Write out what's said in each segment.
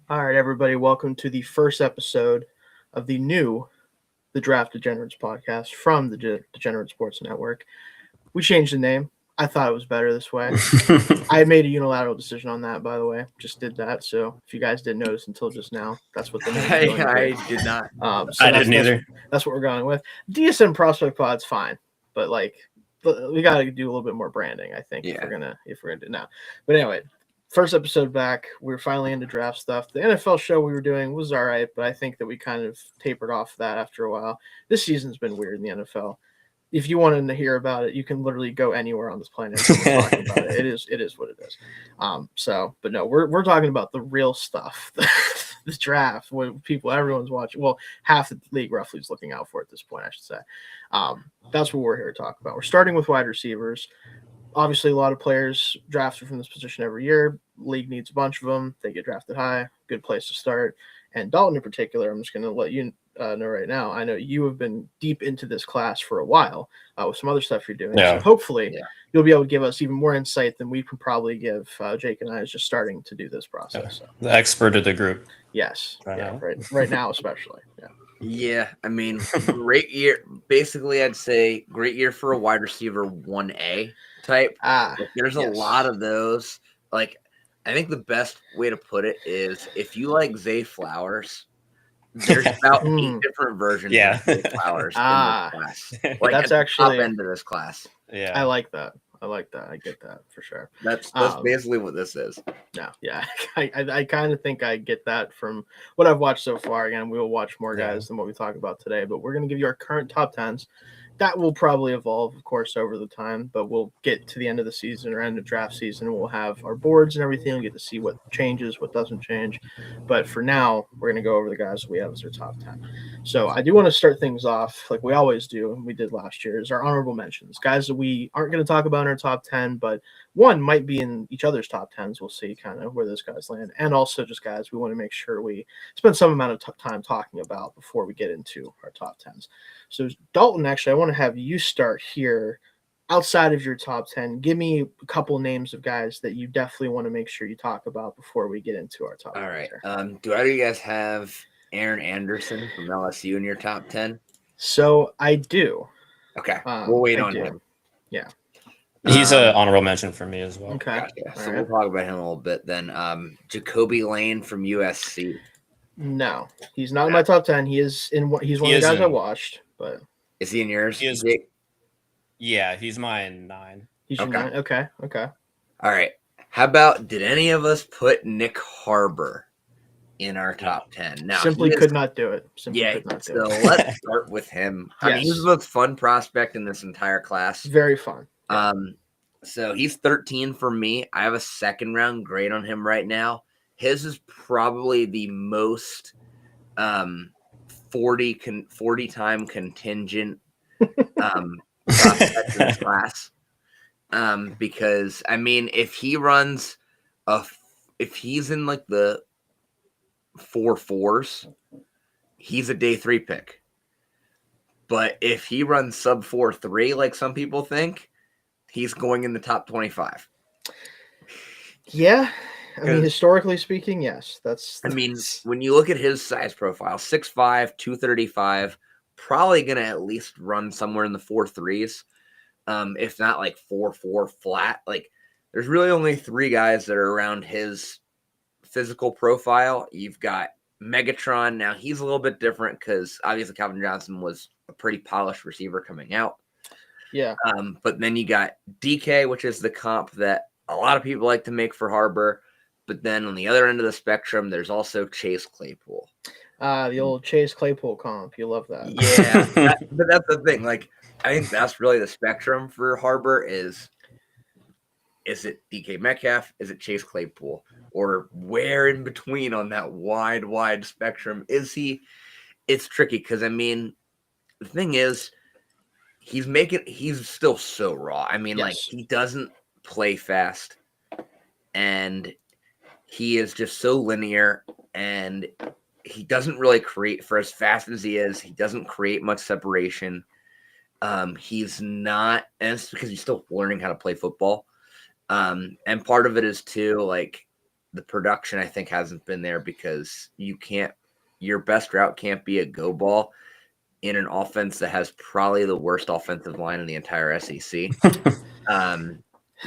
All right, everybody, welcome to the first episode of the Draft Degenerates podcast from the Degenerate Sports Network. We changed the name. I thought it was better this way. I made a unilateral decision on that, by the way. Just did that. So if you guys didn't notice until just now, that's what the name is going to be. I did not. I didn't either. That's what we're going with. DSM Prospect Pod's fine, but we got to do a little bit more branding, I think, if we're gonna do it now. But anyway, first episode back, we're finally into draft stuff. The NFL show we were doing was all right, but I think that we kind of tapered off that after a while. This season's been weird in the NFL. If you wanted to hear about it, you can literally go anywhere on this planet and talking about it. It is what it is. But no, we're talking about the real stuff. This draft, what everyone's watching. Well, half the league roughly is looking out for at this point, I should say. That's what we're here to talk about. We're starting with wide receivers. Obviously, a lot of players drafted from this position every year. League needs a bunch of them. They get drafted high. Good place to start. And Dalton in particular, I'm just going to let you know right now. I know you have been deep into this class for a while with some other stuff you're doing. Yeah. So hopefully you'll be able to give us even more insight than we can probably give Jake and I is just starting to do this process. So. The expert of the group. Yes. Right now especially. Yeah. Yeah, I mean, great year. Basically, I'd say great year for a wide receiver 1A type. There's a lot of those. Like, I think the best way to put it is if you like Zay Flowers, there's about 8 different versions of Zay Flowers in this class. Like, that's actually top end of this class. Yeah, I like that. I get that for sure. That's basically what this is. No, yeah. I kind of think I get that from what I've watched so far. Again, we will watch more guys than what we talk about today, but we're going to give you our current top 10s. That will probably evolve, of course, over the time, but we'll get to the end of the season or end of draft season. We'll have our boards and everything. We'll get to see what changes, what doesn't change. But for now, we're going to go over the guys that we have as our top 10. So I do want to start things off like we always do, and we did last year, is our honorable mentions. Guys that we aren't going to talk about in our top 10, but one might be in each other's top 10s. We'll see kind of where those guys land. And also just guys we want to make sure we spend some amount of time talking about before we get into our top 10s. So Dalton, actually, I want to have you start here. Outside of your top 10, give me a couple names of guys that you definitely want to make sure you talk about before we get into our top 10. All right. Do either of you guys have Aaron Anderson from LSU in your top 10? So I do. Okay. We'll wait on him. Yeah. He's an honorable mention for me as well. Okay. Gotcha. So we'll talk about him a little bit then. Jacoby Lane from USC. No, he's not in my top 10. He's one of the guys I watched, but is he in yours? Yeah, he's my 9. He's your 9. Okay. All right. How about did any of us put Nick Harbor in our top 10? Now simply could not do it. Let's start with him. I mean, he's the most fun prospect in this entire class. Very fun. So he's 13 for me. I have a second round grade on him right now. His is probably the most 40-time contingent prospect in this class. Because I mean, if he's in like the 4.4s, he's a day 3 pick. But if he runs sub 4.3, like some people think, he's going in the top 25. Yeah. I mean, historically speaking, yes. I mean, when you look at his size profile, 6'5", 235, probably going to at least run somewhere in the 4.3s, if not like 4.4 flat. Like, there's really only 3 guys that are around his physical profile. You've got Megatron. Now, he's a little bit different because obviously Calvin Johnson was a pretty polished receiver coming out. Yeah. But then you got DK, which is the comp that a lot of people like to make for Harbor. But then on the other end of the spectrum, there's also Chase Claypool. The old Chase Claypool comp. You love that. Yeah. But that's the thing. Like, I think that's really the spectrum for Harbor is it DK Metcalf? Is it Chase Claypool? Or where in between on that wide spectrum is he? It's tricky because, I mean, the thing is, he's still so raw. I mean, like, he doesn't play fast. And he is just so linear, and he doesn't really create, for as fast as he is, he doesn't create much separation. He's not, and it's because he's still learning how to play football. And part of it is too, like, the production, I think, hasn't been there because your best route can't be a go ball in an offense that has probably the worst offensive line in the entire SEC.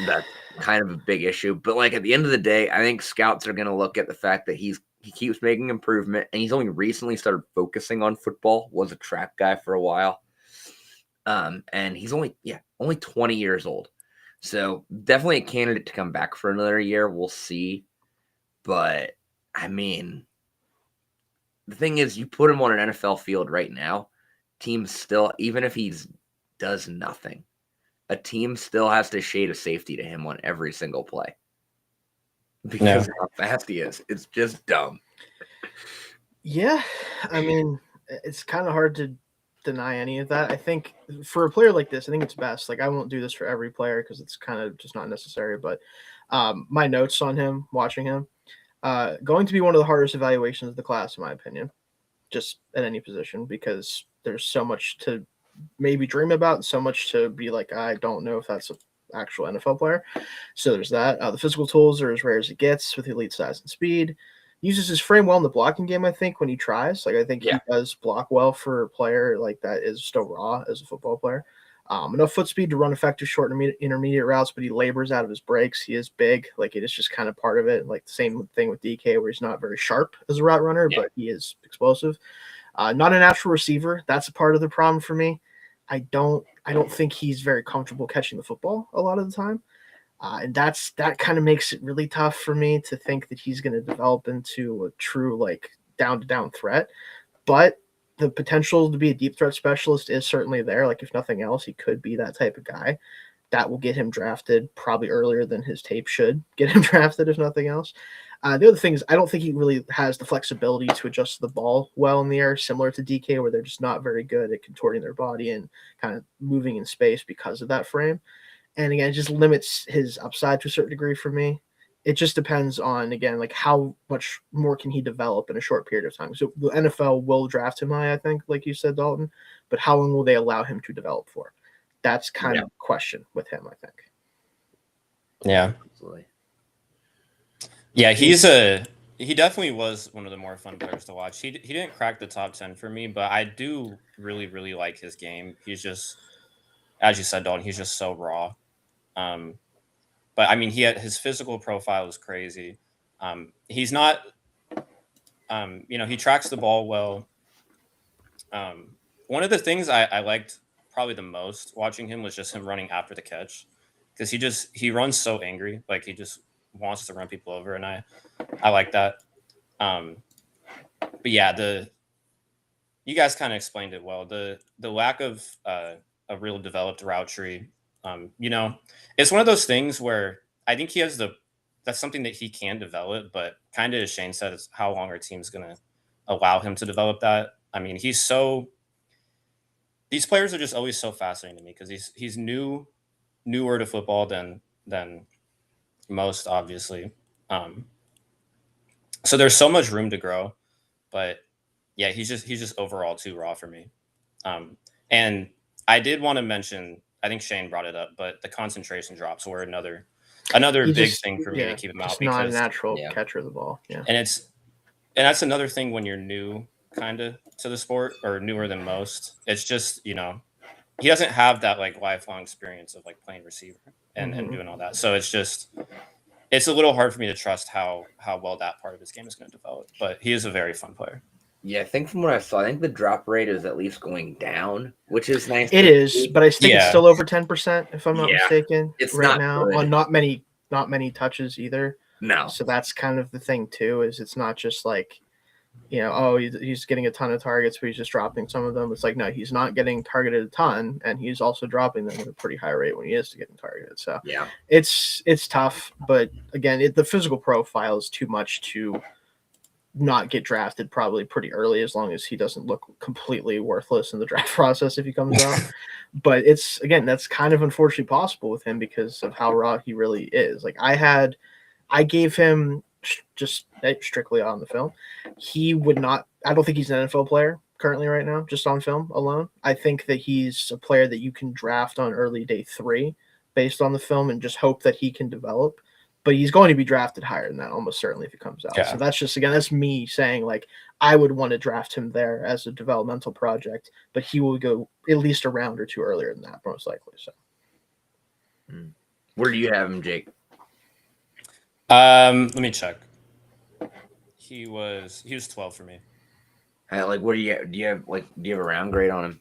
That's kind of a big issue. But like at the end of the day, I think scouts are going to look at the fact that he keeps making improvement, and he's only recently started focusing on football. Was a track guy for a while, and he's only 20 years old, so definitely a candidate to come back for another year. We'll see, but I mean, the thing is, you put him on an NFL field right now, teams still, even if he does nothing, a team still has to shade a safety to him on every single play because of how fast he is. It's just dumb. Yeah, I mean, it's kind of hard to deny any of that. I think for a player like this, I think it's best. Like, I won't do this for every player because it's kind of just not necessary. But my notes on him, watching him, going to be one of the hardest evaluations of the class, in my opinion, just at any position, because there's so much to maybe dream about and so much to be like, I don't know if that's an actual NFL player. So there's that. The physical tools are as rare as it gets with elite size and speed. Uses his frame well in the blocking game, I think, when he tries. Like, I think he does block well for a player like that is still raw as a football player. Enough foot speed to run effective short and intermediate routes, but he labors out of his breaks. He is big. Like, it is just kind of part of it. Like, the same thing with DK, where he's not very sharp as a route runner, but he is explosive. Not a natural receiver. That's a part of the problem for me. I don't think he's very comfortable catching the football a lot of the time. And that kind of makes it really tough for me to think that he's going to develop into a true, like, down-to-down threat. But the potential to be a deep threat specialist is certainly there. Like, if nothing else, he could be that type of guy. That will get him drafted probably earlier than his tape should get him drafted, if nothing else. The other thing is, I don't think he really has the flexibility to adjust the ball well in the air, similar to DK, where they're just not very good at contorting their body and kind of moving in space because of that frame. And again, it just limits his upside to a certain degree for me. It just depends on, again, like how much more can he develop in a short period of time. So the NFL will draft him high, I think, like you said, Dalton, but how long will they allow him to develop for? That's kind of a question with him, I think. Yeah. Absolutely. Yeah, he definitely was one of the more fun players to watch. He didn't crack the top 10 for me, but I do really, really like his game. He's just, as you said, Dalton, he's just so raw. But I mean, his physical profile is crazy. He's not, he tracks the ball well. One of the things I liked probably the most watching him was just him running after the catch, because he runs so angry, like he just wants to run people over, and I like that. But yeah, you guys kind of explained it well. The lack of a real developed route tree. It's one of those things where I think that's something that he can develop, but kind of as Shane said, it's how long our team's going to allow him to develop that. I mean, these players are just always so fascinating to me because he's newer to football than most, obviously. So there's so much room to grow, but yeah, he's just overall too raw for me. And I did want to mention, I think Shane brought it up, but the concentration drops were another big thing for me to keep him out. Not a natural catcher of the ball. Yeah. And that's another thing when you're new kind of to the sport, or newer than most. It's just, he doesn't have that like lifelong experience of like playing receiver and doing all that. So it's a little hard for me to trust how well that part of his game is going to develop, but he is a very fun player. Yeah, I think from what I saw, I think the drop rate is at least going down, which is nice. It is, but I think it's still over 10%, if I'm not mistaken. It's right not now good. on not many touches either. No. So that's kind of the thing too, is it's not just like, he's getting a ton of targets, but he's just dropping some of them. It's like, no, he's not getting targeted a ton, and he's also dropping them at a pretty high rate when he is getting targeted. So yeah, it's tough, but again, the physical profile is too much to not get drafted probably pretty early, as long as he doesn't look completely worthless in the draft process if he comes out. But that's kind of unfortunately possible with him because of how raw he really is. Like I gave him just strictly on the film. I don't think he's an NFL player currently right now, just on film alone. I think that he's a player that you can draft on early day 3 based on the film and just hope that he can develop. but he's going to be drafted higher than that almost certainly if he comes out. Yeah. So that's just, again, that's me saying like I would want to draft him there as a developmental project, but he will go at least a round or two earlier than that, most likely. So where do you have him, Jake? Let me check. He was 12 for me. Like, what do you have a round grade on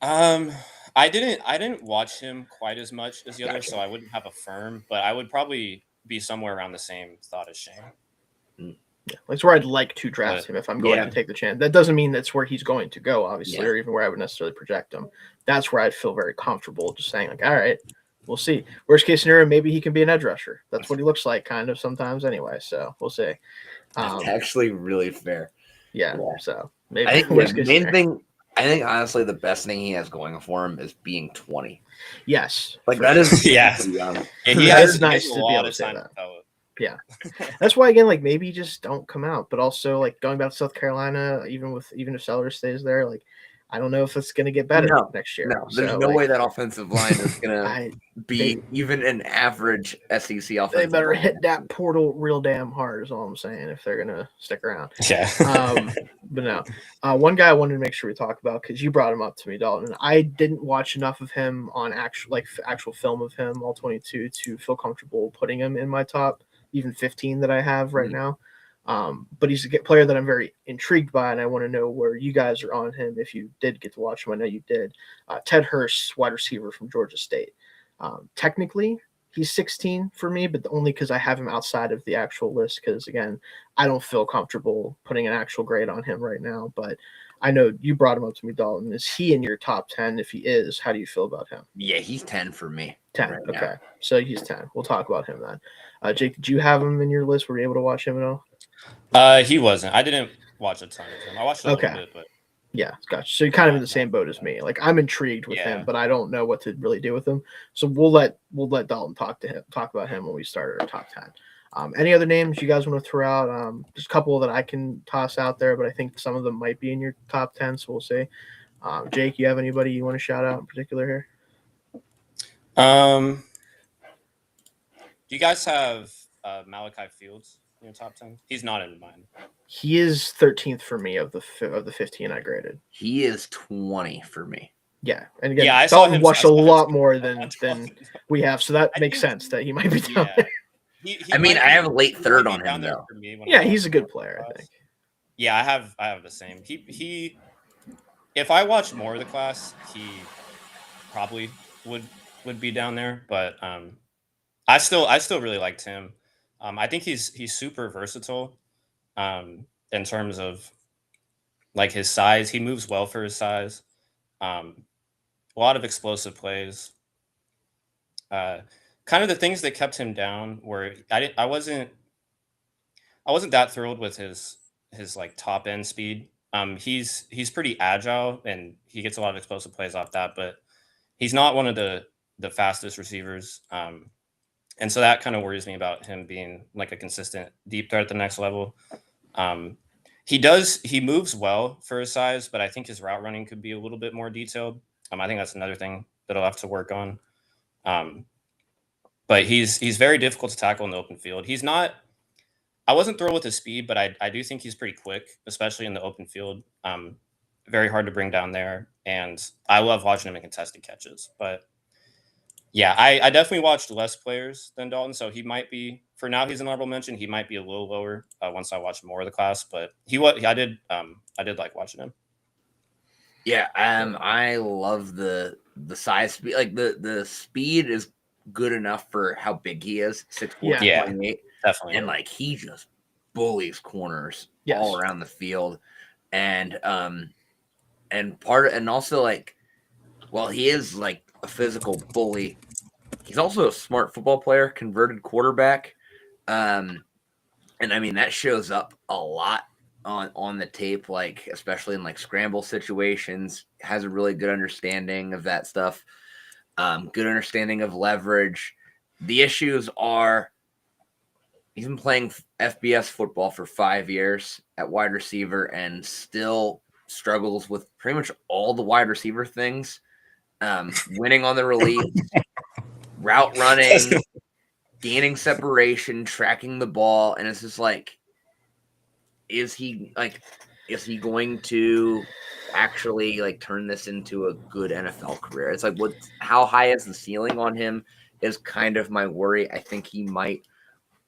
him? I didn't watch him quite as much as the others, so I wouldn't have a firm, but I would probably be somewhere around the same thought as Shane. Yeah, that's where I'd like to draft him if I'm going to take the chance. That doesn't mean that's where he's going to go, obviously, or even where I would necessarily project him. That's where I'd feel very comfortable just saying, like, all right, we'll see. Worst case scenario, maybe he can be an edge rusher. That's what he looks like kind of sometimes anyway, so we'll see. That's actually really fair. Yeah, so maybe I think I think honestly the best thing he has going for him is being 20. Yes. Like that is young. He has nice to be able to say that. Yeah. That's why again, like maybe just don't come out. But also like going back to South Carolina, even if Sellers stays there, like I don't know if it's gonna get better next year. No, there's no way that offensive line is gonna be even an average SEC offensive. They better hit that portal real damn hard, is all I'm saying, if they're gonna stick around. Yeah. But no. One guy I wanted to make sure we talk about because you brought him up to me, Dalton. I didn't watch enough of him on actual film of him, all 22, to feel comfortable putting him in my top even 15 that I have right now. But he's a player that I'm very intrigued by, and I want to know where you guys are on him if you did get to watch him. I know you did. Ted Hurst, wide receiver from Georgia State. Technically, he's 16 for me, but only because I have him outside of the actual list because, again, I don't feel comfortable putting an actual grade on him right now. But I know you brought him up to me, Dalton. Is he in your top 10? If he is, how do you feel about him? Yeah, he's 10 for me. 10. Right okay. Now. So he's 10. We'll talk about him then. Jake, did you have him in your list? Were you able to watch him at all? He wasn't. I didn't watch a ton of him. I watched a little bit, but yeah, gotcha. So you're kind of in the same boat as me. Like I'm intrigued with him, but I don't know what to really do with him. So we'll let Dalton talk about him when we start our top 10. Any other names you guys want to throw out? Just a couple that I can toss out there, but I think some of them might be in your top 10. So we'll see. Jake, you have anybody you want to shout out in particular here? Do you guys have Malachi Fields in your top 10? He's not in mine. He is 13th for me of the 15 I graded. He is 20 for me. Yeah, and again, I saw him watch a lot more than we have, so that makes sense that he might be down there. I mean, I have a late third on him though. Yeah, he's a good player, I think. Yeah, I have the same. He if I watched more of the class, he probably would be down there, but I still really liked him. I think he's super versatile in terms of like his size. He moves well for his size. A lot of explosive plays. Kind of the things that kept him down were I wasn't that thrilled with his like top end speed. He's pretty agile and he gets a lot of explosive plays off that, but he's not one of the fastest receivers. And so that kind of worries me about him being like a consistent deep threat at the next level. He moves well for his size, but I think his route running could be a little bit more detailed. I think that's another thing that I'll have to work on. But he's very difficult to tackle in the open field. I wasn't thrilled with his speed, but I do think he's pretty quick, especially in the open field. Very hard to bring down there. And I love watching him in contested catches, but yeah, I definitely watched less players than Dalton, so he might be, for now, he's an honorable mention. He might be a little lower once I watch more of the class, but I did like watching him. Yeah, I love the size speed. Like the speed is good enough for how big he is, 6'4", 28, definitely, and like he just bullies corners all around the field, and also like, well, he is like a physical bully. He's also a smart football player, converted quarterback. And I mean, that shows up a lot on the tape, like, especially in like scramble situations, has a really good understanding of that stuff. Good understanding of leverage. The issues are he's been playing FBS football for 5 years at wide receiver and still struggles with pretty much all the wide receiver things. Winning on the release, route running, gaining separation, tracking the ball, and it's just like, is he going to actually like turn this into a good NFL career? It's like, how high is the ceiling on him is kind of my worry. I think he might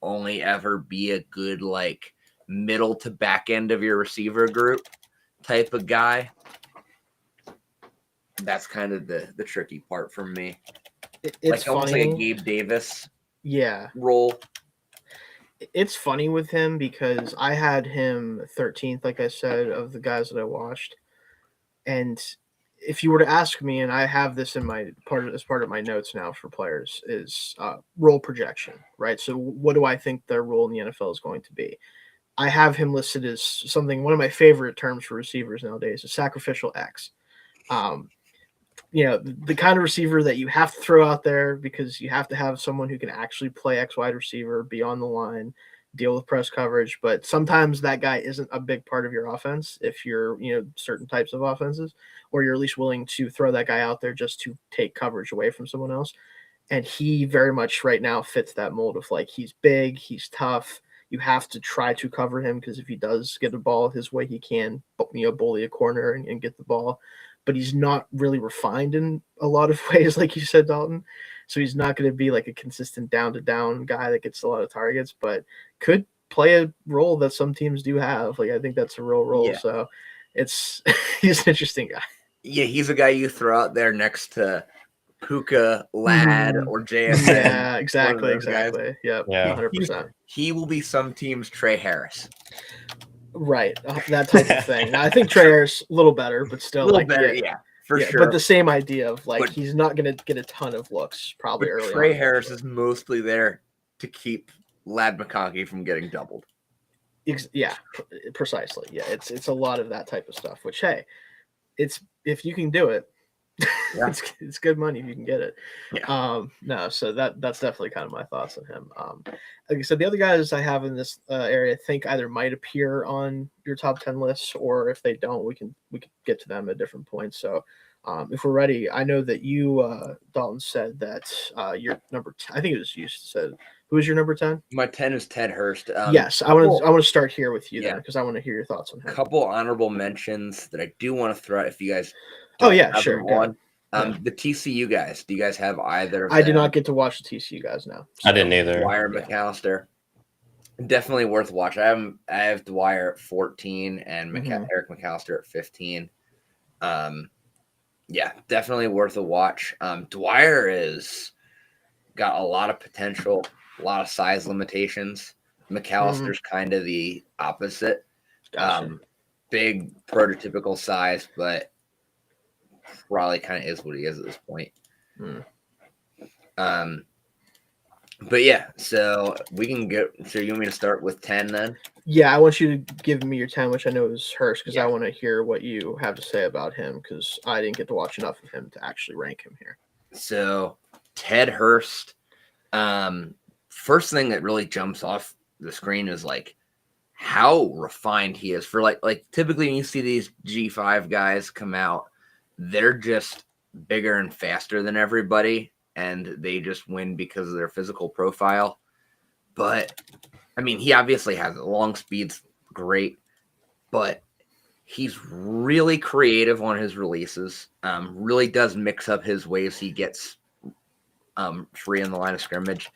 only ever be a good like middle to back end of your receiver group type of guy. That's kind of the tricky part for me. It's like almost funny. like a Gabe Davis role. It's funny with him because I had him 13th, like I said, of the guys that I watched. And if you were to ask me, and I have this in my as part of my notes now for players, is role projection, right? So what do I think their role in the NFL is going to be? I have him listed as something, one of my favorite terms for receivers nowadays is sacrificial X. The kind of receiver that you have to throw out there because you have to have someone who can actually play X wide receiver, be on the line, deal with press coverage. But sometimes that guy isn't a big part of your offense if you're, certain types of offenses, or you're at least willing to throw that guy out there just to take coverage away from someone else. And he very much right now fits that mold of like, he's big, he's tough. You have to try to cover him because if he does get a ball his way, he can, bully a corner and get the ball. But he's not really refined in a lot of ways, like you said, Dalton. So he's not going to be like a consistent down-to-down guy that gets a lot of targets, but could play a role that some teams do have. Like, I think that's a real role. Yeah. So he's an interesting guy. Yeah, he's a guy you throw out there next to Puka, Ladd, or JSN. Yeah, exactly. Yep, yeah, 100%. He will be some team's Trey Harris. Right, that type of thing. Now, I think Trey Harris a little better, but still a little better, for sure. But the same idea of like he's not going to get a ton of looks probably early. Trey Harris is mostly there to keep Ladd McConkey from getting doubled. Yeah, precisely. Yeah, it's a lot of that type of stuff. Which hey, it's if you can do it. Yeah. It's good money if you can get it. Yeah. So that's definitely kind of my thoughts on him. Like I said, the other guys I have in this area I think either might appear on your top 10 lists, or if they don't, we can get to them at different points. So if we're ready, I know that you Dalton said that your number 10, I think it was you said, who is your number 10? My 10 is Ted Hurst. Yes, I want to start here with you then because I want to hear your thoughts on him. A couple honorable mentions that I do want to throw out if you guys. Oh yeah, sure. The TCU guys. Do you guys have either? Of I did not get to watch the TCU guys now. So. I didn't either. Dwyer, McAllister, definitely worth watching. I have Dwyer at 14 and Eric McAllister at 15. Yeah, definitely worth a watch. Dwyer is got a lot of potential, a lot of size limitations. McAllister's kind of the opposite. Gotcha. Big prototypical size, but probably kind of is what he is at this point. But yeah, so we can get. So you want me to start with 10 then? Yeah, I want you to give me your 10, which I know is Hurst, because I want to hear what you have to say about him, because I didn't get to watch enough of him to actually rank him here. So Ted Hurst, first thing that really jumps off the screen is like how refined he is. For like typically when you see these G5 guys come out, they're just bigger and faster than everybody, and they just win because of their physical profile. But, I mean, he obviously has long speed's great, but he's really creative on his releases, really does mix up his ways he gets free in the line of scrimmage.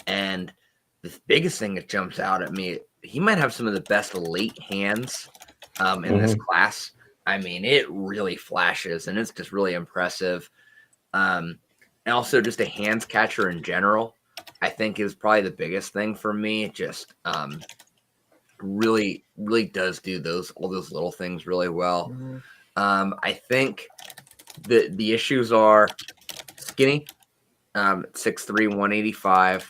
And the biggest thing that jumps out at me, he might have some of the best late hands in this class. I mean, it really flashes, and it's just really impressive. And also just a hands catcher in general, I think is probably the biggest thing for me. It just really, really does do all those little things really well. I think the issues are skinny, 6'3", 185,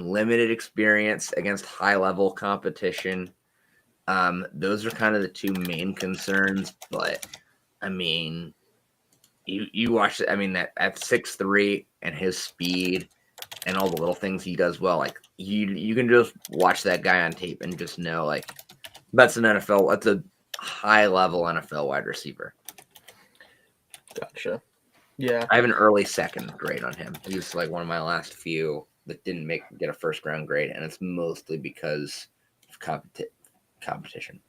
limited experience against high-level competition. Those are kind of the two main concerns, but I mean, you watch it. I mean, at 6'3" and his speed and all the little things he does well, like you can just watch that guy on tape and just know like that's a high-level NFL wide receiver. Gotcha. Yeah, I have an early second grade on him. He's like one of my last few that didn't get a first round grade, and it's mostly because of competition.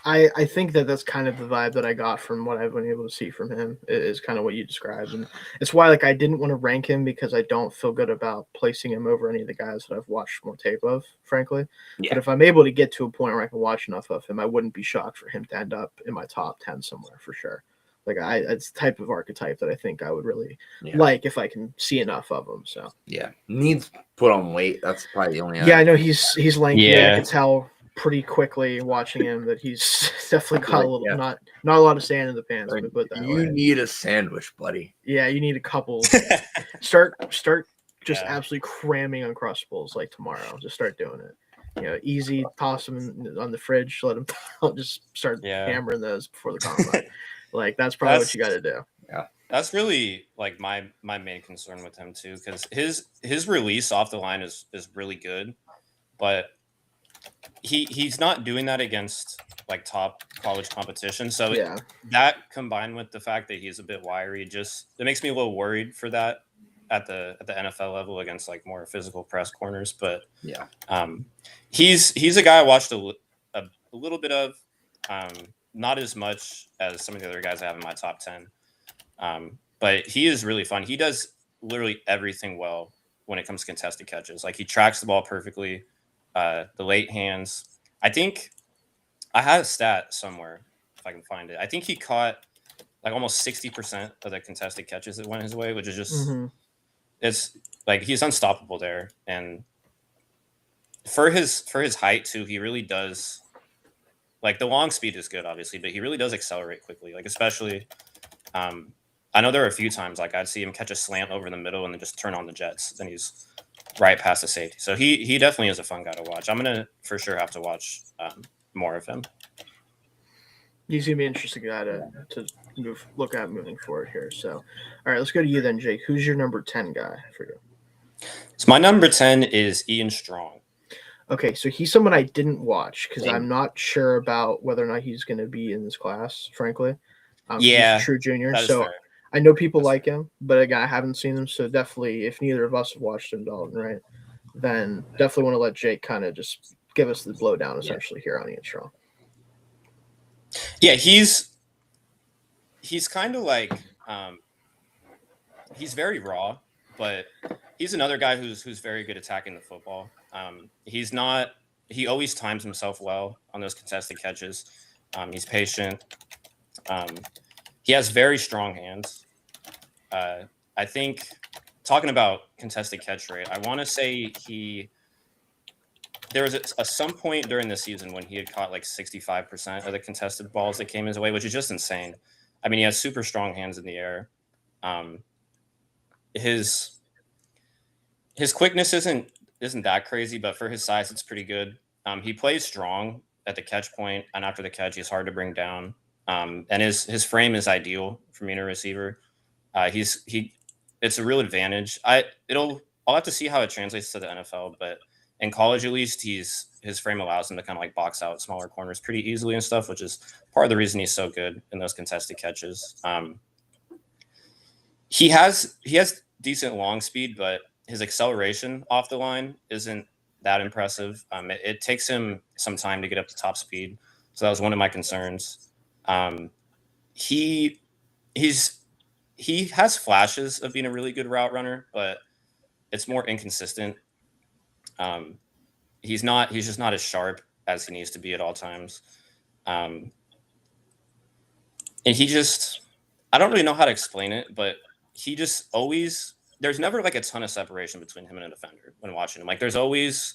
I think that's kind of the vibe that I got from what I've been able to see from him is kind of what you described, and it's why like I didn't want to rank him because I don't feel good about placing him over any of the guys that I've watched more tape of, frankly. Yeah. But if I'm able to get to a point where I can watch enough of him, I wouldn't be shocked for him to end up in my top 10 somewhere for sure. Like it's the type of archetype that I think I would really like if I can see enough of him. So needs put on weight. That's probably the only. I know he's lanky. Yeah. I can tell pretty quickly watching him that he's definitely got a little not a lot of sand in the pants. Like, put that you need a sandwich, buddy. Yeah, you need a couple. start just absolutely cramming Uncrustables like tomorrow. Just start doing it. Easy. Toss them on the fridge. Let them just start hammering those before the combine. Like that's probably what you got to do. Yeah, that's really like my main concern with him too, because his release off the line is really good, but he's not doing that against like top college competition. So that combined with the fact that he's a bit wiry, it makes me a little worried for that at the NFL level against like more physical press corners. But he's a guy I watched a little bit of. Not as much as some of the other guys I have in my top 10. But he is really fun. He does literally everything well when it comes to contested catches. Like he tracks the ball perfectly. The late hands. I think I had a stat somewhere if I can find it. I think he caught like almost 60% of the contested catches that went his way, which is just it's like he's unstoppable there. And for his height too, he really does. Like the long speed is good, obviously, but he really does accelerate quickly. Like especially, I know there are a few times like I'd see him catch a slant over the middle and then just turn on the jets. Then he's right past the safety. So he definitely is a fun guy to watch. I'm gonna for sure have to watch more of him. He's gonna be an interesting guy to look at moving forward here. So, all right, let's go to you then, Jake. Who's your number 10 guy for you? So my number 10 is Ian Strong. Okay, so he's someone I didn't watch because I'm not sure about whether or not he's going to be in this class, frankly. He's a true junior, so fair. I know people like him, but again, I haven't seen him, so definitely, if neither of us have watched him, Dalton, right, then definitely want to let Jake kind of just give us the blowdown, essentially, here on Ian Strong. Yeah, he's kind of like he's very raw, but he's another guy who's very good attacking the football. He always times himself well on those contested catches. He's patient. He has very strong hands. I think talking about contested catch rate, I want to say there was some point during the season when he had caught like 65% of the contested balls that came his way, which is just insane. I mean, he has super strong hands in the air. His quickness isn't that crazy, but for his size, it's pretty good. He plays strong at the catch point, and after the catch, he's hard to bring down. And his frame is ideal for being a receiver. It's a real advantage. I'll have to see how it translates to the NFL, but in college at least, his frame allows him to kind of like box out smaller corners pretty easily and stuff, which is part of the reason he's so good in those contested catches. He has decent long speed, but his acceleration off the line isn't that impressive. It takes him some time to get up to top speed. So that was one of my concerns. He has flashes of being a really good route runner, but it's more inconsistent. He's just not as sharp as he needs to be at all times. And I don't really know how to explain it, but he just always, there's never like a ton of separation between him and a defender when watching him. Like there's always,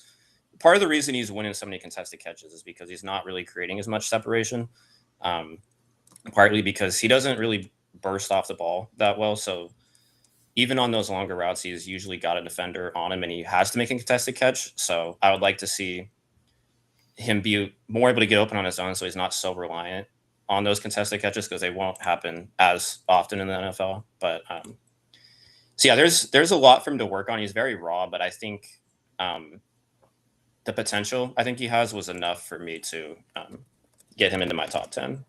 part of the reason he's winning so many contested catches is because he's not really creating as much separation. Partly because he doesn't really burst off the ball that well. So even on those longer routes, he's usually got a defender on him and he has to make a contested catch. So I would like to see him be more able to get open on his own so he's not so reliant on those contested catches because they won't happen as often in the NFL. But so yeah, there's a lot for him to work on. He's very raw, but I think the potential I think he has was enough for me to get him into my top 10.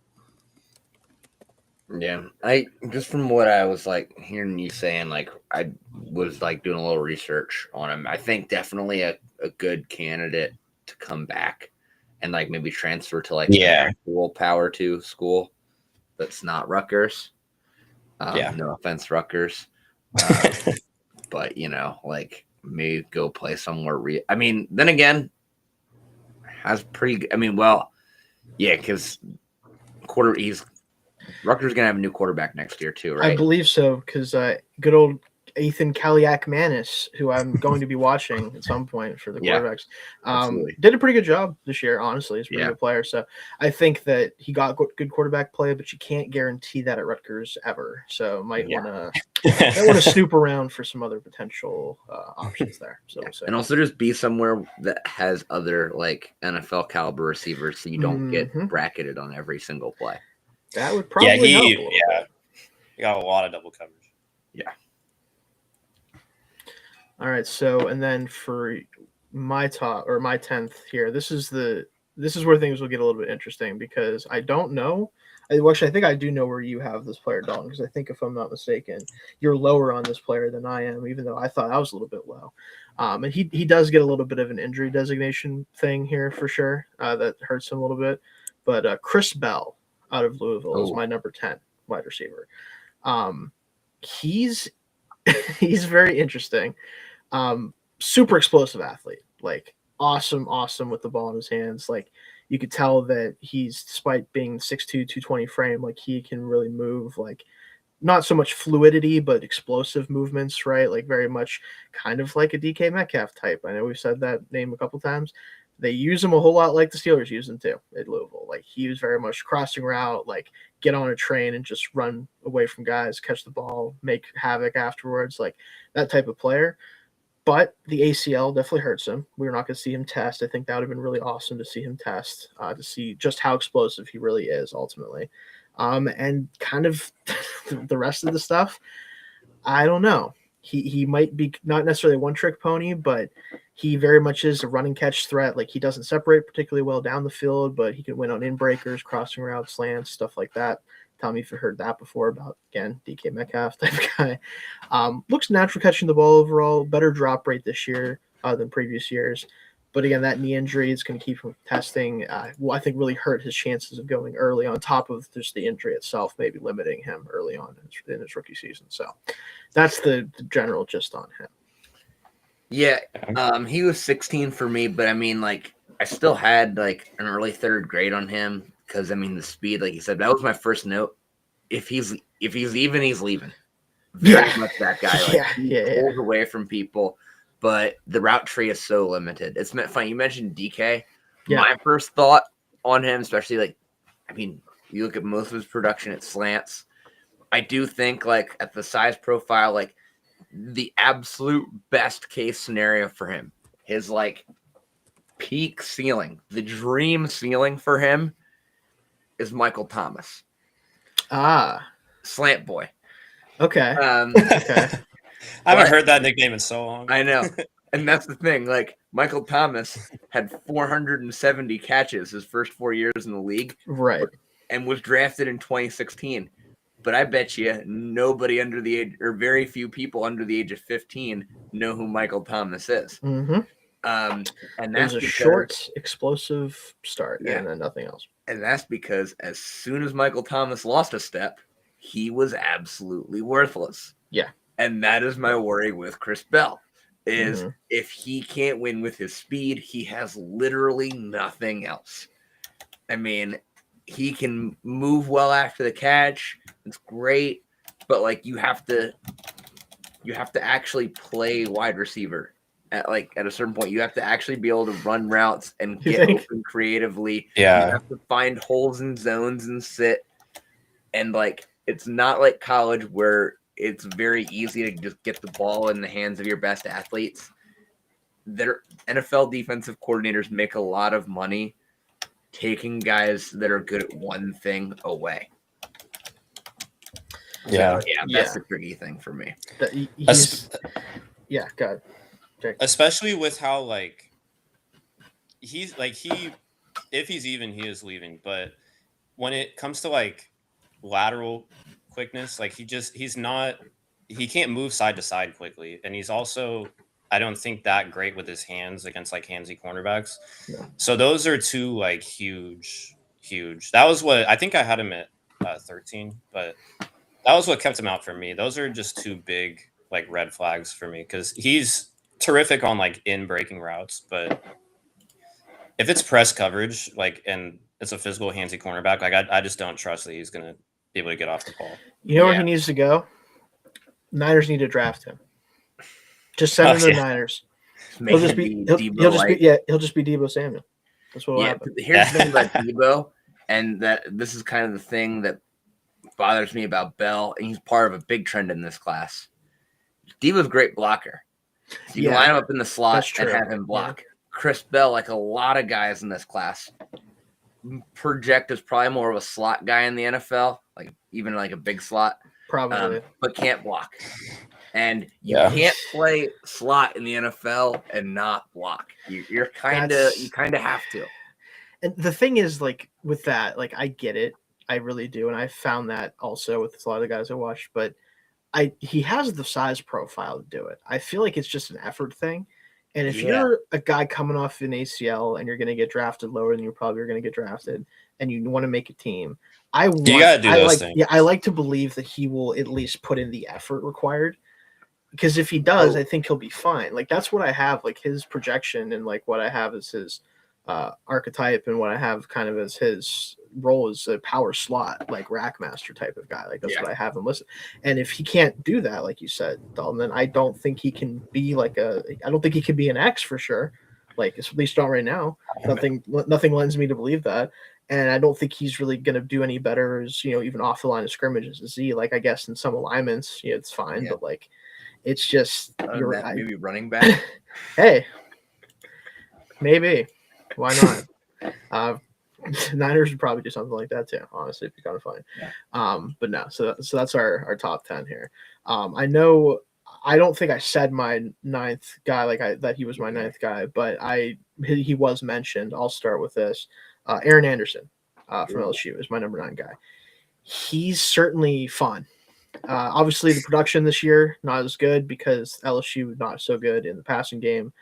Yeah, I just from what I was like hearing you saying, like I was like doing a little research on him. I think definitely a good candidate to come back and like maybe transfer to like Yeah. actual Power 2 school that's not Rutgers. Yeah. No offense, Rutgers, but you know, like maybe go play somewhere. I mean, then again, has pretty. I mean, well, yeah, because he's Rutgers gonna have a new quarterback next year too, right? I believe so, because good old Ethan Kaliak-Manis, who I'm going to be watching at some point for the Yeah, quarterbacks, absolutely. did a pretty good job this year. Honestly, he's a pretty Yeah. good player. So I think that he got good quarterback play, but you can't guarantee that at Rutgers ever. So might Yeah. want to snoop around for some other potential options there. So Yeah. we'll see. And also just be somewhere that has other like NFL caliber receivers, so you don't get bracketed on every single play. That would probably help a little bit. He got a lot of double coverage. Yeah. All right. So, and then for my top or my 10th here, this is where things will get a little bit interesting because I don't know. Actually, I think I do know where you have this player, Dalton, because I think if I'm not mistaken, you're lower on this player than I am, even though I thought I was a little bit low. And he does get a little bit of an injury designation thing here for sure. That hurts him a little bit. But Chris Bell out of Louisville is my number 10 wide receiver. He's very interesting. Super explosive athlete, like awesome with the ball in his hands. Like you could tell that he's, despite being 6'2", 220 frame, like he can really move, like not so much fluidity, but explosive movements, right? Like very much kind of like a DK Metcalf type. I know we've said that name a couple times. They use him a whole lot like the Steelers use him too at Louisville. Like he was very much crossing route, like get on a train and just run away from guys, catch the ball, make havoc afterwards, like that type of player. But the ACL definitely hurts him. We're not going to see him test. I think that would have been really awesome to see him test, to see just how explosive he really is ultimately. And kind of the rest of the stuff, I don't know. He might be not necessarily a one-trick pony, but he very much is a running catch threat. Like he doesn't separate particularly well down the field, but he can win on in breakers, crossing routes, slants, stuff like that. Tell me if you've heard that before about, again, DK Metcalf type of guy. Looks natural catching the ball overall. Better drop rate this year than previous years. But again, that knee injury is going to keep him from testing. I think really hurt his chances of going early, on top of just the injury itself, maybe limiting him early on in his rookie season. So that's the general gist on him. Yeah, he was 16 for me, but I mean, like, I still had like an early third grade on him because I mean the speed, like you said, that was my first note. If he's even, he's leaving. Very much that guy. Like he pulls away from people, but the route tree is so limited. It's funny. You mentioned DK. Yeah. My first thought on him, especially like, I mean, you look at most of his production at slants. I do think like at the size profile, like the absolute best case scenario for him, his like peak ceiling, the dream ceiling for him is Michael Thomas. Slant boy. Okay. Okay. I haven't heard that nickname in so long. I know. And that's the thing. Like Michael Thomas had 470 catches his first 4 years in the league. Right. And was drafted in 2016. But I bet you nobody under the age, or very few people under the age of 15 know who Michael Thomas is. Mm-hmm. And that's a short, explosive start, and then nothing else. And that's because as soon as Michael Thomas lost a step, he was absolutely worthless. Yeah. And that is my worry with Chris Bell, is if he can't win with his speed, he has literally nothing else. I mean, he can move well after the catch. It's great, but like you have to actually play wide receiver at a certain point. You have to actually be able to run routes and get open creatively. Yeah. You have to find holes in zones and sit. And like it's not like college where it's very easy to just get the ball in the hands of your best athletes. Their NFL defensive coordinators make a lot of money taking guys that are good at one thing away. Yeah. So, that's the tricky thing for me. Go ahead. Jake. Especially with how like he's like if he's even, he is leaving. But when it comes to like lateral quickness. Like he can't move side to side quickly, and he's also I don't think that great with his hands against like handsy cornerbacks. No. So those are two like huge. That was what I think I had him at 13, but that was what kept him out for me. Those are just two big like red flags for me because he's terrific on like in breaking routes, but if it's press coverage, like, and it's a physical handsy cornerback, like I just don't trust that he's gonna be able to get off the ball. You know where he needs to go? Niners need to draft him. Just send him to the Niners. He'll just be Deebo Samuel. That's what will happen. Here's the thing about Deebo, and that this is kind of the thing that bothers me about Bell, and he's part of a big trend in this class. Deebo's a great blocker. So you can line him up in the slot and have him block. Yeah. Chris Bell, like a lot of guys in this class, project as probably more of a slot guy in the NFL, like even like a big slot, probably, but can't block. And you can't play slot in the NFL and not block. You kind of have to. And the thing is, like with that, like I get it, I really do, and I found that also with a lot of the guys I watched. But he has the size profile to do it. I feel like it's just an effort thing. And if you're a guy coming off an ACL and you're going to get drafted lower than you probably are going to get drafted, and you want to make a team, I like to believe that he will at least put in the effort required. Because if he does, I think he'll be fine. Like that's what I have, like his projection, and like what I have as his archetype, and what I have kind of as his role as a power slot, like Rackmaster type of guy. Like that's what I have him listed. And if he can't do that, like you said, Dalton, then I don't think he can be I don't think he can be an X for sure. Like at least not right now. Nothing lends me to believe that. And I don't think he's really going to do any better as, even off the line of scrimmage as a Z. Like I guess in some alignments, it's fine, but like it's just maybe running back. Hey, maybe. Why not? Niners would probably do something like that too. Honestly, it'd be kind of funny. Yeah. But no. So that's our top 10 here. I know. I don't think I said my ninth guy that he was my ninth guy, but he was mentioned. I'll start with this. Aaron Anderson from LSU is my number 9 guy. He's certainly fun. Obviously, the production this year not as good because LSU not so good in the passing game.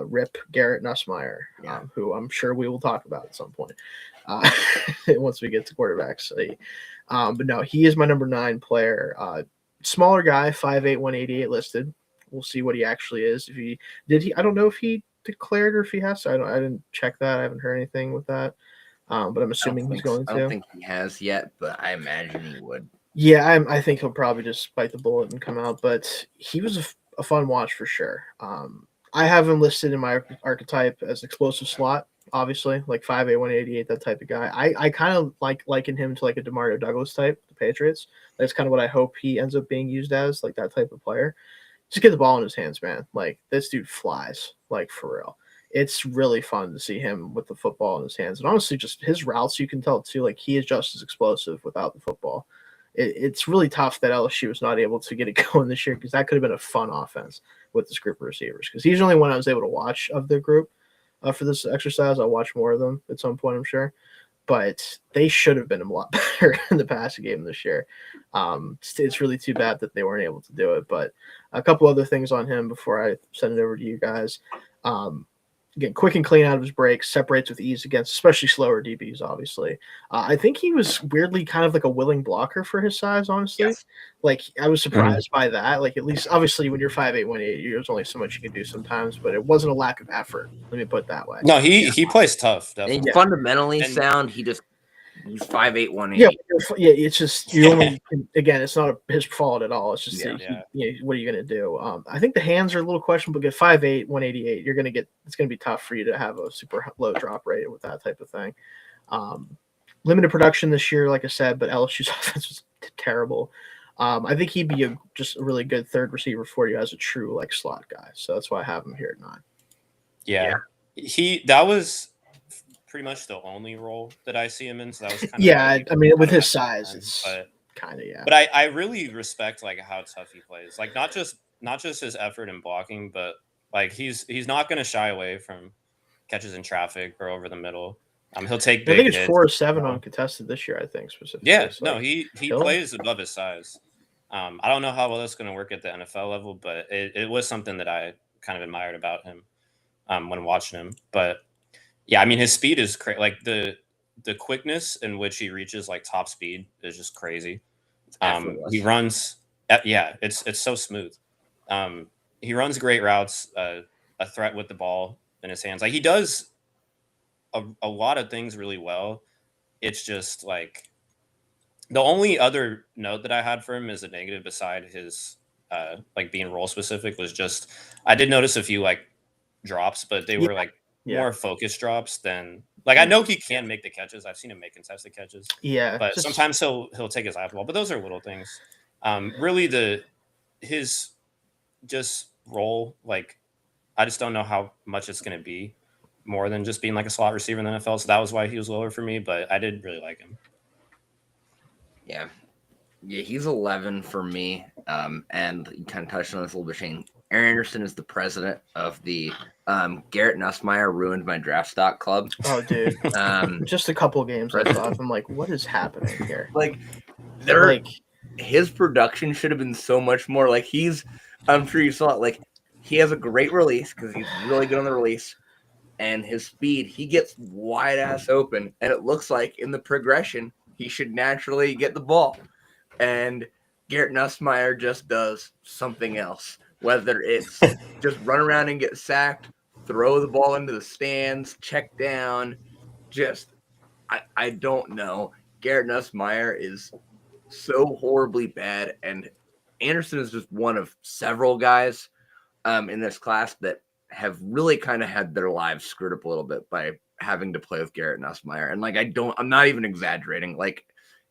Rip Garrett Nussmeier, who I'm sure we will talk about at some point once we get to quarterbacks. But no, he is my number 9 player. Smaller guy, 5'8", 188 listed. We'll see what he actually is. I don't know if he declared or if he has. I didn't check that. I haven't heard anything with that. But I'm assuming he's going to. I don't think he has yet, but I imagine he would. Yeah, I think he'll probably just bite the bullet and come out. But he was a fun watch for sure. I have him listed in my archetype as explosive slot, obviously, like 5'8", 188, that type of guy. I kind of liken him to like a DeMario Douglas type, the Patriots. That's kind of what I hope he ends up being used as, like that type of player. Just get the ball in his hands, man. Like this dude flies, like for real. It's really fun to see him with the football in his hands. And honestly, just his routes, you can tell too, like he is just as explosive without the football. It's really tough that LSU was not able to get it going this year because that could have been a fun offense with this group of receivers. Because he's the only one I was able to watch of the group for this exercise. I'll watch more of them at some point, I'm sure. But they should have been a lot better in the passing game this year. It's really too bad that they weren't able to do it. But a couple other things on him before I send it over to you guys. Again, quick and clean out of his breaks, separates with ease against especially slower DBs, obviously. I think he was weirdly kind of like a willing blocker for his size, honestly. Yes. Like, I was surprised by that. Like, at least, obviously, when you're 5'8", 180, there's only so much you can do sometimes, but it wasn't a lack of effort. Let me put it that way. No, he plays tough, definitely. And fundamentally sound, he's 5'8", 180. Yeah, it's just you only again, it's not his fault at all. It's just what are you gonna do? I think the hands are a little questionable. Get 5'8", 188, it's gonna be tough for you to have a super low drop rate with that type of thing. Limited production this year, like I said, but LSU's offense was terrible. I think he'd be just a really good third receiver for you as a true like slot guy. So that's why I have him here at 9. Yeah. That was pretty much the only role that I see him in. So that was kind of I mean, with his size, it's kind of But I really respect like how tough he plays. Like not just his effort in blocking, but like he's not going to shy away from catches in traffic or over the middle. He'll take. I Big think it's hits, 4 or 7 uncontested this year. I think specifically. Yeah, So, no, like, he plays above his size. I don't know how well that's going to work at the NFL level, but it was something that I kind of admired about him when watching him. But yeah, I mean, his speed is like the quickness in which he reaches like top speed is just crazy. He runs, yeah, it's so smooth. He runs great routes, a threat with the ball in his hands. Like he does a lot of things really well. It's just like the only other note that I had for him is a negative beside his like being role specific was just I did notice a few like drops, but they were like more focused drops than like I know he can make the catches. I've seen him make contested catches. Yeah. But sometimes he'll take his eye off the ball. But those are little things. Really his just role, like I just don't know how much it's gonna be more than just being like a slot receiver in the NFL. So that was why he was lower for me, but I did really like him. Yeah, he's 11 for me. And you kind of touched on this a little bit, Shane. Aaron Anderson is the president of the Garrett Nussmeier ruined my draft stock club. Oh, dude. Just a couple games I thought. I'm like, what is happening here? His production should have been so much more. Like I'm sure you saw it. Like he has a great release because he's really good on the release, and his speed. He gets wide ass open, and it looks like in the progression he should naturally get the ball. And Garrett Nussmeier just does something else, whether it's just run around and get sacked, throw the ball into the stands, check down. I don't know. Garrett Nussmeier is so horribly bad, and Anderson is just one of several guys in this class that have really kind of had their lives screwed up a little bit by having to play with Garrett Nussmeier. And like, I'm not even exaggerating. Like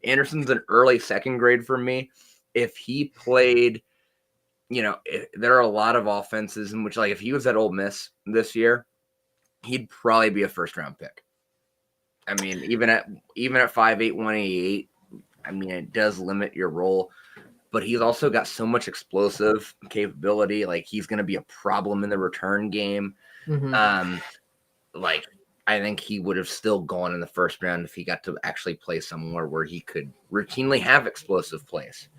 Anderson's an early second grade for me. If he played, there are a lot of offenses in which, like, if he was at Ole Miss this year, he'd probably be a first round pick. I mean, even at 5'8", 188, I mean, it does limit your role, but he's also got so much explosive capability. Like he's going to be a problem in the return game. Mm-hmm. Like I think he would have still gone in the first round if he got to actually play somewhere where he could routinely have explosive plays.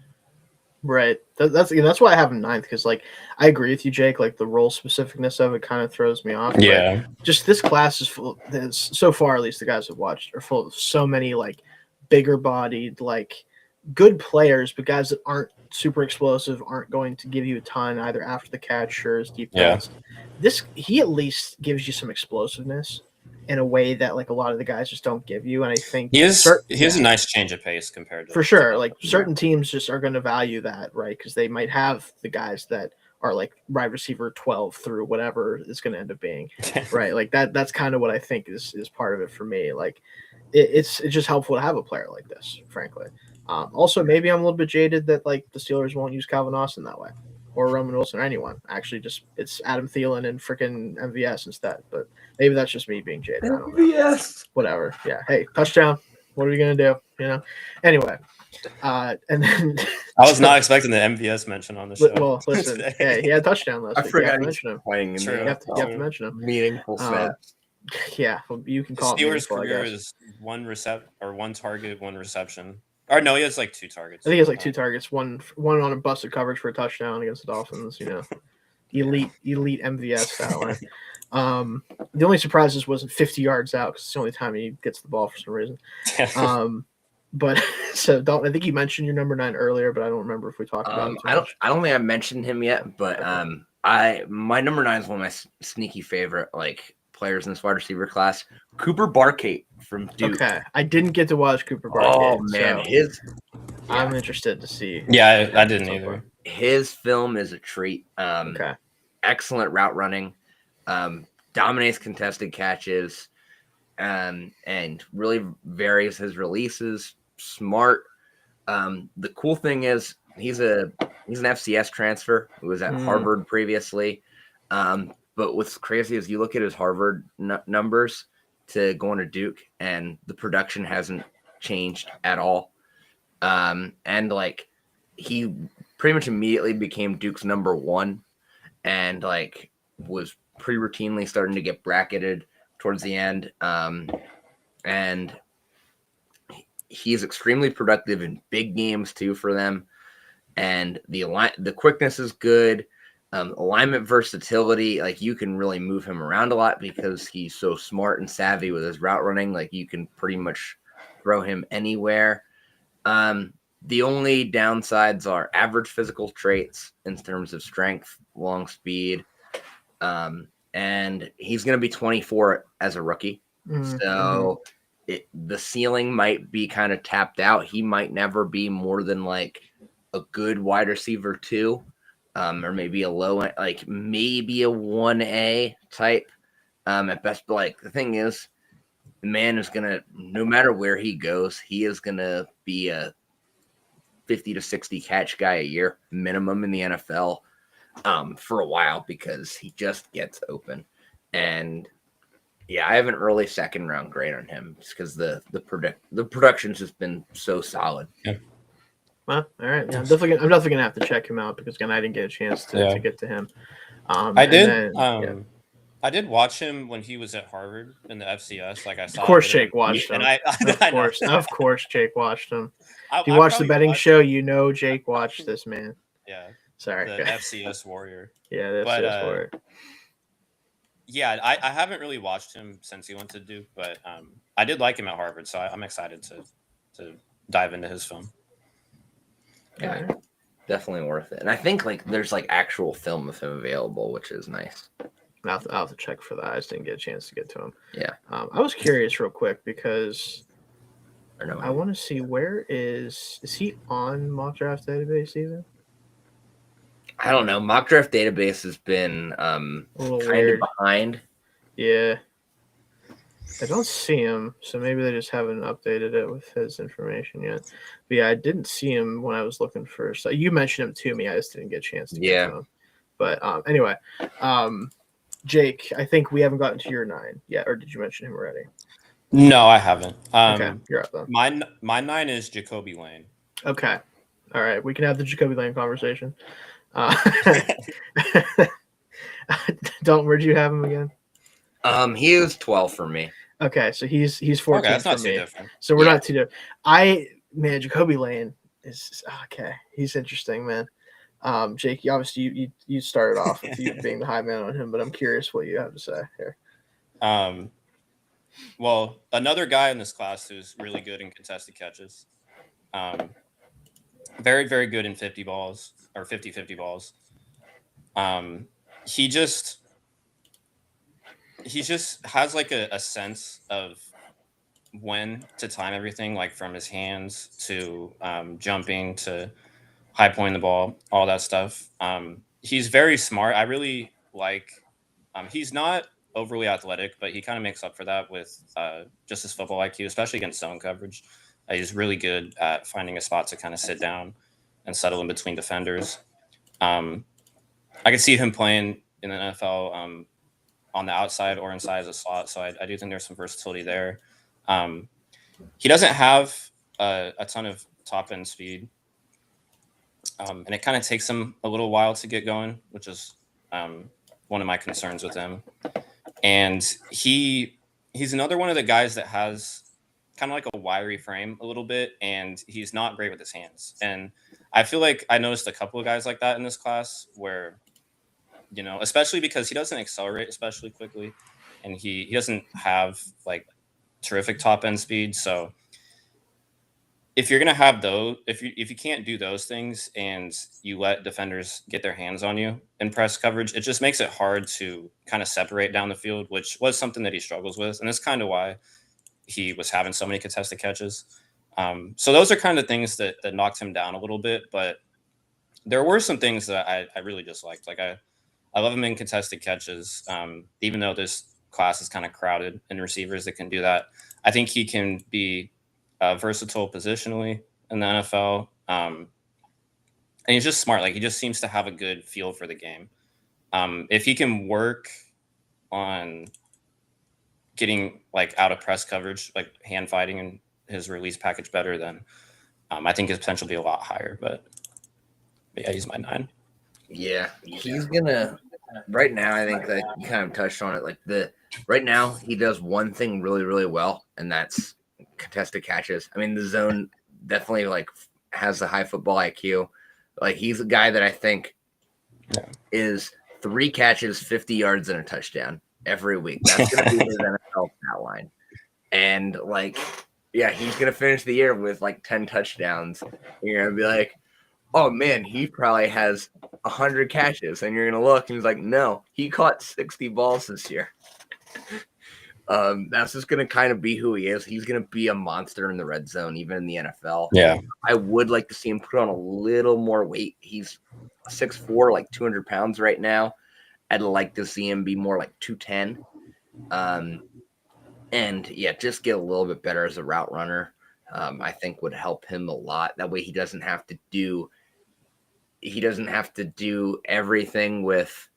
Right. That's why I have him 9th, because like I agree with you, Jake. Like the role specificness of it kind of throws me off. Yeah. Just this class is full. So far, at least the guys I've watched are full of so many like bigger bodied, like good players, but guys that aren't super explosive, aren't going to give you a ton either after the catch or as deep balls. He at least gives you some explosiveness in a way that like a lot of the guys just don't give you. And I think he has a nice change of pace compared to, for sure. Like certain teams just are going to value that, right? Because they might have the guys that are like wide receiver 12 through whatever it's going to end up being, right? Like that's kind of what I think is part of it for me. Like it's just helpful to have a player like this, frankly. Also, maybe I'm a little bit jaded that like the Steelers won't use Calvin Austin that way, or Roman Wilson, or anyone. Actually, just it's Adam Thielen and freaking MVS instead. But maybe that's just me being jaded. I don't know. MVS. Whatever. Yeah. Hey, touchdown. What are we gonna do? Anyway. And then I was not expecting the MVS mention on the show. Well, listen. Hey, he had a touchdown last week. I forgot to mention him. Playing in You have to mention him. Meaningful snaps. Yeah, well, you can call Steelers' it. career is one target, one reception. Or no, he has like 2 targets. I think he has like 2 targets. One on a busted coverage for a touchdown against the Dolphins. Elite MVS that way. The only surprises wasn't 50 yards out because it's the only time he gets the ball for some reason. But so Dalton, I think you mentioned your number 9 earlier, but I don't remember if we talked about it. I don't think I mentioned him yet, but my number 9 is one of my sneaky favorite like players in this wide receiver class, Cooper Barkate from Duke. Okay, I didn't get to watch Cooper Barkate. Oh man, I'm interested to see. Yeah, I didn't either. His film is a treat. Okay, excellent route running, dominates contested catches, and really varies his releases. Smart. The cool thing is he's an FCS transfer who was at Harvard previously. But what's crazy is you look at his Harvard numbers to going to Duke, and the production hasn't changed at all. And like he pretty much immediately became Duke's number 1, and like was pretty routinely starting to get bracketed towards the end. and he's extremely productive in big games too for them. And the quickness is good. Alignment versatility, like you can really move him around a lot because he's so smart and savvy with his route running. Like you can pretty much throw him anywhere. The only downsides are average physical traits in terms of strength, long speed, and he's going to be 24 as a rookie. So the ceiling might be kind of tapped out. He might never be more than like a good wide receiver 2, or maybe a low, like maybe a 1A type at best. But like the thing is, the man is gonna, no matter where he goes, he is gonna be a 50 to 60 catch guy a year minimum in the NFL for a while because he just gets open. And yeah, I haven't really second round grade on him just because the production's just been so solid. Yeah. Well, all right. Yeah, I'm definitely gonna have to check him out because again, I didn't get a chance to get to him. I did. I did watch him when he was at Harvard in the FCS. Like I saw. Of course, Jake watched him. Of course, Jake watched him. If you watched the betting show, you know Jake watched this man. Yeah. Sorry. The FCS warrior. Yeah, the FCS warrior. Yeah, I haven't really watched him since he went to Duke, but I did like him at Harvard, so I'm excited to dive into his film. Yeah, definitely worth it. And I think like there's like actual film of him available, which is nice. I'll have to check for that. I just didn't get a chance to get to him. Yeah. I was curious real quick because I want to see where is he on mock draft database even? I don't know. Mock draft database has been kind of behind. Yeah. I don't see him, so maybe they just haven't updated it with his information yet. But yeah, I didn't see him when I was looking for. So you mentioned him to me. I just didn't get a chance to get to him. But anyway, Jake, I think we haven't gotten to your 9 yet, or did you mention him already? No, I haven't. Okay, you're up then. My 9 is Jacoby Lane. Okay, all right, we can have the Jacoby Lane conversation. Where'd you have him again? He was 12 for me. Okay, so he's 14 okay, that's for not me. Too different. So we're not too different. Jacoby Lane is okay. He's interesting, man. Jake, obviously you started off with you being the high man on him, but I'm curious what you have to say here. Well, another guy in this class who's really good in contested catches. Very, very good in 50 balls or 50-50 balls. He just has like a sense of when to time everything, like from his hands to jumping to high pointing the ball, all that stuff. He's very smart. I really like. He's not overly athletic, but he kind of makes up for that with just his football IQ, especially against zone coverage. He's really good at finding a spot to kind of sit down and settle in between defenders. I could see him playing in the NFL on the outside or inside as a slot, so I do think there's some versatility there. He doesn't have a ton of top end speed, and it kind of takes him a little while to get going, which is one of my concerns with him. And he's another one of the guys that has kind of like a wiry frame a little bit, and he's not great with his hands. And I feel like I noticed a couple of guys like that in this class where, you know, especially because he doesn't accelerate especially quickly, and he doesn't have like terrific top end speed. So if you're gonna have those, if you can't do those things and you let defenders get their hands on you in press coverage, it just makes it hard to kind of separate down the field, which was something that he struggles with, and that's kind of why he was having so many contested catches. So those are kind of things that knocked him down a little bit, but there were some things that I really disliked. Like I love him in contested catches, even though this class is kind of crowded in receivers that can do that. I think he can be versatile positionally in the NFL. And he's just smart. Like he just seems to have a good feel for the game. If he can work on getting like out of press coverage, like hand fighting and his release package better, then I think his potential will be a lot higher. But yeah, he's my 9. Yeah, he's gonna. Right now, I think that you kind of touched on it. Like the right now he does one thing really, really well, and that's contested catches. I mean, the zone definitely like has a high football IQ. Like he's a guy that I think is 3 catches, 50 yards, and a touchdown every week. That's going to be his NFL stat line. And like, yeah, he's going to finish the year with like 10 touchdowns. You're going to be like, oh man, he probably has 100 catches. And you're going to look and he's like, no, he caught 60 balls this year. That's just going to kind of be who he is. He's going to be a monster in the red zone, even in the NFL. Yeah. I would like to see him put on a little more weight. He's 6'4", like 200 pounds right now. I'd like to see him be more like 210. And yeah, just get a little bit better as a route runner. I think would help him a lot. That way he doesn't have to do everything with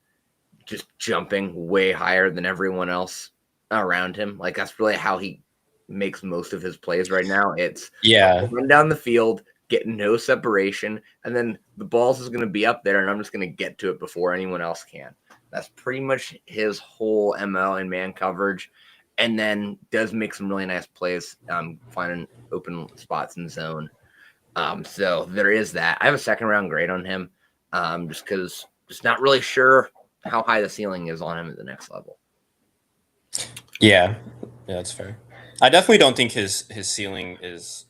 just jumping way higher than everyone else around him. Like that's really how he makes most of his plays right now. It's run down the field, get no separation, and then the balls is going to be up there, and I'm just going to get to it before anyone else can. That's pretty much his whole MO in man coverage, and then does make some really nice plays, finding open spots in zone. So there is that. I have a 2nd-round grade on him, just because just not really sure how high the ceiling is on him at the next level. Yeah, that's fair. I definitely don't think his ceiling is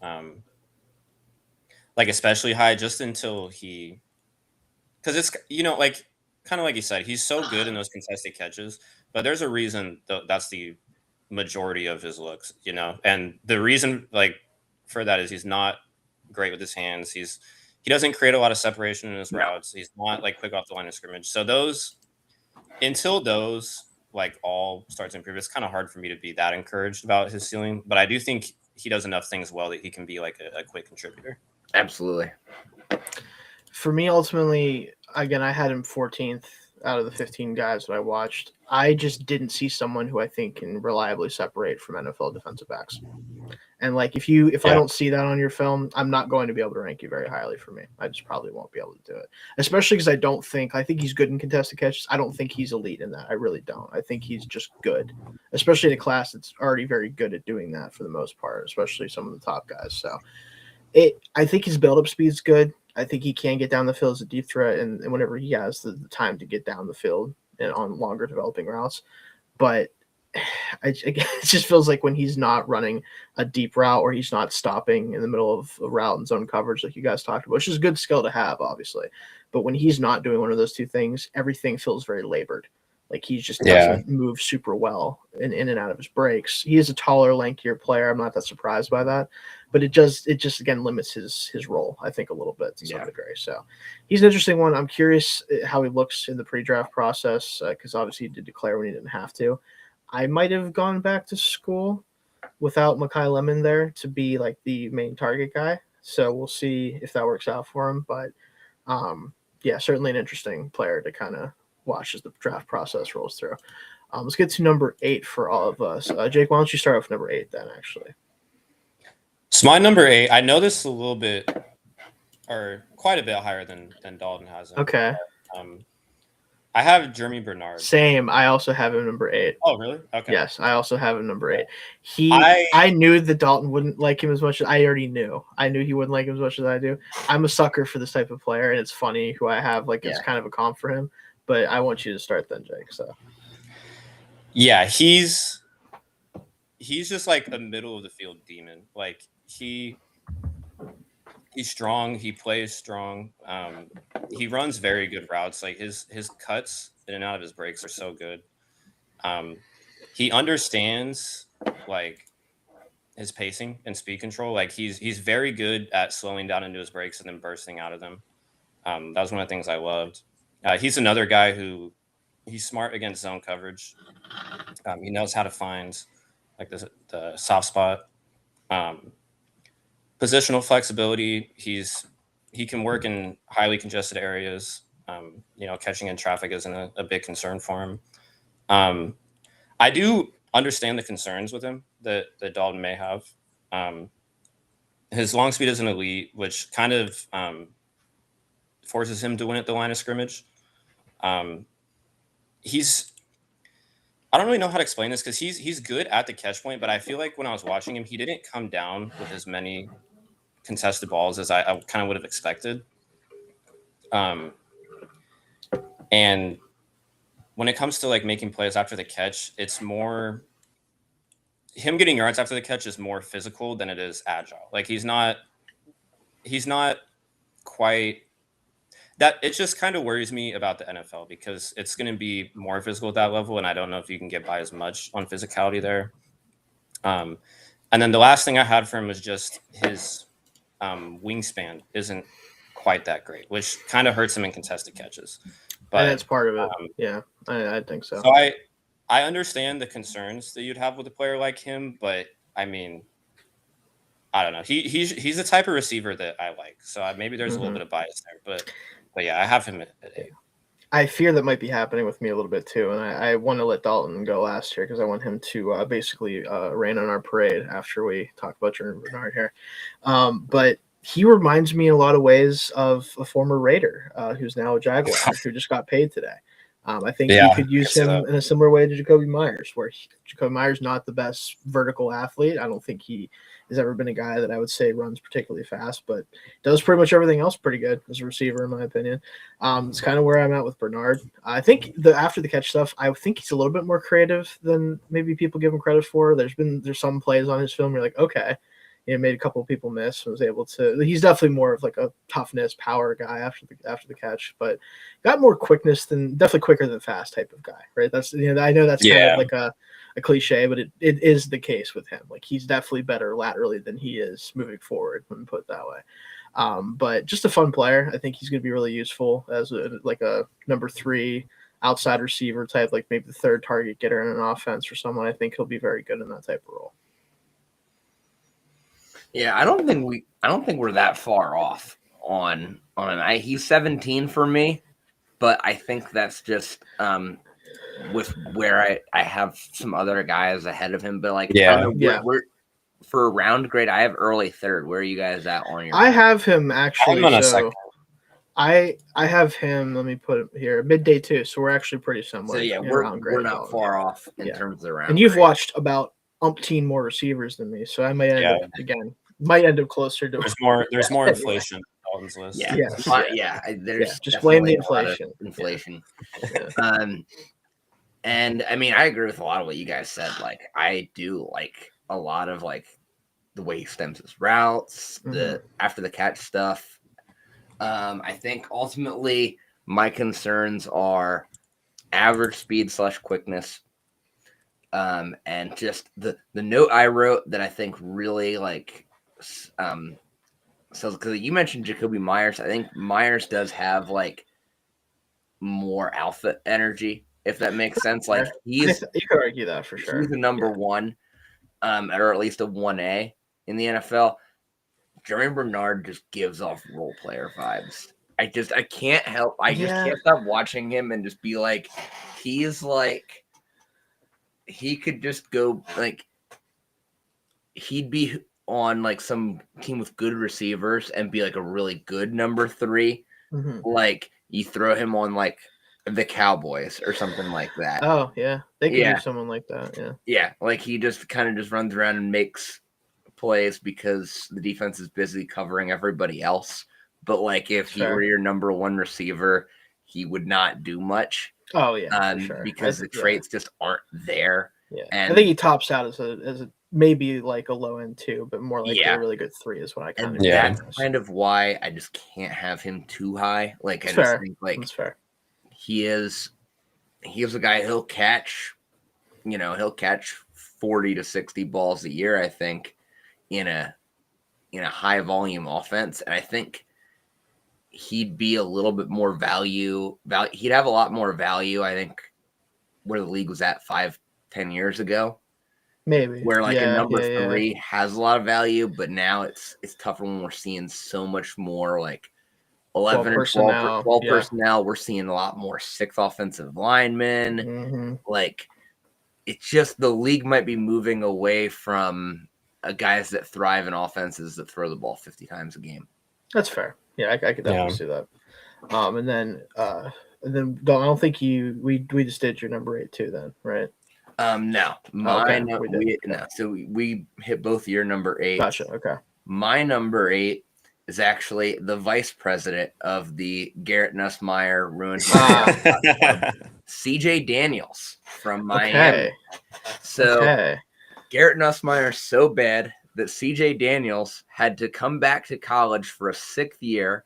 like especially high, just until because it's like kind of like you said, he's so good in those contested catches, but there's a reason that's the majority of his looks, and the reason like for that is he's not great with his hands. He doesn't create a lot of separation in his routes. He's not like quick off the line of scrimmage. So until those like all start to improve, it's kind of hard for me to be that encouraged about his ceiling. But I do think he does enough things well that he can be like a quick contributor. Absolutely. For me, ultimately, again, I had him 14th out of the 15 guys that I watched. I just didn't see someone who I think can reliably separate from NFL defensive backs. And like, if I don't see that on your film, I'm not going to be able to rank you very highly for me. I just probably won't be able to do it, especially because I think he's good in contested catches. I don't think he's elite in that. I really don't. I think he's just good, especially in a class that's already very good at doing that for the most part, especially some of the top guys. So I think his build-up speed is good. I think he can get down the field as a deep threat, and whenever he has the time to get down the field and on longer developing routes. But it just feels like when he's not running a deep route or he's not stopping in the middle of a route and zone coverage like you guys talked about, which is a good skill to have, obviously. But when he's not doing one of those two things, everything feels very labored. Like he just doesn't move super well in and out of his breaks. He is a taller, lankier player. I'm not that surprised by that. But it just again limits his role, I think, a little bit to some degree. So he's an interesting one. I'm curious how he looks in the pre-draft process because obviously he did declare when he didn't have to. I might have gone back to school without Mekhi Lemon there to be like the main target guy. So we'll see if that works out for him. But certainly an interesting player to kind of watch as the draft process rolls through. Let's get to number 8 for all of us. Jake, why don't you start off number 8 then, actually? So my number 8, I know this is a little bit or quite a bit higher than Dalton has. Okay. But, I have Jeremy Bernard. Same. I also have him number 8. Oh, really? Okay. Yes, I also have him number 8. I knew that Dalton wouldn't like him as much as I already knew. I knew he wouldn't like him as much as I do. I'm a sucker for this type of player, and it's funny who I have. Like it's kind of a comp for him. But I want you to start then, Jake. So. Yeah, he's just like a middle of the field demon. Like he's strong. He plays strong. He runs very good routes. Like his cuts in and out of his breaks are so good. He understands like his pacing and speed control. Like he's very good at slowing down into his breaks and then bursting out of them. That was one of the things I loved. He's another guy who he's smart against zone coverage. He knows how to find like the soft spot. Positional flexibility. He can work in highly congested areas. Catching in traffic isn't a big concern for him. I do understand the concerns with him that Dalton may have. His long speed is an elite, which kind of forces him to win at the line of scrimmage. I don't really know how to explain this because he's good at the catch point, but I feel like when I was watching him, he didn't come down with as many contested balls as I kind of would have expected. And when it comes to like making plays after the catch, it's more him getting yards after the catch is more physical than it is agile. Like he's not quite that. It just kind of worries me about the NFL because it's going to be more physical at that level, and I don't know if you can get by as much on physicality there. And then the last thing I had for him was just his wingspan isn't quite that great, which kind of hurts him in contested catches. But and that's part of it. Yeah, I think so. So I understand the concerns that you'd have with a player like him, but I mean, I don't know. He's the type of receiver that I like. So maybe there's a little bit of bias there, but yeah, I have him at 8. I fear that might be happening with me a little bit too, and I want to let Dalton go last year because I want him to basically rain on our parade after we talk about Jordan Bernard here. But he reminds me in a lot of ways of a former Raider who's now a Jaguar who just got paid today. I think you could use him in a similar way to Jacoby Myers, where Jacoby Myers not the best vertical athlete. I don't think he has ever been a guy that I would say runs particularly fast, but does pretty much everything else pretty good as a receiver, in my opinion. It's kind of where I'm at with Bernard. I think the after the catch stuff, I think he's a little bit more creative than maybe people give him credit for. There's some plays on his film where you're like, okay. Made a couple of people miss and was able to. He's definitely more of like a toughness, power guy after the catch, but got more quickness than definitely quicker than fast type of guy, right? That's I know that's kind of like a cliche, but it is the case with him. Like he's definitely better laterally than he is moving forward, when put it that way. But just a fun player. I think he's going to be really useful as a number 3 outside receiver type, like maybe the third target getter in an offense or someone. I think he'll be very good in that type of role. Yeah, I don't think we're that far off on him. He's 17 for me, but I think that's just with where I have some other guys ahead of him. But like, we're for a round grade, I have early third. Where are you guys at on your? I have him actually. I have him. Let me put it here, midday 2. So we're actually pretty similar. So yeah, we're not far off in terms of the round. And you've watched about umpteen more receivers than me, so I might end up closer to. There's more inflation on Dalton's list. There's just blame the inflation. And I mean, I agree with a lot of what you guys said. Like, I do like a lot of like the way he stems his routes, the after the catch stuff. I think ultimately my concerns are average speed / quickness. And just the note I wrote that I think really so because you mentioned Jacoby Myers, I think Myers does have like more alpha energy, if that makes sense. Like you could argue that for sure. He's the number 1, or at least a 1A in the NFL. Jordan Bernard just gives off role player vibes. I can't help. I just can't stop watching him and just be like, he's like, he could just go like, he'd be on like some team with good receivers and be like a really good number 3. Like you throw him on like the Cowboys or something like that. Oh yeah, they could do someone like that. Yeah, like he just kind of just runs around and makes plays because the defense is busy covering everybody else. But like if he were your number 1 receiver, he would not do much. Oh yeah, for sure. Because the traits just aren't there. Yeah, and I think he tops out as a maybe like a low end 2, but more like a really good 3 is what I kind of. That's kind of why I just can't have him too high. Like I just think like that's fair. He is a guy he'll catch 40 to 60 balls a year, I think, in a high volume offense. And I think he'd be a little bit more value. He'd have a lot more value, I think, where the league was at 5-10 years ago. Maybe. Where like a number 3 has a lot of value, but now it's tougher when we're seeing so much more like 11 and 12 personnel. We're seeing a lot more 6 offensive linemen. Like it's just the league might be moving away from guys that thrive in offenses that throw the ball 50 times a game. That's fair. Yeah, I could definitely see that. And then I don't think we just did your number 8 too then, right? No, So we hit both your number 8. Gotcha. Okay. My number 8 is actually the vice president of the Garrett Nussmeier ruined CJ Daniels from Miami. Okay. So Garrett Nussmeier is so bad that CJ Daniels had to come back to college for a 6th year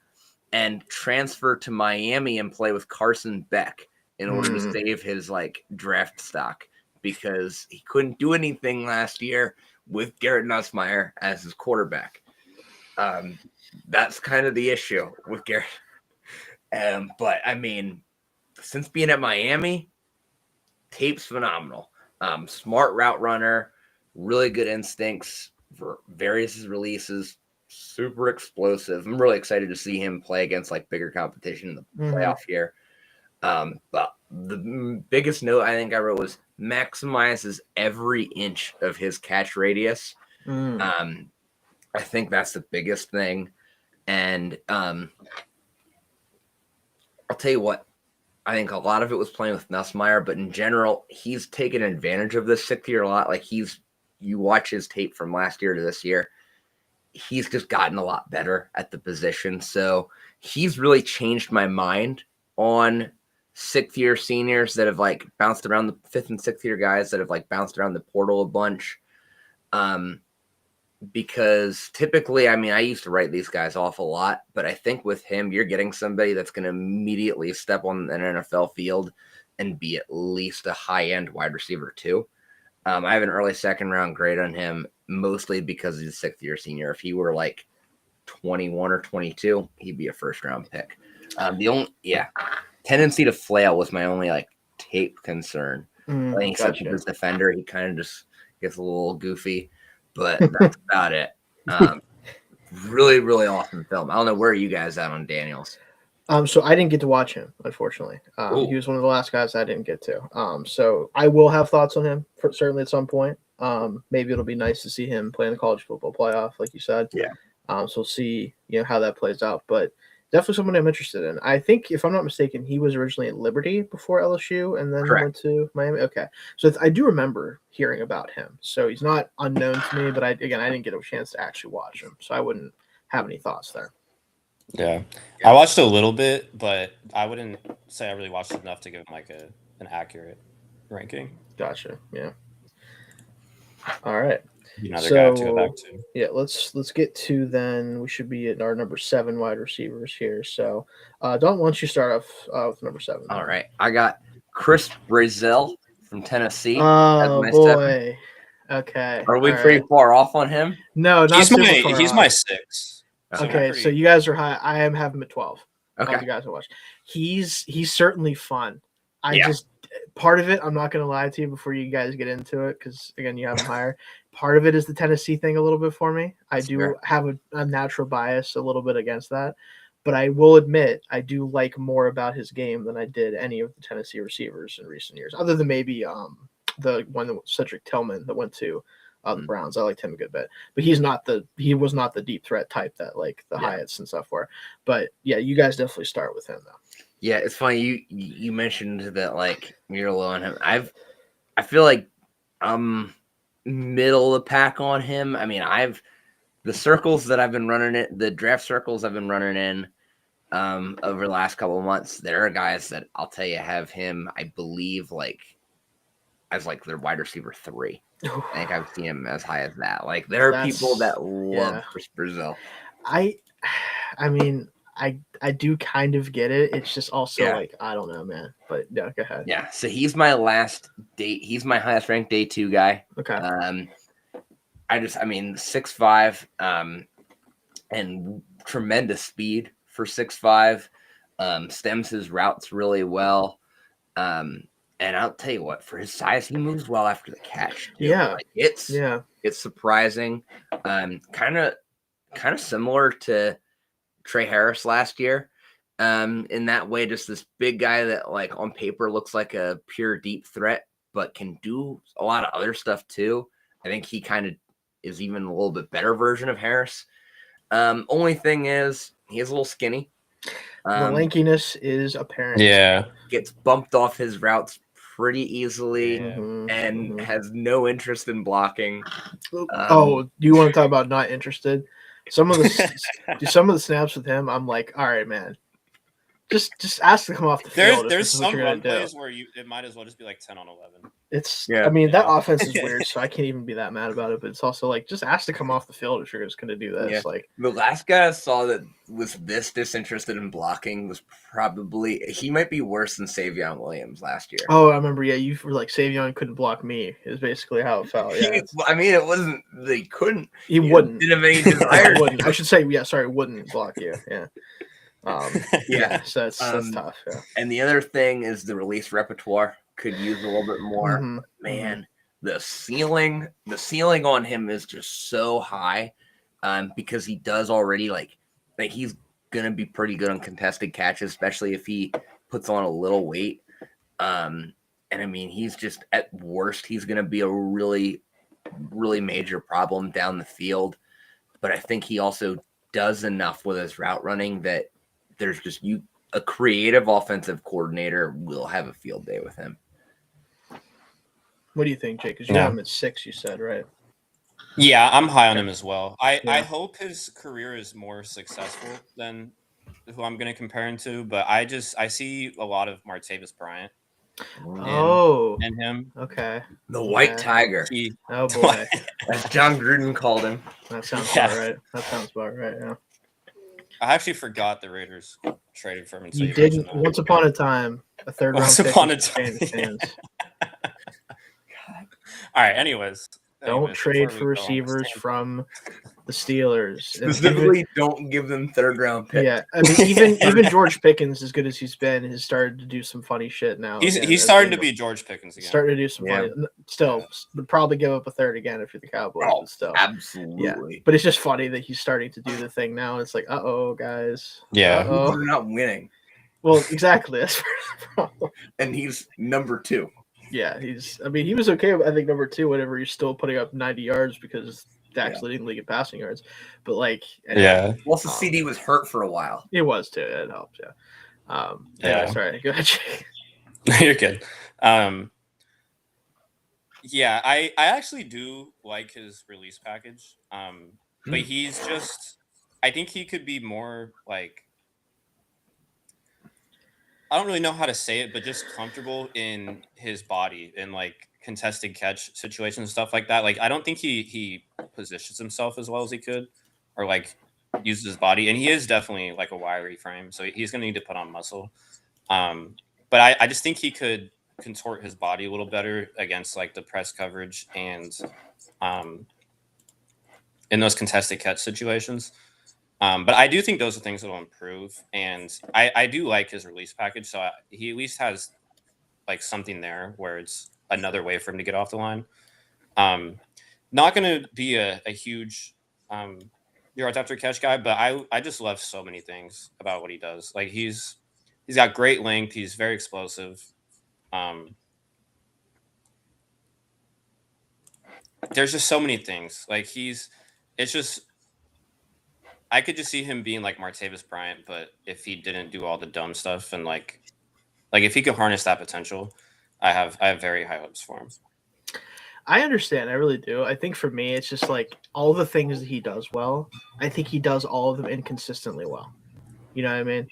and transfer to Miami and play with Carson Beck in order to save his draft stock, because he couldn't do anything last year with Garrett Nussmeier as his quarterback. That's kind of the issue with Garrett. But I mean, since being at Miami, tape's phenomenal. Smart route runner, really good instincts for various releases, super explosive. I'm really excited to see him play against bigger competition in the playoff here. But the biggest note I think I wrote was maximizes every inch of his catch radius. I think that's the biggest thing. And I'll tell you what, I think a lot of it was playing with Nussmeier, but in general, he's taken advantage of this 6th year a lot. You watch his tape from last year to this year, he's just gotten a lot better at the position. So he's really changed my mind on 6th year seniors that have bounced around, the 5th and 6th year guys that have bounced around the portal a bunch. Because typically, I mean, I used to write these guys off a lot, but I think with him, you're getting somebody that's going to immediately step on an NFL field and be at least a high-end wide receiver too. I have an early 2nd round grade on him, mostly because he's a 6th year senior. If he were 21 or 22, he'd be a 1st round pick. The only tendency to flail was my only tape concern. I think he's such a good defender. He kind of just gets a little goofy, but that's about it. Really, really awesome film. I don't know where you guys at on Daniels. So I didn't get to watch him, unfortunately. He was one of the last guys I didn't get to. So I will have thoughts on him certainly at some point. Maybe it'll be nice to see him play in the college football playoff, like you said. Yeah. So we'll see, how that plays out. But definitely someone I'm interested in. I think, if I'm not mistaken, he was originally at Liberty before LSU and then went to Miami. Okay. So I do remember hearing about him. So he's not unknown to me, but I didn't get a chance to actually watch him. So I wouldn't have any thoughts there. Yeah. I watched a little bit, but I wouldn't say I really watched enough to give him an accurate ranking. Gotcha. Yeah. All right. Another guy to go back to. Yeah, let's get to then. We should be at our number 7 wide receivers here. So, Don, why don't you start off with number 7? All right, I got Chris Brazil from Tennessee. Oh boy. 7. Okay. Are we pretty far off on him? No, not he's my 6. Okay, so you guys are high. I am having him at 12. Okay. You guys will watch. He's certainly fun. Part of it, I'm not going to lie to you before you guys get into it, because again, you have him higher. Part of it is the Tennessee thing a little bit for me. I do have a natural bias a little bit against that, but I will admit I do like more about his game than I did any of the Tennessee receivers in recent years, other than maybe the one that Cedric Tillman that went to the Browns. I liked him a good bit, but he was not the deep threat type that the Hyatts and stuff were. But yeah, you guys definitely start with him though. Yeah, it's funny you mentioned that you're low on him. I feel like I'm middle of the pack on him. I mean, the circles that I've been running it, the draft circles I've been running in over the last couple of months, there are guys that I'll tell you have him, I believe, as their wide receiver 3. I think I've seen him as high as that. There are people that love Chris Brazil. I mean, I do kind of get it. It's just also I don't know, man. But yeah, go ahead. Yeah, so he's my he's my highest ranked day 2 guy. Okay. I mean 6'5", and tremendous speed for 6'5". Stems his routes really well. And I'll tell you what, for his size, he moves well after the catch. Too. Yeah. It's surprising. Kind of similar to Trey Harris last year. In that way, just this big guy that on paper looks like a pure deep threat, but can do a lot of other stuff too. I think he kind of is even a little bit better version of Harris. Only thing is he's a little skinny. The lankiness is apparent. Yeah. Gets bumped off his routes pretty easily and has no interest in blocking. Do you want to talk about not interested? Some of the snaps with him, I'm like, all right, man. Just ask to come off the field. There's some run plays where it might as well just be like 10 on 11. I mean, that offense is weird, so I can't even be that mad about it. But it's also like, just ask to come off the field if you're just going to do this. Yeah. Like the last guy I saw that was this disinterested in blocking was he might be worse than Savion Williams last year. Oh, I remember. Yeah, you were like Savion couldn't block me. Is basically how it felt. Yeah, I mean, it wasn't they couldn't. He wouldn't. Didn't have any desire. Wouldn't. I should say, wouldn't block you. Yeah. So that's tough. Yeah. And the other thing is the release repertoire could use a little bit more. Man, the ceiling on him is just so high, because he does already like he's gonna be pretty good on contested catches, especially if he puts on a little weight. And I mean, he's just at worst he's gonna be a really, really major problem down the field. But I think he also does enough with his route running that there's just a creative offensive coordinator will have a field day with him. What do you think, Jake? Because you have him at 6, you said, right? Yeah, I'm high on him as well. I hope his career is more successful than who I'm going to compare him to, but I see a lot of Martavis Bryant. In him. Okay. The White Tiger. Oh boy, as John Gruden called him. That sounds about right. Yeah. I actually forgot the Raiders traded for him. You didn't. Once upon a time, a third round pick. Once upon a time. All right. Anyways, don't trade for receivers from the Steelers. Specifically, don't give them third round picks. Yeah, I mean, even George Pickens, as good as he's been, has started to do some funny shit now. He's starting to be George Pickens again. Starting to do some funny. Still, would probably give up a third again if you're the Cowboys. But still, absolutely. Yeah, but it's just funny that he's starting to do the thing now. It's like, guys. Yeah, they're not winning. Well, exactly. That's the problem. And he's number 2. Yeah, he was okay. I think number 2, whenever he's still putting up 90 yards because Dak's leading the league in passing yards. But well, also CD was hurt for a while. It was too. It helped. Yeah. Sorry. Go ahead, Jake. You're good. Yeah, I actually do like his release package. But he's just. I think he could be more like. I don't really know how to say it, but just comfortable in his body in contested catch situations and stuff like that. I don't think he positions himself as well as he could, or uses his body. And he is definitely a wiry frame, so he's going to need to put on muscle. But I just think he could contort his body a little better against the press coverage and in those contested catch situations. But I do think those are things that will improve, and I do like his release package. So he at least has something there where it's another way for him to get off the line. Not going to be a huge yards after catch guy, but I just love so many things about what he does. He's got great length. He's very explosive. There's just so many things. It's just. I could just see him being like Martavis Bryant, but if he didn't do all the dumb stuff and if he could harness that potential, I have very high hopes for him. I understand. I really do. I think for me, it's just all the things that he does well. I think he does all of them inconsistently well. You know what I mean?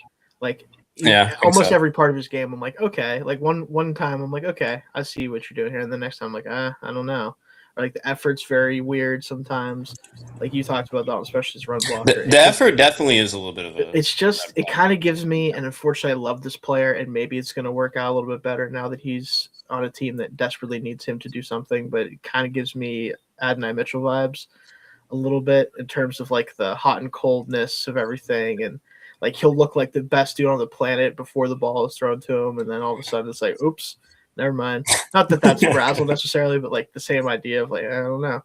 Almost every part of his game, I'm like, okay. One time, I'm like, okay, I see what you're doing here, and the next time, I'm like, I don't know. Or the effort's very weird sometimes. You talked about that, especially his run blocker. The effort definitely is a little bit of a. It's just it kind of gives me, and unfortunately, I love this player, and maybe it's going to work out a little bit better now that he's on a team that desperately needs him to do something. But it kind of gives me Adonai Mitchell vibes a little bit in terms of the hot and coldness of everything, and he'll look like the best dude on the planet before the ball is thrown to him, and then all of a sudden it's oops. Never mind. Not that that's frazzle necessarily, but the same idea of I don't know.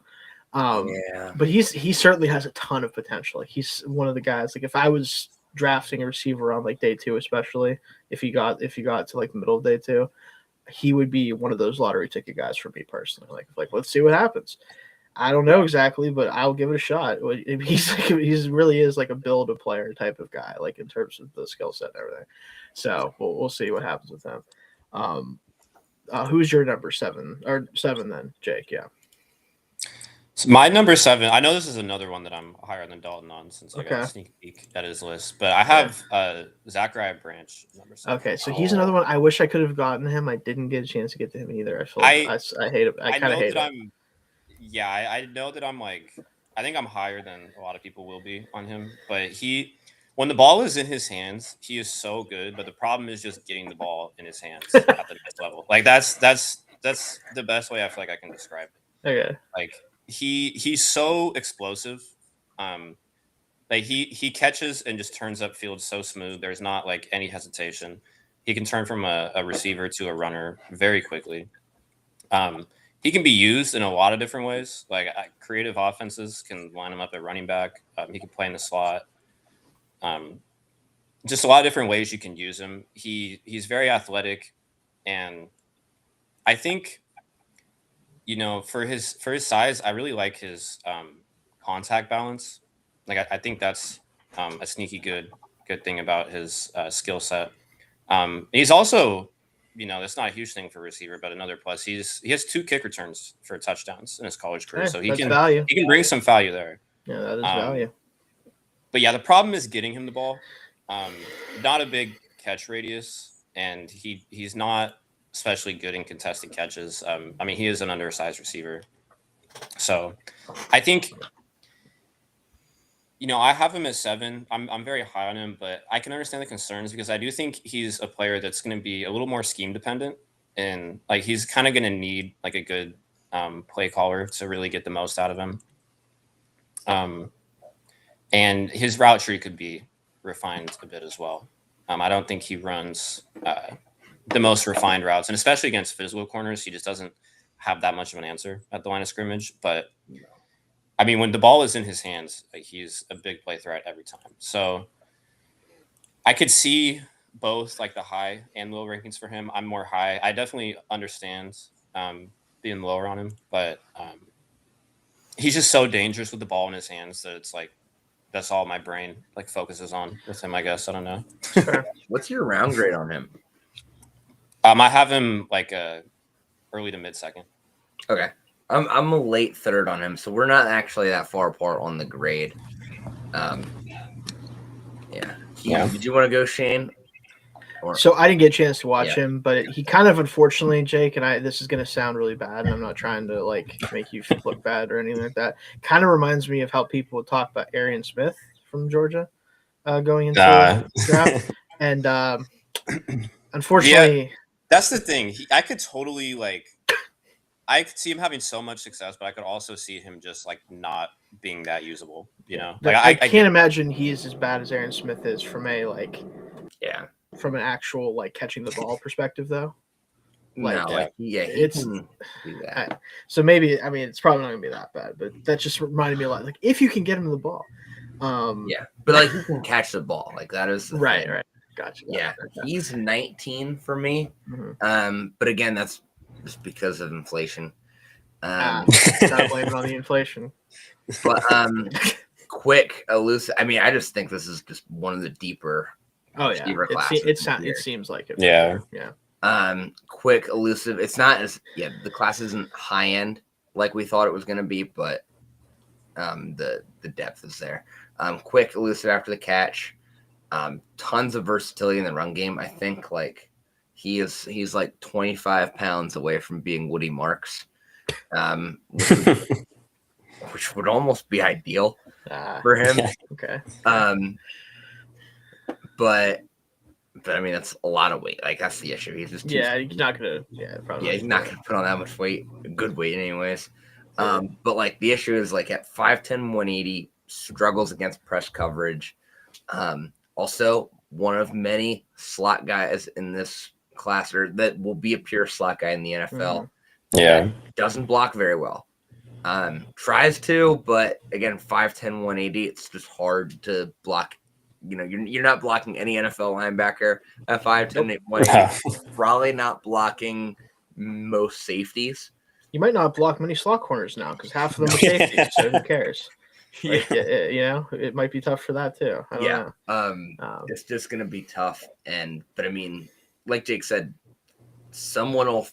But he certainly has a ton of potential. He's one of the guys. If I was drafting a receiver on day 2, especially if you got to the middle of day 2, he would be one of those lottery ticket guys for me personally. Let's see what happens. I don't know exactly, but I'll give it a shot. He's really is a build a player type of guy, in terms of the skill set and everything. So we'll see what happens with him. who's your number 7 or 7 then, Jake? Yeah. So my number 7, I know this is another one that I'm higher than Dalton on since I got a sneak peek at his list, but I have Zachariah Branch number 7. Okay, so he's another one. I wish I could have gotten him. I didn't get a chance to get to him either. I hate it. I kind of hate it. I know that I'm like, I think I'm higher than a lot of people will be on him, but when the ball is in his hands, he is so good. But the problem is just getting the ball in his hands at the next level. Like that's the best way I feel like I can describe it. Okay, like. He's so explosive. Like he catches and just turns up field so smooth. There's not like any hesitation. He can turn from a receiver to a runner very quickly. He can be used in a lot of different ways. Like creative offenses can line him up at running back. He can play in the slot. Just a lot of different ways you can use him. He's very athletic, and I think, for his size, I really like his contact balance. Like I think that's a sneaky good thing about his skill set. He's also, that's not a huge thing for a receiver, but another plus. He has 2 kick returns for touchdowns in his college career, so he can bring some value there. Yeah, that is value. But yeah, the problem is getting him the ball. Not a big catch radius, and he's not especially good in contested catches. He is an undersized receiver. So I think, I have him at 7. I'm very high on him, but I can understand the concerns because I do think he's a player that's going to be a little more scheme dependent. And like, he's kind of going to need like a good play caller to really get the most out of him. And his route tree could be refined a bit as well. I don't think he runs the most refined routes, and especially against physical corners, he just doesn't have that much of an answer at the line of scrimmage. But when the ball is in his hands, like, he's a big play threat every time. So I could see both like the high and low rankings for him. I'm more high. I definitely understand being lower on him, but he's just so dangerous with the ball in his hands that it's like that's all my brain like focuses on with him, I guess. I don't know. What's your round grade on him? I have him like early to mid second. Okay. I'm a late third on him, so we're not actually that far apart on the grade. Yeah. Did you want to go, Shane? So I didn't get a chance to watch him, but he kind of, unfortunately, Jake, and this is going to sound really bad, and I'm not trying to like make you look bad or anything like that. Kind of reminds me of how people would talk about Arian Smith from Georgia going into the draft, and unfortunately, that's the thing. I could totally I could see him having so much success, but I could also see him just like not being that usable. Like I can't imagine he's as bad as Arian Smith is from from an actual like catching the ball perspective, though. It's can do that. So maybe it's probably not gonna be that bad, but that just reminded me a lot. Like if you can get him the ball, but like he can catch the ball, like that is right. Gotcha. He's 19 for me. Mm-hmm. But again, that's just because of inflation. Not blaming on the inflation. But quick, elusive. I just think this is just one of the deeper. Receiver classes. It seems like it. Yeah. Quick, elusive. It's not as the class isn't high end like we thought it was going to be, but the depth is there. Quick, elusive after the catch. Tons of versatility in the run game. I think like he's like 25 pounds away from being Woody Marks, which would almost be ideal for him. Okay. But that's a lot of weight. Like that's the issue. He's just he's not gonna. He's not gonna put on that much weight. Good weight, anyways. But like the issue is like at 5'10", 180, struggles against press coverage. Also, one of many slot guys in this class, or that will be a pure slot guy in the NFL. Doesn't block very well. Tries to, but again, 5'10", 180. It's just hard to block. You're not blocking any NFL linebacker at 5'10", 180. Probably not blocking most safeties. You might not block many slot corners now because half of them are safeties. So who cares? It might be tough for that too. I don't know. It's just gonna be tough. But like Jake said, someone will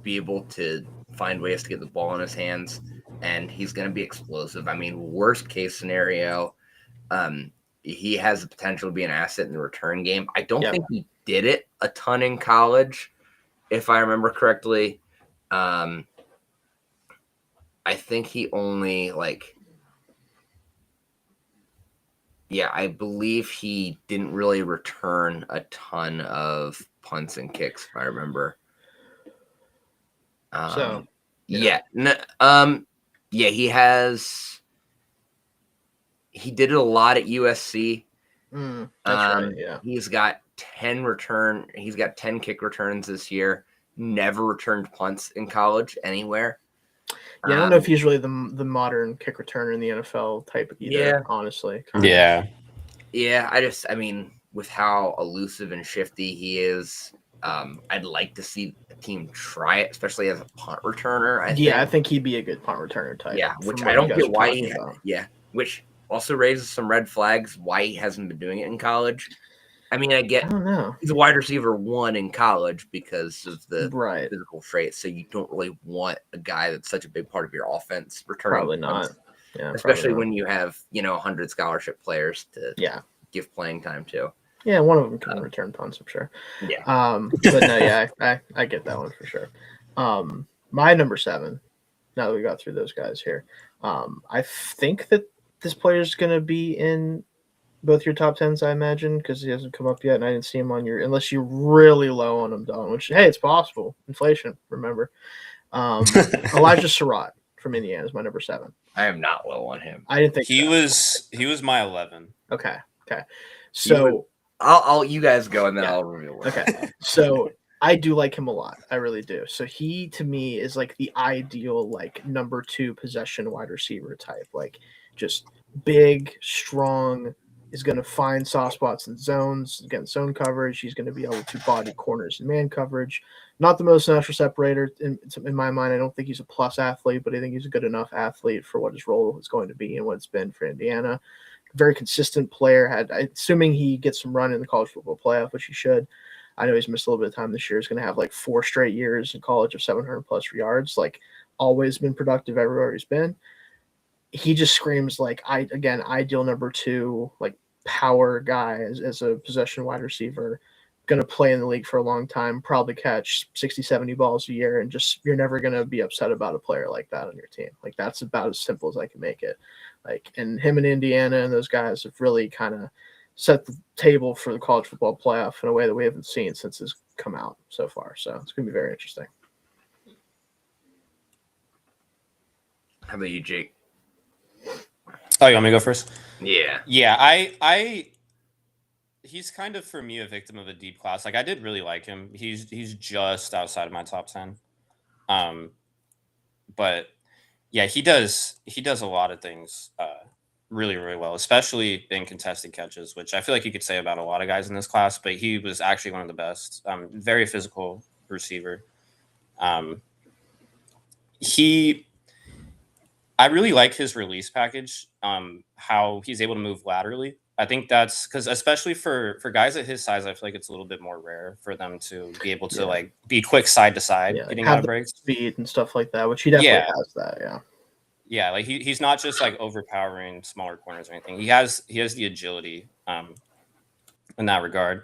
be able to find ways to get the ball in his hands, and he's going to be explosive. I mean, worst case scenario, he has the potential to be an asset in the return game. I don't think he did it a ton in college, if I remember correctly. I think he only I believe he didn't really return a ton of punts and kicks, if I remember. He has. He did it a lot at USC. That's right. Yeah, he's got 10 kick returns this year. Never returned punts in college anywhere. Yeah, I don't know if he's really the modern kick returner in the NFL type either. Honestly. Yeah. I mean, with how elusive and shifty he is, I'd like to see a team try it, especially as a punt returner. I think he'd be a good punt returner type. Yeah, which I don't get why. Which also raises some red flags why he hasn't been doing it in college. I mean, I don't know. He's a wide receiver 1 in college because of the physical traits, so you don't really want a guy that's such a big part of your offense returning. Probably not. Yeah, especially when you have 100 scholarship players to give playing time to. Yeah, one of them can return punts, I'm sure. Yeah. But no, I get that one for sure. My number 7. Now that we got through those guys here, I think that this player is going to be in both your top 10s, I imagine, because he hasn't come up yet, and I didn't see him on unless you're really low on him, Don. Which, hey, it's possible. Inflation, remember? Elijah Surratt from Indiana is my number 7. I am not low on him. I didn't think he was my 11. Okay. So I'll you guys go and then I'll reveal it. Okay. So I do like him a lot. I really do. So he to me is like the ideal number 2 possession wide receiver type. Just big, strong, is going to find soft spots in zones, against zone coverage. He's going to be able to body corners and man coverage. Not the most natural separator in my mind. I don't think he's a plus athlete, but I think he's a good enough athlete for what his role is going to be and what it's been for Indiana. Very consistent player. Assuming he gets some run in the college football playoff, which he should. I know he's missed a little bit of time this year. He's going to have 4 straight years in college of 700 plus yards. Always been productive everywhere he's been. He just screams ideal number 2, power guy as a possession wide receiver, going to play in the league for a long time, probably catch 60, 70 balls a year, and just you're never going to be upset about a player like that on your team. That's about as simple as I can make it. And him and Indiana and those guys have really kind of set the table for the college football playoff in a way that we haven't seen since it's come out so far. So it's going to be very interesting. How about you, Jake? Oh, you want me to go first? Yeah. Yeah, he's kind of, for me, a victim of a deep class. I did really like him. He's just outside of my top 10. But yeah, he does a lot of things really, really well, especially in contested catches, which I feel like you could say about a lot of guys in this class, but he was actually one of the best. Very physical receiver. I really like his release package, how he's able to move laterally. I think that's because, especially for guys at his size, I feel like it's a little bit more rare for them to be able to be quick side to side, getting out of breaks, speed and stuff like that, which he definitely has that. Yeah, he's not just overpowering smaller corners or anything. He has the agility in that regard.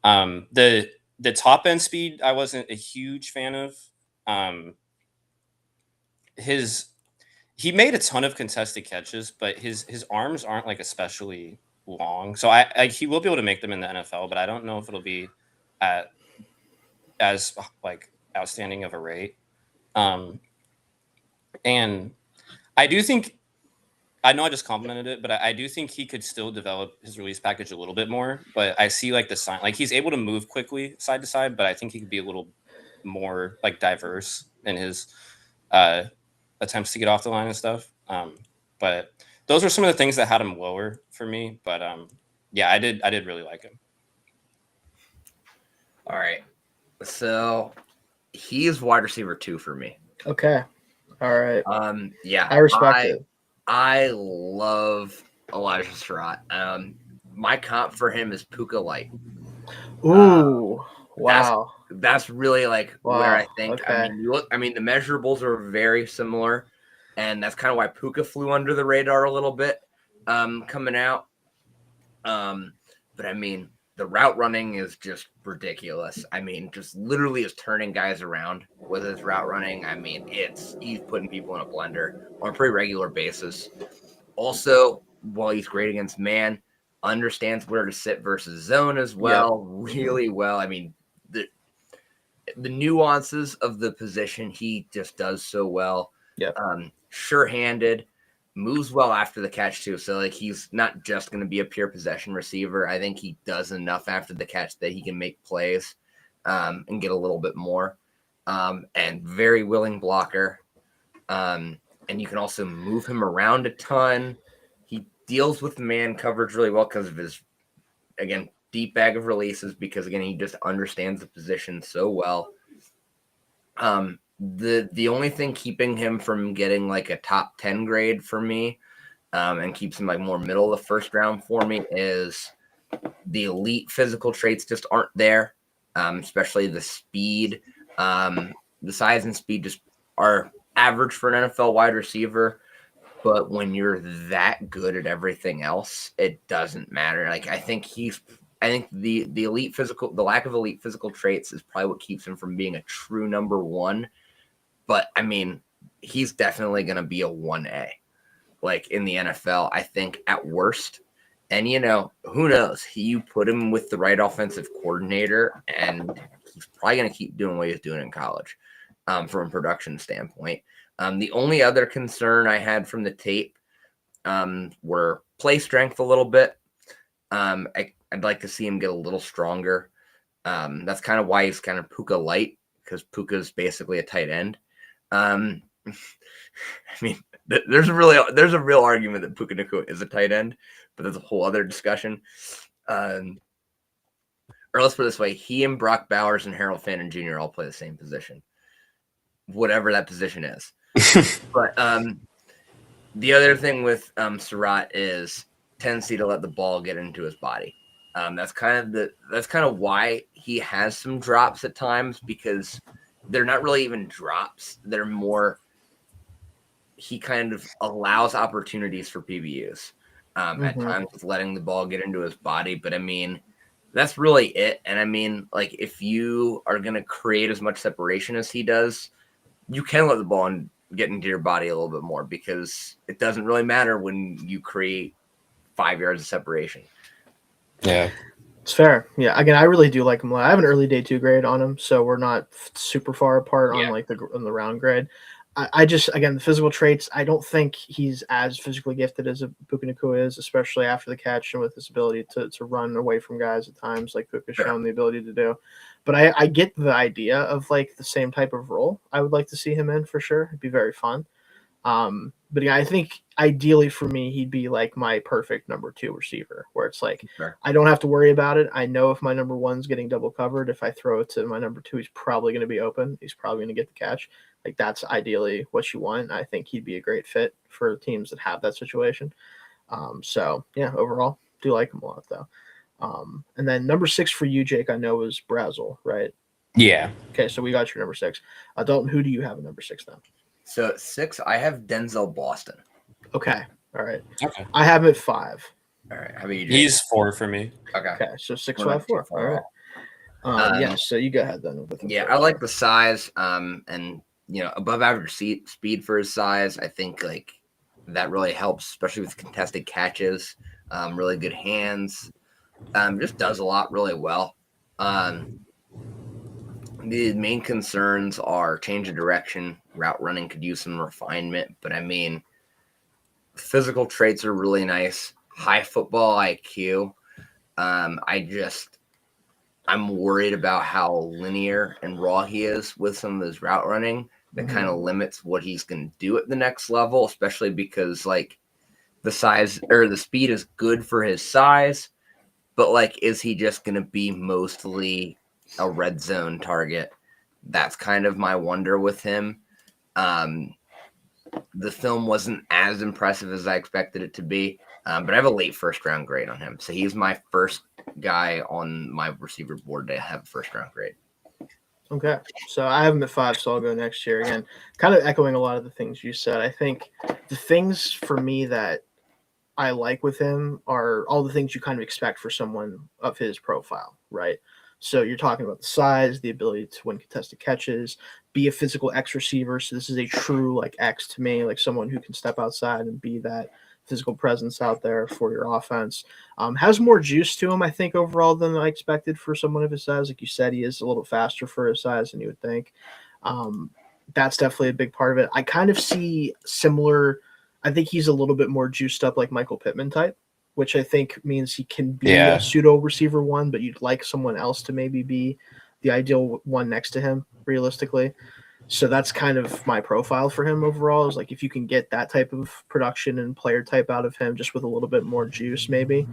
The top end speed I wasn't a huge fan of. He made a ton of contested catches, but his arms aren't especially long. So he will be able to make them in the NFL, but I don't know if it'll be at as outstanding of a rate. And I do think, I know I just complimented it, but I do think he could still develop his release package a little bit more. But I see the sign, he's able to move quickly side to side, but I think he could be a little more diverse in his attempts to get off the line and stuff. But those are some of the things that had him lower for me. But yeah, I did really like him. All right. So he is wide receiver 2 for me. Okay. All right. Yeah. I respect it. I love Elijah Surratt. My comp for him is Puka Light. Ooh. Wow. that's really like where I think. Okay. I mean, you look. I mean, the measurables are very similar, and that's kind of why Puka flew under the radar a little bit coming out. But I mean, the route running is just ridiculous. I mean, just literally is turning guys around with his route running. I mean, he's putting people in a blender on a pretty regular basis. Also, while he's great against man, understands where to sit versus zone as well, really well. I mean, the nuances of the position he just does so well. Yeah. Sure-handed, moves well after the catch too. So like he's not just going to be a pure possession receiver. I think he does enough after the catch that he can make plays and get a little bit more. And very willing blocker. And you can also move him around a ton. He deals with man coverage really well because of his, again, deep bag of releases, because again, he just understands the position so well. The only thing keeping him from getting like a top 10 grade for me, and keeps him like more middle of the first round for me, is the elite physical traits just aren't there. Especially the speed, the size and speed just are average for an NFL wide receiver. But when you're that good at everything else, it doesn't matter. Like I think the elite physical, the lack of elite physical traits is probably what keeps him from being a true number one. But I mean, he's definitely going to be a 1A, like in the NFL, I think at worst. And who knows? You put him with the right offensive coordinator, and he's probably going to keep doing what he's doing in college, from a production standpoint. The only other concern I had from the tape were play strength a little bit. I'd like to see him get a little stronger. That's kind of why he's kind of Puka light, because Puka is basically a tight end. I mean, there's a real argument that Puka Nacua is a tight end, but that's a whole other discussion. Or let's put it this way: he and Brock Bowers and Harold Fannin Jr. all play the same position, whatever that position is. But the other thing with Surratt is tendency to let the ball get into his body. That's kind of why he has some drops at times, because they're not really even drops. They're more, he kind of allows opportunities for PBUs at times with letting the ball get into his body. But I mean, that's really it. And I mean, like, if you are going to create as much separation as he does, you can let the ball get into your body a little bit more, because it doesn't really matter when you create 5 yards of separation. Yeah. It's fair. Yeah. Again, I really do like him. I have an early day 2 grade on him, so we're not super far apart on the round grade. I just, again, the physical traits, I don't think he's as physically gifted as Puka Nacua is, especially after the catch and with his ability to run away from guys at times, like Puka's shown the ability to do. But I get the idea of like the same type of role I would like to see him in for sure. It'd be very fun. But yeah, I think ideally for me, he'd be like my perfect number 2 receiver, where it's like, I don't have to worry about it. I know if my number 1's getting double covered, if I throw it to my number 2, he's probably going to be open. He's probably going to get the catch. Like, that's ideally what you want. I think he'd be a great fit for teams that have that situation. So yeah, overall, do like him a lot though. And then number 6 for you, Jake, I know was Brazel, right? Yeah. Okay, so we got your number 6. Dalton, who do you have at number 6 then? So 6, I have Denzel Boston. Okay. All right. Okay. I have him at 5. All right. How about you? He's 4 for me. Okay. So 6, 5, 4. All right. Yeah. So you go ahead then. I like the size. And above average speed for his size. I think like that really helps, especially with contested catches. Really good hands. Just does a lot really well. The main concerns are change of direction. Route running could use some refinement, but I mean, physical traits are really nice. High football IQ. I'm worried about how linear and raw he is with some of his route running. That kind of limits what he's going to do at the next level, especially because like the size or the speed is good for his size, but like, is he just going to be mostly a red zone target? That's kind of my wonder with him. The film wasn't as impressive as I expected it to be, but I have a late first round grade on him. So he's my first guy on my receiver board to have a first round grade. Okay, so I have him at 5, so I'll go next year again. Kind of echoing a lot of the things you said. I think the things for me that I like with him are all the things you kind of expect for someone of his profile, right? So you're talking about the size, the ability to win contested catches, be a physical X receiver. So this is a true like X to me, like someone who can step outside and be that physical presence out there for your offense. Has more juice to him, I think, overall than I expected for someone of his size. Like you said, he is a little faster for his size than you would think. That's definitely a big part of it. I kind of see similar. I think he's a little bit more juiced up like Michael Pittman type, which I think means he can be a pseudo receiver one, but you'd like someone else to maybe be the ideal one next to him realistically. So that's kind of my profile for him overall is like if you can get that type of production and player type out of him just with a little bit more juice maybe,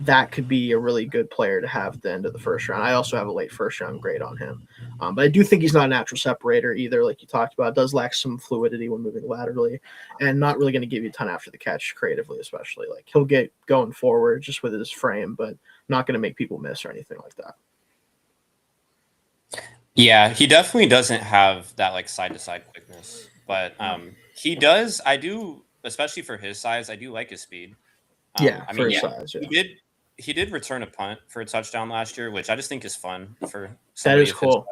that could be a really good player to have at the end of the first round. I also have a late first round grade on him. But I do think he's not a natural separator either, like you talked about. It does lack some fluidity when moving laterally and not really going to give you a ton after the catch creatively, especially. Like he'll get going forward just with his frame, but not going to make people miss or anything like that. Yeah, he definitely doesn't have that like side to side quickness, but he does. I do, especially for his size. I do like his speed. I mean, size, he did return a punt for a touchdown last year, which I just think is fun for that is cool.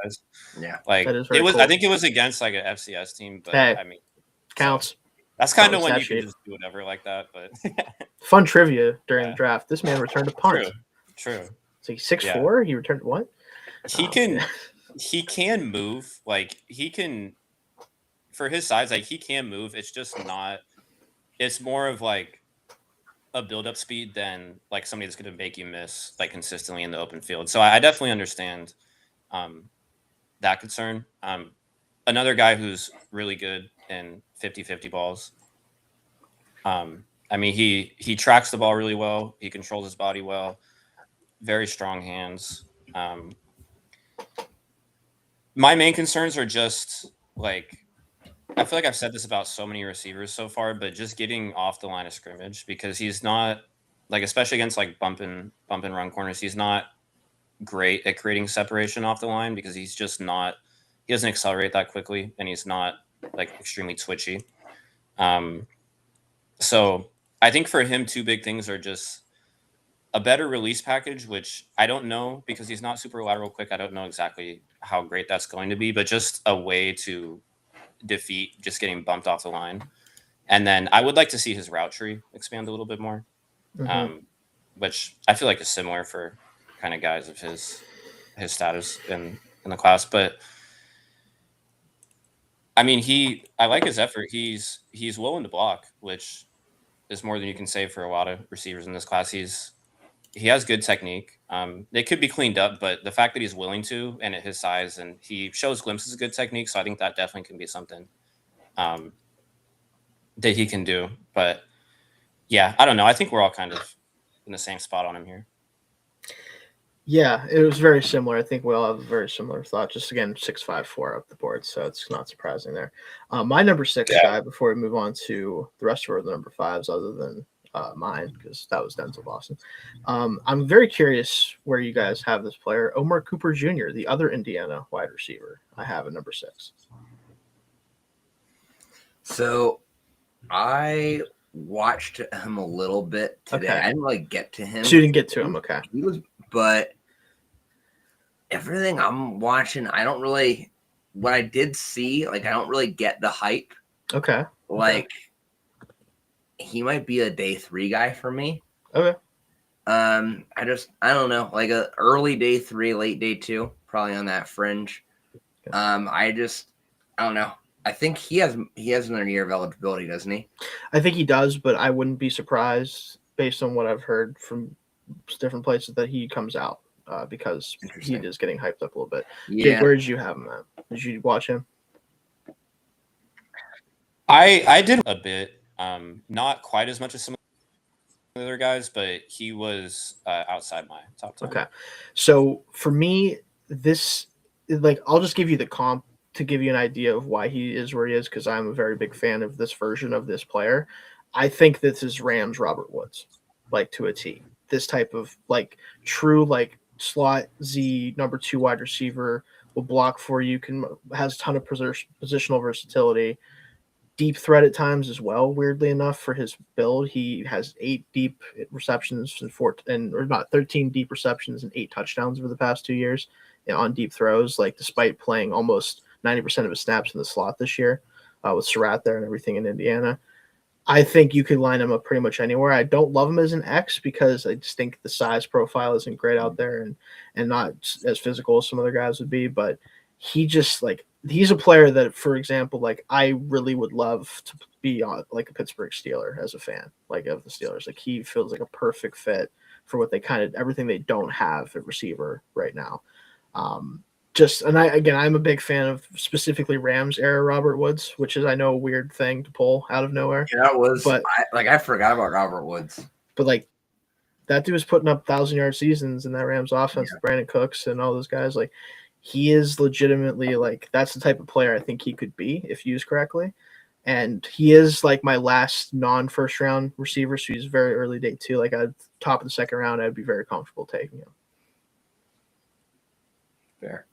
Yeah, like that is it was. cool. I think it was against like an FCS team, but hey, I mean, counts. So that's kind of when you can just do whatever like that. But fun trivia during the draft: this man returned a punt. True. So he's 6'4". He returned what? He can. He can move. Like he can, for his size, like he can move. It's just not. It's more of like a build-up speed than like somebody that's going to make you miss like consistently in the open field. So I definitely understand that concern. Another guy who's really good in 50-50 balls. I mean, he tracks the ball really well. He controls his body well. Very strong hands. My main concerns are just like I feel like I've said this about so many receivers so far, but just getting off the line of scrimmage because he's not like, especially against like bump and run corners, he's not great at creating separation off the line because he's just not. He doesn't accelerate that quickly, and he's not like extremely twitchy. So I think for him, two big things are just a better release package, which I don't know because he's not super lateral quick. I don't know exactly how great that's going to be, but just a way to defeat just getting bumped off the line. And then I would like to see his route tree expand a little bit more, which I feel like is similar for kind of guys of his status in the class. But I mean, I like his effort. He's willing to block, which is more than you can say for a lot of receivers in this class. He has good technique. It could be cleaned up, but the fact that he's willing to, and at his size, and he shows glimpses of good technique, so I think that definitely can be something that he can do. But yeah, I don't know. I think we're all kind of in the same spot on him here. Yeah, it was very similar. I think we all have a very similar thought. Just again, 6'5", up the board, so it's not surprising there. My number 6 guy, before we move on to the rest of the number 5s, other than mine, because that was Denzel Boston. I'm very curious where you guys have this player, Omar Cooper Jr., the other Indiana wide receiver. I have at number 6. So I watched him a little bit today. Okay. I didn't really get to him. So you didn't get to him, okay. But everything I'm watching, I don't really, what I did see, like, I don't really get the hype. Okay. Like, he might be a day 3 guy for me. Okay. I don't know, like a early day 3, late day 2, probably on that fringe. Okay. I don't know. I think he has another year of eligibility, doesn't he? I think he does, but I wouldn't be surprised based on what I've heard from different places that he comes out because he is getting hyped up a little bit. Yeah. Jake, where did you have him at? Did you watch him? I did a bit, not quite as much as some of the other guys, but he was outside my top 10. Okay. So for me, I'll just give you the comp to give you an idea of why he is where he is, because I'm a very big fan of this version of this player. I think this is Rams Robert Woods, like to a T. This type of like true like slot Z number 2 wide receiver will block for you, has a ton of positional versatility, deep threat at times as well. Weirdly enough, for his build, he has 8 deep receptions or not 13 deep receptions and 8 touchdowns over the past 2 years on deep throws. Like despite playing almost 90% of his snaps in the slot this year with Surratt there and everything in Indiana. I think you could line him up pretty much anywhere. I don't love him as an X because I just think the size profile isn't great out there and not as physical as some other guys would be. But he just he's a player that, for example, like I really would love to be on like a Pittsburgh Steeler as a fan, like of the Steelers. Like he feels like a perfect fit for what they everything they don't have at receiver right now. I'm a big fan of specifically Rams era Robert Woods, which is I know a weird thing to pull out of nowhere. Yeah, that was. But I forgot about Robert Woods. But like that dude was putting up 1,000-yard seasons in that Rams offense with Brandon Cooks and all those guys. Like he is legitimately like that's the type of player I think he could be if used correctly. And he is like my last non-first round receiver, so he's very early day too. Like at the top of the second round, I'd be very comfortable taking him. Fair.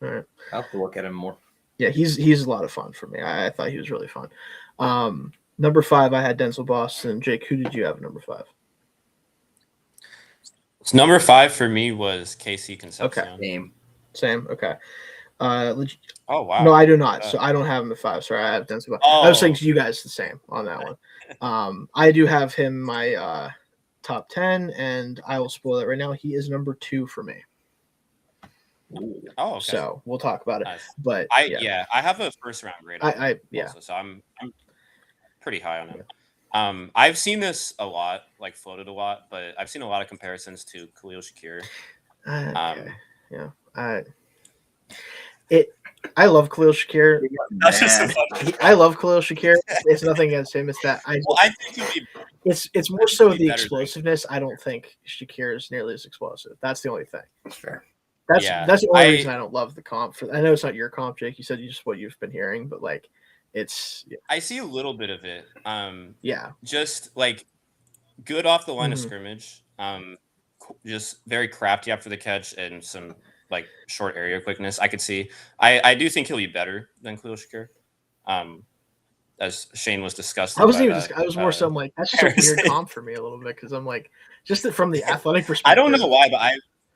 All right. I'll have to look at him more. Yeah, he's a lot of fun for me. I thought he was really fun. Number 5, I had Denzel Boston. Jake, who did you have at number 5? So number 5 for me was KC Concepcion. Okay. Same. Okay. Oh wow. No, I do not. So I don't have him at 5. Sorry, I have Denzel Boston. I was saying to you guys the same on that one. I do have him my top 10, and I will spoil it right now. He is number 2 for me. Ooh. Oh, okay. So we'll talk about it. Nice. But I have a first round grade. Also, so I'm pretty high on him. I've seen this a lot, like floated a lot, but I've seen a lot of comparisons to Khalil Shakir. Okay. I love Khalil Shakir. I love Khalil Shakir. It's nothing against him. It's that I think it's more so the explosiveness. I don't think Shakir is nearly as explosive. That's the only thing. That's fair. That's the only reason I don't love the comp. I know it's not your comp, Jake. You said just what you've been hearing, but like it's. Yeah. I see a little bit of it. Yeah. Just like good off the line of scrimmage. Just very crafty after the catch and some like short area quickness. I could see. I do think he'll be better than Khalil Shakir. As Shane was discussing. I was more so like that's just a weird comp for me a little bit because I'm like just from the athletic perspective. I don't know why, but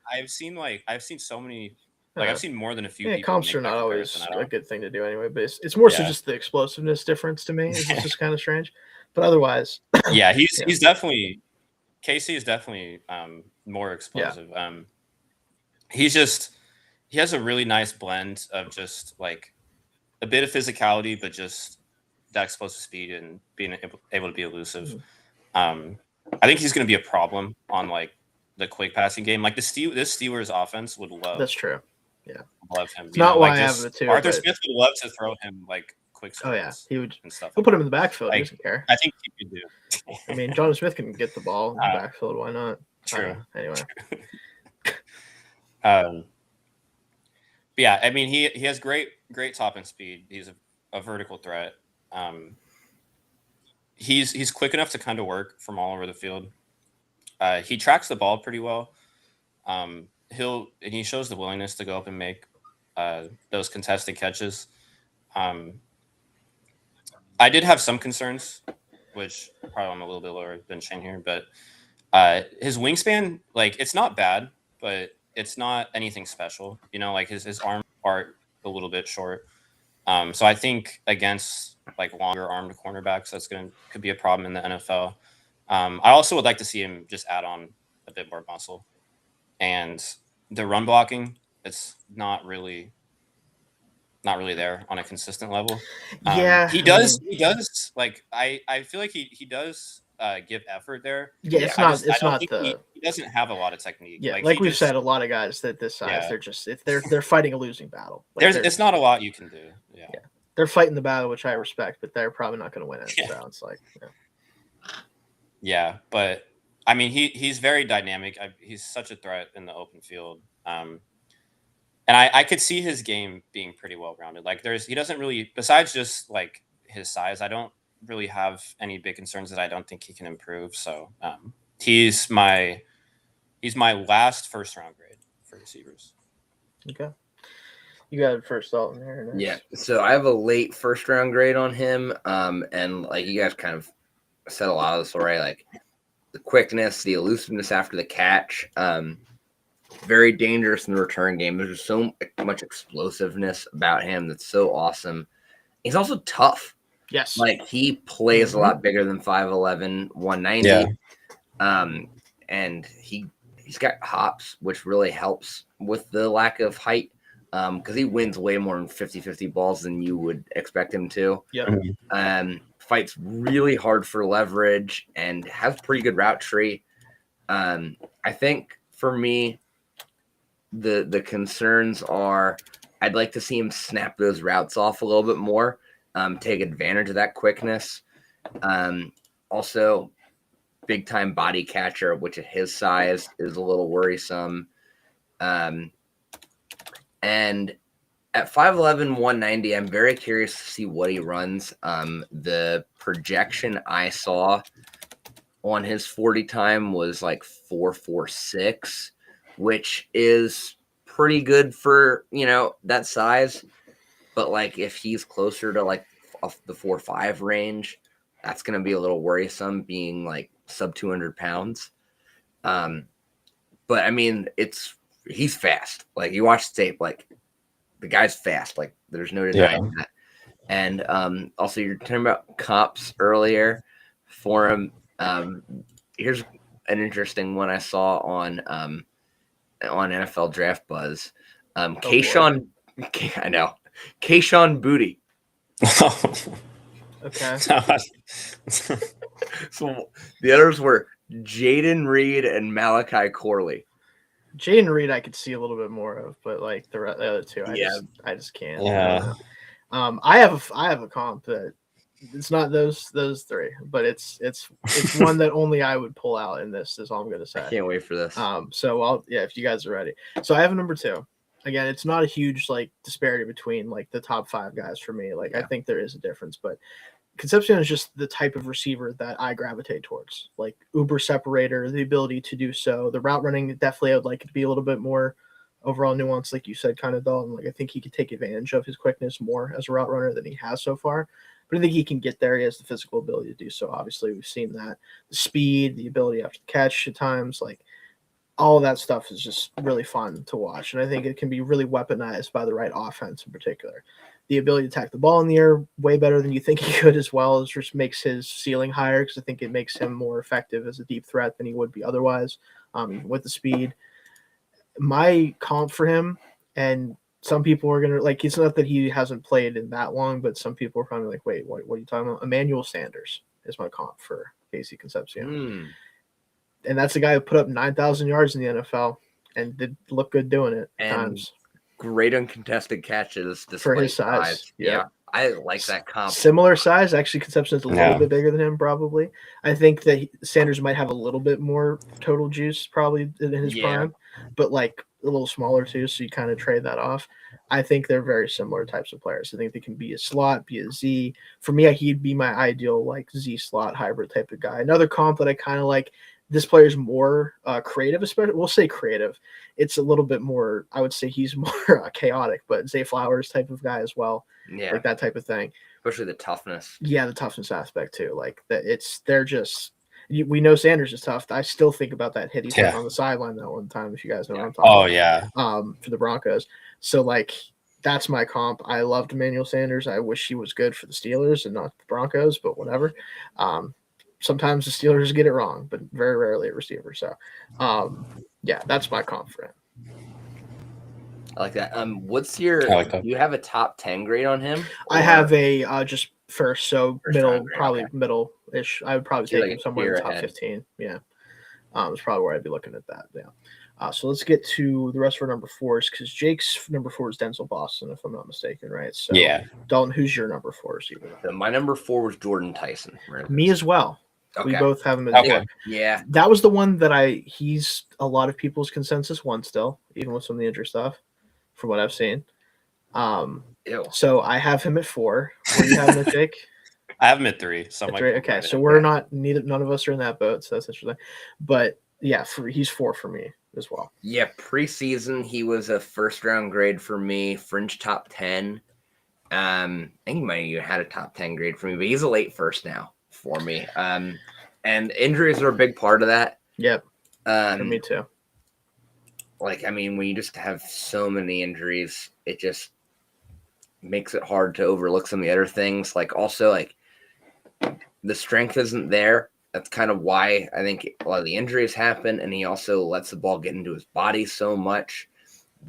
I've seen so many. Like I've seen more than a few. Yeah, comps are not always a good thing to do anyway. But it's more so just the explosiveness difference to me. It's just kind of strange. But otherwise, yeah, he's definitely KC is definitely more explosive. Yeah. He has a really nice blend of just like a bit of physicality, but just that explosive speed and being able to be elusive. I think he's going to be a problem on like the quick passing game. Like this Steelers offense would love. That's true. Yeah, love him. It's not why I have it too. Arthur Smith would love to throw him like quick. Oh yeah, he would. And stuff. He'll put him in the backfield. He doesn't care. I think he could do. I mean, John Smith can get the ball in the backfield. Why not? True. Anyway. Yeah, I mean he has great top end speed. He's a vertical threat. He's quick enough to kind of work from all over the field. He tracks the ball pretty well. He shows the willingness to go up and make those contested catches. I did have some concerns, which probably I'm a little bit lower than Shane here, but his wingspan, like it's not bad, but it's not anything special. You know, like his arms are a little bit short. So I think against like longer armed cornerbacks, could be a problem in the NFL. I also would like to see him just add on a bit more muscle, and the run blocking, it's not really there on a consistent level. He does like I feel like he does give effort there. Yeah, he doesn't have a lot of technique. Yeah, like we've said, a lot of guys that this size, they're just they're fighting a losing battle. Like it's not a lot you can do. Yeah. They're fighting the battle, which I respect, but they're probably not going to win it. So it's like, yeah, but I mean, he's very dynamic. He's such a threat in the open field. And I could see his game being pretty well rounded. Like he doesn't really, besides just like his size, I don't really have any big concerns that I don't think he can improve. So he's my last first round grade for receivers. Okay. You got it first thought in there. Nice. Yeah. So I have a late first round grade on him. And like you guys kind of said a lot of this already, like the quickness, the elusiveness after the catch. Very dangerous in the return game. There's just so much explosiveness about him that's so awesome. He's also tough. Yes. Like he plays a lot bigger than 5'11", 190. Yeah. And he's got hops, which really helps with the lack of height. Because he wins way more in 50-50 balls than you would expect him to. Yep. Fights really hard for leverage and has pretty good route tree. I think for me, the concerns are I'd like to see him snap those routes off a little bit more, take advantage of that quickness. Also, big time body catcher, which at his size is a little worrisome. And at 5'11", 190, I'm very curious to see what he runs. The projection I saw on his 40 time was like 4.46, which is pretty good for, that size. But like if he's closer to like the 4.5 range, that's going to be a little worrisome being like sub 200 pounds. But I mean, he's fast. Like you watch the tape, like the guy's fast. Like there's no denying that. And also you're talking about comps earlier for him. Here's an interesting one I saw on NFL Draft Buzz. Kayshon, I know. Kayshon Boutte. Okay. So the others were Jaden Reed and Malachi Corley. Jaden Reed, I could see a little bit more of, but like the other two, I just can't. Yeah. I have a comp that it's not those three, but it's one that only I would pull out in this. Is all I'm gonna say. I can't wait for this. So if you guys are ready. So I have a number 2. Again, it's not a huge like disparity between like the top 5 guys for me. Like I think there is a difference, but Concepcion is just the type of receiver that I gravitate towards. Like uber separator, the ability to do so. The route running, definitely I would like it to be a little bit more overall nuance, like you said, kind of Dalton. Like I think he could take advantage of his quickness more as a route runner than he has so far. But I think he can get there. He has the physical ability to do so. Obviously, we've seen that. The speed, the ability after the catch at times, like all of that stuff is just really fun to watch. And I think it can be really weaponized by the right offense in particular. The ability to attack the ball in the air way better than you think he could as well. It just makes his ceiling higher because I think it makes him more effective as a deep threat than he would be otherwise, even with the speed. My comp for him, and some people are going to, like, it's not that he hasn't played in that long, but some people are probably like, wait, what are you talking about? Emmanuel Sanders is my comp for Casey Concepcion. And that's the guy who put up 9,000 yards in the NFL and did look good doing it at times. Great uncontested catches for his size. Yeah. I like that comp. Similar size. Actually, Concepcion is a little bit bigger than him, probably. I think that Sanders might have a little bit more total juice probably in his prime, but like a little smaller too, so you kind of trade that off. I think they're very similar types of players. I think they can be a slot, be a Z. For me, he'd be my ideal like Z slot hybrid type of guy. Another comp that I kind of like, this player's more creative, especially. We'll say creative. It's a little bit more, I would say he's more chaotic, but Zay Flowers type of guy as well. Yeah. Like that type of thing. Especially the toughness. Yeah, the toughness aspect too. Like that, they're just. We know Sanders is tough. I still think about that hit he took on the sideline that one time. If you guys know what I'm talking about. Oh yeah. For the Broncos. So like that's my comp. I loved Emmanuel Sanders. I wish he was good for the Steelers and not the Broncos, but whatever. Sometimes the Steelers get it wrong, but very rarely a receiver. So, yeah, that's my comp for him. I like that. What's your? Do you have a top 10 grade on him? I have a just first, so middle, probably middle-ish. I would probably take him somewhere in the top 15. Yeah, it's probably where I'd be looking at that. Yeah. So let's get to the rest of our number 4s because Jake's number 4 is Denzel Boston, if I'm not mistaken, right? So yeah. Dalton, who's your number 4 receiver? So my number 4 was Jordan Tyson. Me as well. Okay. We both have him as 4. Yeah. That was the one that he's a lot of people's consensus one still, even with some of the injury stuff, from what I've seen. So I have him at 4. Where do you have him at, Jake? I have him at 3. So okay, so we're not none of us are in that boat, so that's interesting. But yeah, he's 4 for me as well. Yeah, preseason he was a first round grade for me, fringe top 10. I think he might have even had a top 10 grade for me, but he's a late first now for me. And injuries are a big part of that. Yep. For me too. Like, I mean, when you just have so many injuries, it just makes it hard to overlook some of the other things. Like, also, like, the strength isn't there. That's kind of why I think a lot of the injuries happen. And he also lets the ball get into his body so much.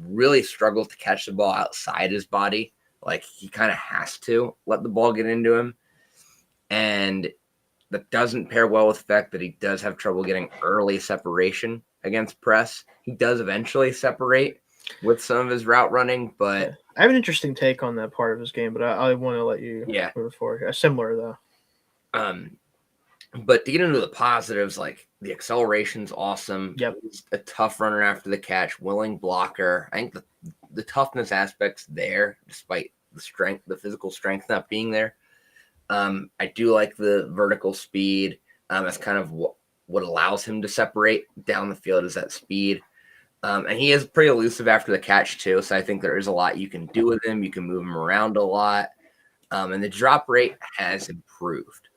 Really struggles to catch the ball outside his body. Like, he kind of has to let the ball get into him. And that doesn't pair well with the fact that he does have trouble getting early separation against press. He does eventually separate with some of his route running, but I have an interesting take on that part of his game, but I want to let you move forward. Similar though. But to get into the positives, like the acceleration's awesome. Yep. He's a tough runner after the catch, willing blocker. I think the toughness aspect's there, despite the strength, the physical strength not being there. I do like the vertical speed. That's kind of what allows him to separate down the field is that speed. And he is pretty elusive after the catch too. So I think there is a lot you can do with him. You can move him around a lot. And the drop rate has improved.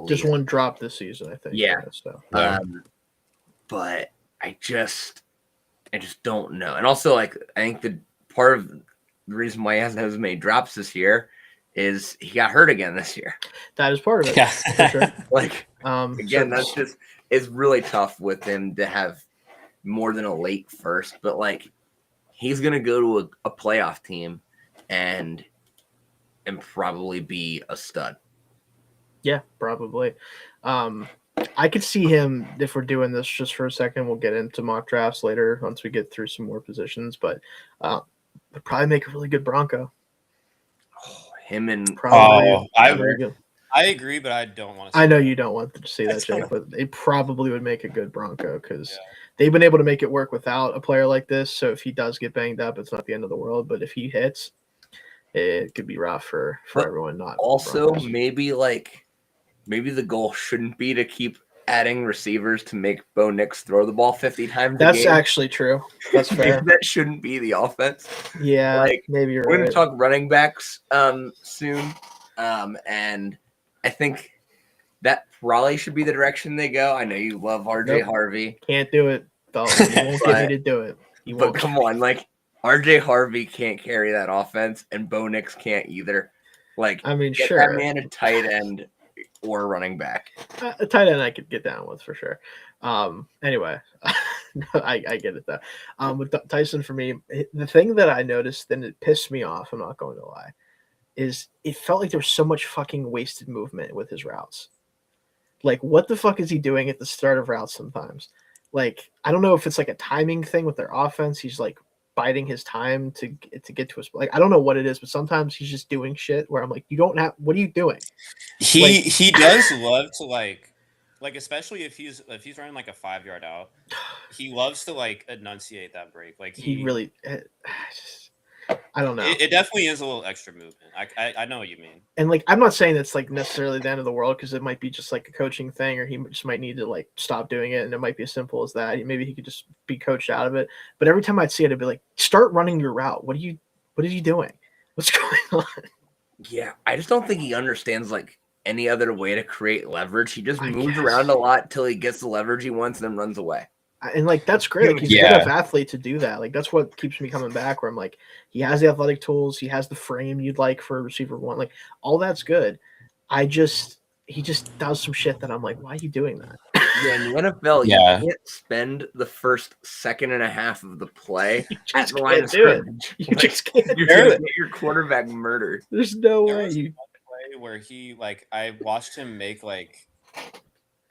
Just one drop this season, I think. Yeah. So. But I just don't know. And also, like, I think the part of the reason why he hasn't had as many drops this year is he got hurt again this year. That is part of it. Yeah. For sure. Like, again, that's just, it's really tough with him to have more than a late first, but like, he's going to go to a playoff team and probably be a stud. Yeah, probably. I could see him, if we're doing this just for a second, we'll get into mock drafts later once we get through some more positions, but would probably make a really good Bronco. Him and I agree, but I don't want to. I know you don't want to see that, Jake, but it probably would make a good Bronco because they've been able to make it work without a player like this. So if he does get banged up, it's not the end of the world. But if he hits, it could be rough for everyone. Not also maybe the goal shouldn't be to keep adding receivers to make Bo Nix throw the ball 50 times. That's actually true. That's fair. That shouldn't be the offense. Yeah, like, maybe you're we're right. Gonna talk running backs soon, and I think that probably should be the direction they go. I know you love RJ Harvey. Can't do it, though. You won't get me to do it. But come on, like RJ Harvey can't carry that offense, and Bo Nix can't either. Like, I mean, get sure, that man a tight end or a running back. A tight end I could get down with for sure. Anyway, I get it though. With Tyson, for me, the thing that I noticed, and it pissed me off, I'm not going to lie, is it felt like there was so much fucking wasted movement with his routes. Like, what the fuck is he doing at the start of routes sometimes? Like, I don't know if it's like a timing thing with their offense. He's like biding his time to get to his, like, I don't know what it is, but sometimes he's just doing shit where I'm like, you don't have, what are you doing? He does love to like especially if he's running like a 5-yard out, he loves to like enunciate that break. Like he really, I don't know. It definitely is a little extra movement. I know what you mean. And like, I'm not saying that's like necessarily the end of the world, because it might be just like a coaching thing, or he just might need to like stop doing it, and it might be as simple as that. Maybe he could just be coached out of it. But every time I'd see it, I'd be like, start running your route. What are you doing? What's going on? Yeah, I just don't think he understands like any other way to create leverage. He just moves around a lot till he gets the leverage he wants and then runs away. And like, that's great. Like, he's a good enough athlete to do that. Like, that's what keeps me coming back, where I'm like, he has the athletic tools, he has the frame you'd like for a receiver one. Like, all that's good. He just does some shit that I'm like, why are you doing that? Yeah, in the NFL, you can't spend the first second and a half of the play at the line of scrimmage. You just can't. You're gonna get your quarterback murdered. There's no way. One play where he like, I watched him make like,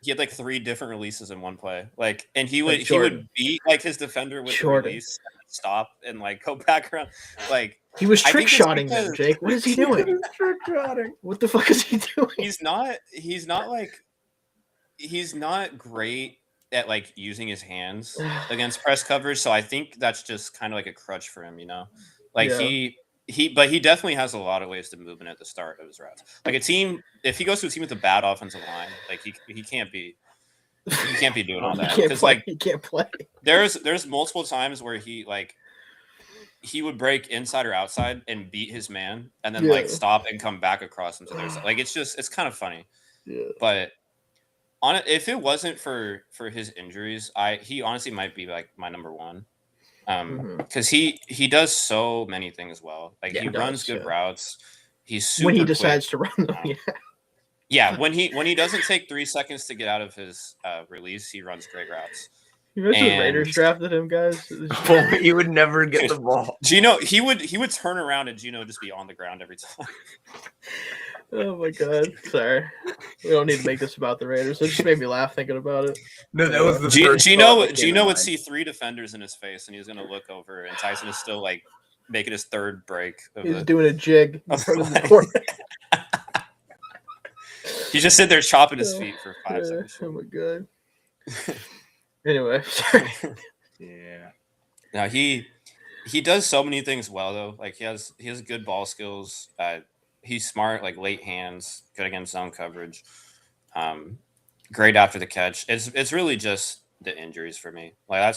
he had like 3 different releases in one play. Like, and he would beat like his defender with the release, stop, and like go back around. Like, he was trick shotting them, Jake. What is he doing? Trick shotting. What the fuck is he doing? He's not great at like using his hands against press coverage. So I think that's just kind of like a crutch for him, you know? Like but he definitely has a lot of ways to move in at the start of his routes. Like, a team, if he goes to a team with a bad offensive line, like he can't be. He can't be doing all that because like he can't play. There's multiple times where he would break inside or outside and beat his man, and then like stop and come back across into their side. Like it's kind of funny. Yeah. But if it wasn't for his injuries, he honestly might be like my number one. Because he does so many things well. Like he runs good routes. He's super when he quick. decides to run them. Yeah, when he doesn't take 3 seconds to get out of his release, he runs great routes. You know, the Raiders drafted him, guys. He would never get the ball. Gino, he would turn around and Gino would just be on the ground every time. Oh my god! Sorry, we don't need to make this about the Raiders. It just made me laugh thinking about it. No, that was the Gino would see 3 defenders in his face, and he was going to look over, and Tyson is still like making his third break. He's doing a jig in front of the court. He just sit there chopping his feet for 5 seconds. Oh my god. Anyway, sorry. Yeah. Now he does so many things well though. Like he has good ball skills. He's smart, like late hands, good against zone coverage. Great after the catch. It's really just the injuries for me. Like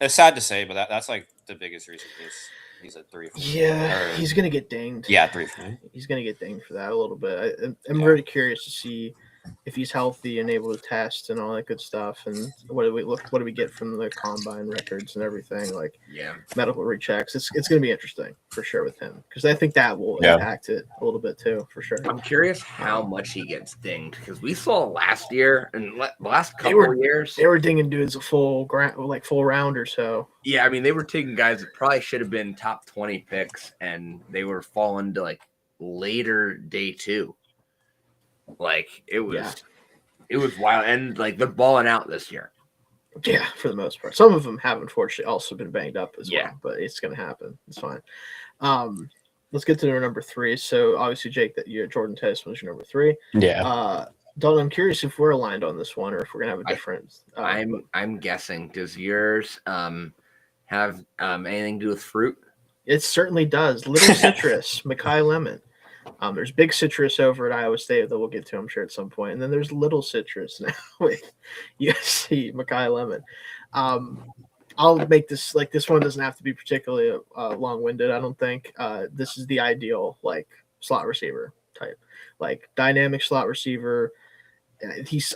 it's sad to say, but that's like the biggest reason he's at 3 for me. Yeah, he's gonna get dinged. Yeah, 3 for me. He's gonna get dinged for that a little bit. I'm very curious to see if he's healthy and able to test and all that good stuff. And what do we get from the combine records and everything, like medical rechecks. It's gonna be interesting for sure with him, because I think that will impact it a little bit too, for sure. I'm curious how much he gets dinged, because we saw last year and the last couple of years they were dinging dudes a full round or so. Yeah, I mean they were taking guys that probably should have been top 20 picks, and they were falling to like later day 2. Like it was wild, and like they're balling out this year. Yeah, for the most part. Some of them have unfortunately also been banged up as well, but it's going to happen. It's fine. Let's get to our number 3. So obviously, Jake, that Jordan Tyson was your number 3. Yeah. Dalton, I'm curious if we're aligned on this one or if we're gonna have a different. I'm guessing. Does yours have anything to do with fruit? It certainly does. Little citrus, Mekhi Lemon. There's big citrus over at Iowa State that we'll get to, I'm sure, at some point. And then there's little citrus now with USC, Mekhi Lemon. I'll make this, like, this one doesn't have to be particularly long-winded, I don't think. This is the ideal, like, slot receiver type. Like, dynamic slot receiver.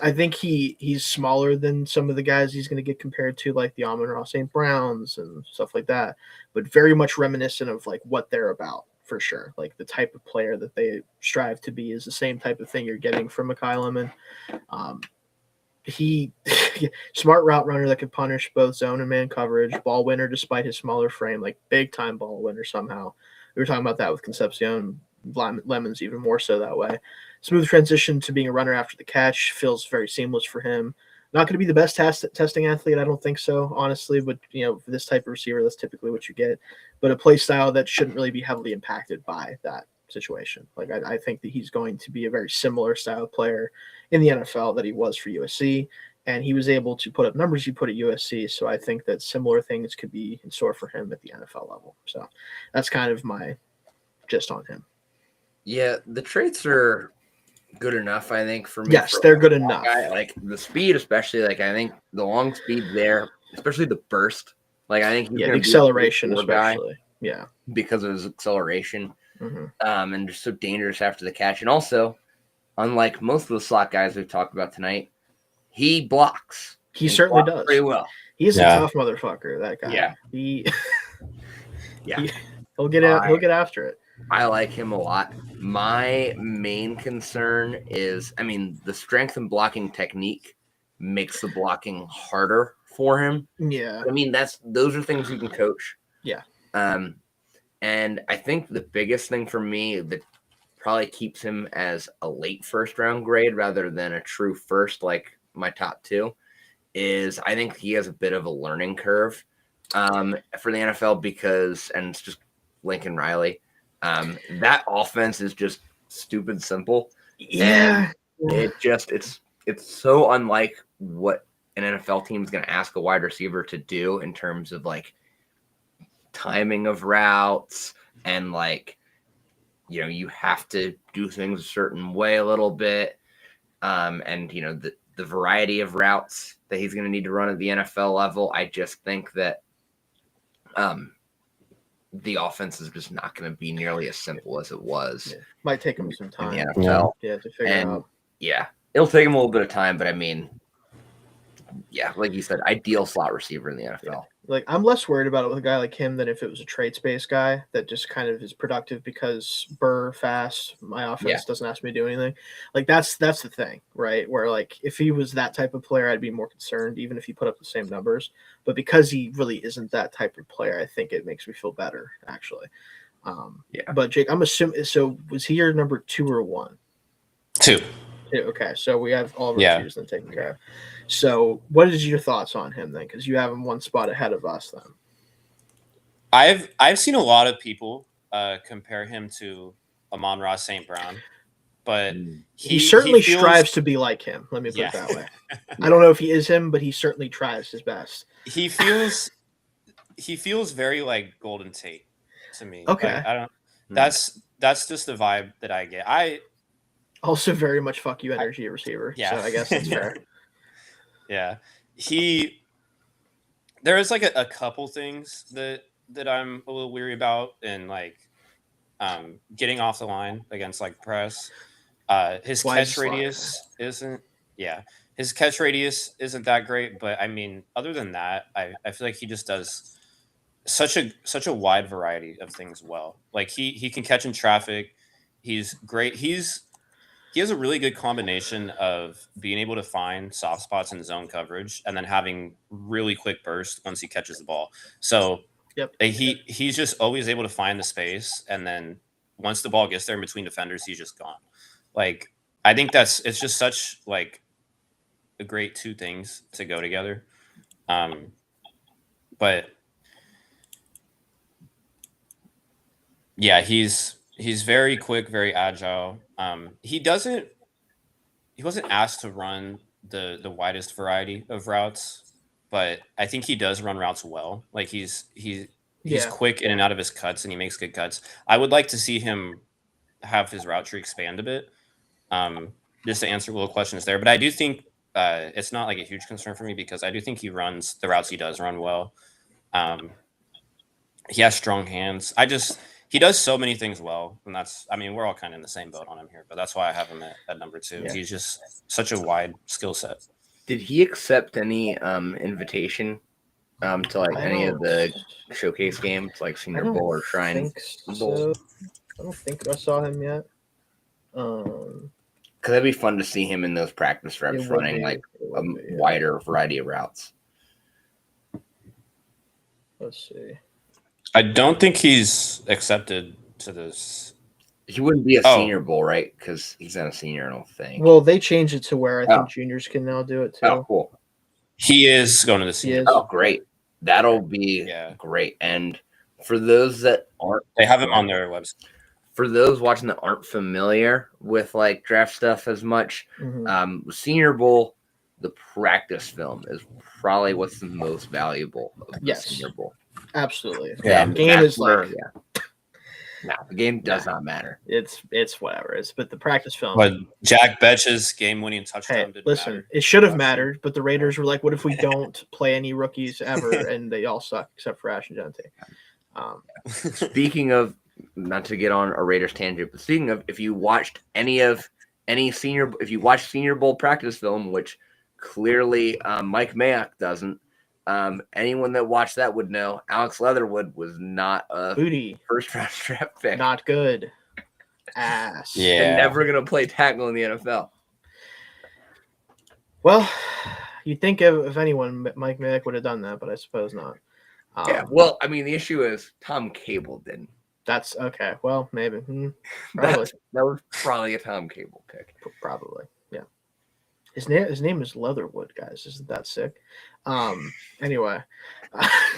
I think he's smaller than some of the guys he's going to get compared to, like the Amon-Ra St. Browns and stuff like that, but very much reminiscent of, like, what they're about. For sure. Like the type of player that they strive to be is the same type of thing you're getting from Mekhi Lemon. He smart route runner that could punish both zone and man coverage, ball winner despite his smaller frame, like big time ball winner somehow. We were talking about that with Concepcion. Lemon's even more so that way. Smooth transition to being a runner after the catch, feels very seamless for him. Not going to be the best testing athlete, I don't think so, honestly. But, for this type of receiver, that's typically what you get. But a play style that shouldn't really be heavily impacted by that situation. Like, I think that he's going to be a very similar style player in the NFL that he was for USC. And he was able to put up numbers he put at USC. So I think that similar things could be in store for him at the NFL level. So that's kind of my gist on him. Yeah, the traits are good enough, I think, for me. Yes, they're good enough. Like the speed, especially. Like I think the long speed there, especially the burst. Like I think the acceleration, especially. Yeah, because of his acceleration, mm-hmm. And just so dangerous after the catch. And also, unlike most of the slot guys we've talked about tonight, he blocks. He certainly does pretty well. He's a tough motherfucker. That guy. Yeah. He'll get out. He'll get after it. I like him a lot. My main concern is, the strength and blocking technique makes the blocking harder for him. Yeah. Those are things you can coach. Yeah. And I think the biggest thing for me that probably keeps him as a late first round grade rather than a true first, like my top 2, is I think he has a bit of a learning curve for the NFL because, and it's just Lincoln Riley. That offense is just stupid simple. Yeah. And it's so unlike what an NFL team is going to ask a wide receiver to do in terms of like timing of routes and like, you have to do things a certain way a little bit. And the variety of routes that he's going to need to run at the NFL level. I just think that the offense is just not going to be nearly as simple as it was. Yeah. Might take him some time. In the NFL. Yeah, to figure out. Yeah, it'll take him a little bit of time, but I mean, yeah, like you said, ideal slot receiver in the NFL. Yeah. Like, I'm less worried about it with a guy like him than if it was a traits-based guy that just kind of is productive because fast, my offense doesn't ask me to do anything. Like, that's the thing, right? Where, like, if he was that type of player, I'd be more concerned, even if he put up the same numbers. But because he really isn't that type of player, I think it makes me feel better, actually. But, Jake, I'm assuming – so was he your number 2 or 1? 2. Okay, so we have all of our twos then taken care of. So, what is your thoughts on him then? Because you have him one spot ahead of us then. I've seen a lot of people compare him to Amon-Ra St. Brown, but he certainly strives to be like him. Let me put it that way. I don't know if he is him, but he certainly tries his best. He feels very like Golden Tate to me. Okay, like, I don't. That's just the vibe that I get. I also very much fuck you energy receiver. Yeah, so I guess that's fair. Yeah, there is like a couple things that I'm a little weary about, and like getting off the line against like press. His catch radius isn't that great, but I mean, other than that, I feel like he just does such a wide variety of things well. Like he can catch in traffic. He's great. He has a really good combination of being able to find soft spots in zone coverage and then having really quick burst once he catches the ball. So he's just always able to find the space, and then once the ball gets there in between defenders, he's just gone. Like, I think it's just such like a great two things to go together. But yeah, he's very quick, very agile. He wasn't asked to run the widest variety of routes, but I think he does run routes well. Like he's quick in and out of his cuts, and he makes good cuts. I would like to see him have his route tree expand a bit, just to answer little questions there. But I do think it's not like a huge concern for me, because I do think he runs the routes he does run well. He has strong hands. He does so many things well, and we're all kind of in the same boat on him here, but that's why I have him at number 2. Yeah. He's just such a wide skill set. Did he accept any invitation to like any of the showcase games, like Senior Bowl or Shrine Bowl? I don't think I saw him yet. Because it'd be fun to see him in those practice reps running like a wider variety of routes. Let's see. I don't think he's accepted to this. He wouldn't be a Senior Bowl, right? Because he's not a senior, I don't think. Well, they changed it to where I think juniors can now do it too. Oh, cool. He is going to the senior. Oh, great. That'll be great. And for those that aren't... They have him on their website. For those watching that aren't familiar with like draft stuff as much, Senior Bowl, the practice film is probably what's the most valuable of the Senior Bowl. Absolutely. Yeah. The game is like... No, the game does not matter. It's whatever. But the practice film. But Jack Betch's game-winning touchdown didn't matter. It should have mattered, but the Raiders were like, what if we don't play any rookies ever? And they all suck except for Ash and Gente. Speaking of, not to get on a Raiders tangent, but speaking of, if you watched if you watched Senior Bowl practice film, which clearly Mike Mayock doesn't, anyone that watched that would know Alex Leatherwood was not a first round draft pick. Not good. Ass. Yeah. They're never gonna play tackle in the NFL. Well, you'd think if anyone, Mike Mayock would have done that, but I suppose not. Well, I mean, the issue is Tom Cable didn't. That's okay. Well, maybe. That was probably a Tom Cable pick. Probably, yeah. His name is Leatherwood, guys. Isn't that sick? Anyway,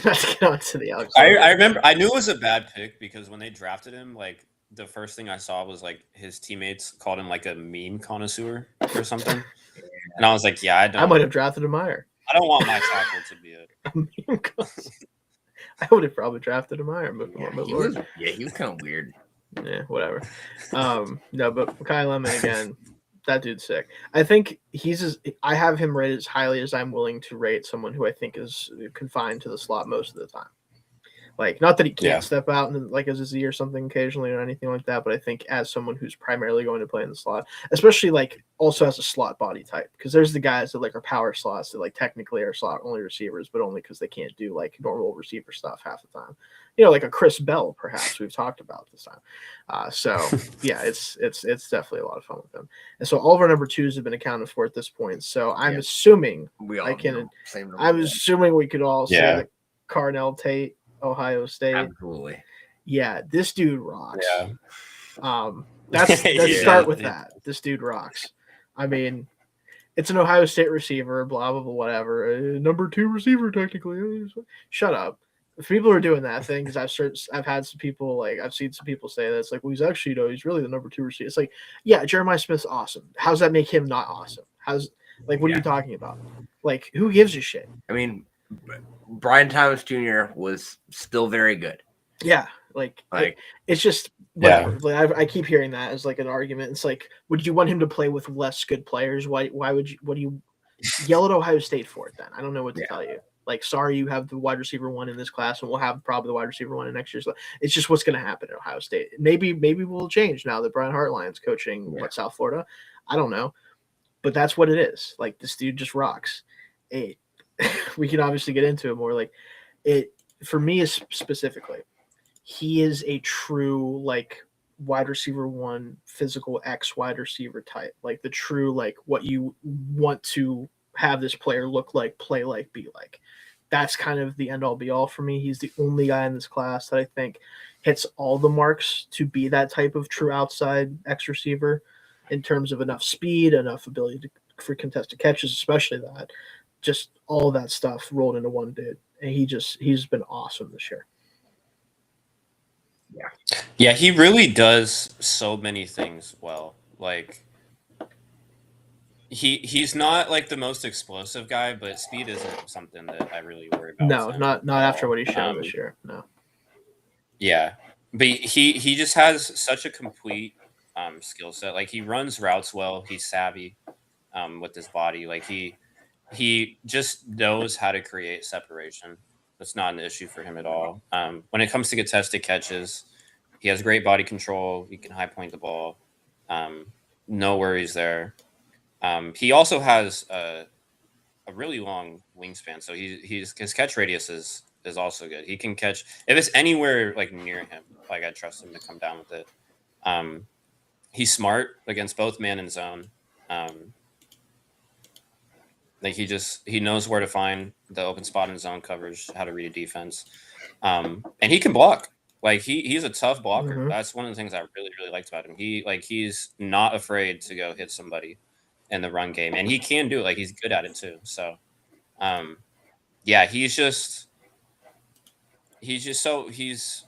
let's get on to the Alex. I remember I knew it was a bad pick because when they drafted him, like the first thing I saw was like his teammates called him like a meme connoisseur or something, and I was like, I might have drafted him higher. I don't want my tackle to be a meme I would have probably drafted him higher. But he was kind of weird. Yeah, whatever. No, but Kai Lemon again. That dude's sick. I think I have him rated as highly as I'm willing to rate someone who I think is confined to the slot most of the time. Like, not that he can't step out and like as a Z or something occasionally or anything like that, but I think as someone who's primarily going to play in the slot, especially like also as a slot body type, because there's the guys that like are power slots that like technically are slot only receivers, but only because they can't do like normal receiver stuff half the time. You know, like a Chris Bell, perhaps we've talked about this time. So yeah, it's definitely a lot of fun with them. And so all of our number 2s have been accounted for at this point. So I'm assuming assuming we could all say that Carnell Tate, Ohio State. Absolutely. Yeah, this dude rocks. Yeah. Let's start with that. This dude rocks. I mean, it's an Ohio State receiver, blah, blah, blah, whatever. Number 2 receiver, technically. Shut up. If people are doing that thing, because I've had some people, like, I've seen some people say that it's like, well, he's actually, he's really the number 2 receiver. It's like, yeah, Jeremiah Smith's awesome. How's that make him not awesome? What are you talking about? Like, who gives a shit? I mean, Brian Thomas Jr. was still very good. Yeah, it's just whatever. Yeah. Like, I keep hearing that as like an argument. It's like, would you want him to play with less good players? Why would you? What do you yell at Ohio State for it then? I don't know what to tell you. Like, sorry, you have the wide receiver 1 in this class, and we'll have probably the wide receiver 1 in next year's. It's just what's going to happen at Ohio State. Maybe we'll change now that Brian Hartline's coaching South Florida. I don't know, but that's what it is. Like, this dude just rocks. We can obviously get into it more. Like, it for me specifically, he is a true like wide receiver 1 physical X wide receiver type, like the true like what you want to have this player look like, play like, be like. That's kind of the end all be all for me. He's the only guy in this class that I think hits all the marks to be that type of true outside X receiver in terms of enough speed, enough ability for contested catches, especially that. Just all that stuff rolled into one dude, and he's been awesome this year. Yeah, he really does so many things well. Like, he's not like the most explosive guy, but speed isn't something that I really worry about. No, not after what he showed this year. No. Yeah, but he just has such a complete skill set. Like, he runs routes well. He's savvy with his body. Like, he just knows how to create separation. That's not an issue for him at all. When it comes to contested catches, he has great body control. He can high point the ball. No worries there. He also has a really long wingspan, so his catch radius is also good. He can catch if it's anywhere like near him. Like, I trust him to come down with it. He's smart against both man and zone. Like, he knows where to find the open spot in zone coverage, how to read a defense, and he can block. Like, he's a tough blocker. Mm-hmm. That's one of the things I really, really liked about him. He's not afraid to go hit somebody in the run game, and he can do it. Like, he's good at it too. So, he's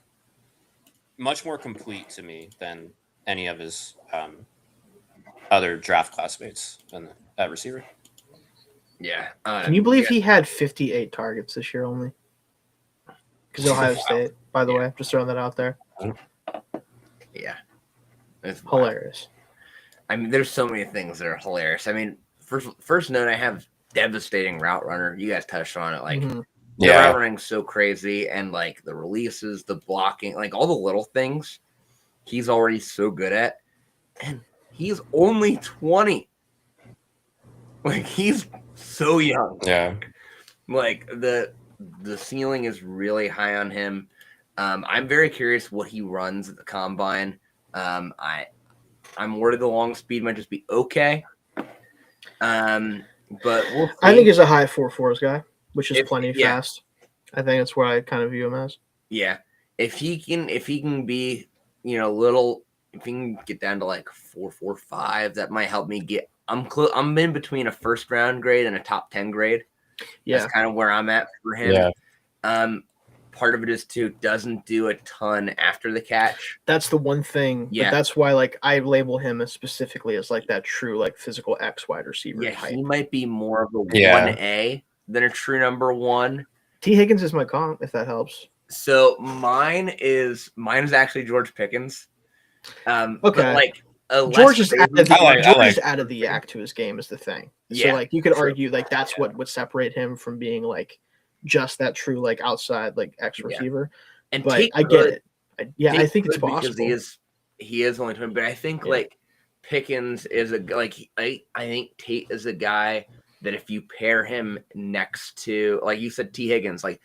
much more complete to me than any of his other draft classmates at receiver. Yeah. Can you believe he had 58 targets this year only? Because Ohio State, by the way, just throwing that out there. Yeah. It's hilarious. I mean, there's so many things that are hilarious. I mean, first note, I have devastating route runner. You guys touched on it. Like, the route running's so crazy, and like the releases, the blocking, like all the little things he's already so good at. And he's only 20. Like, he's so young. Yeah. Like, the ceiling is really high on him. I'm very curious what he runs at the combine. I'm worried the long speed might just be okay. But we'll see. I think he's a high 4.4s guy, which is plenty fast. I think that's where I kind of view him as. Yeah. If he can be, if he can get down to like 4.45, that might help me get. I'm in between a first round grade and a top 10 grade. Yeah. That's kind of where I'm at for him. Yeah. Part of it is too doesn't do a ton after the catch. That's the one thing. Yeah. But that's why like I label him as specifically as like that true like physical X wide receiver. Yeah, type. He might be more of a 1A than a true number 1. T. Higgins is my comp, if that helps. So mine is actually George Pickens. Okay. But like George just I added the yak to his game is the thing. Yeah, so like you could true. argue like that's what would separate him from being like just that true like outside like X receiver. And but Tate I get it. I think it's could possible because he is only 20, but I think like Pickens is I think Tate is a guy that if you pair him next to, like you said, T. Higgins, like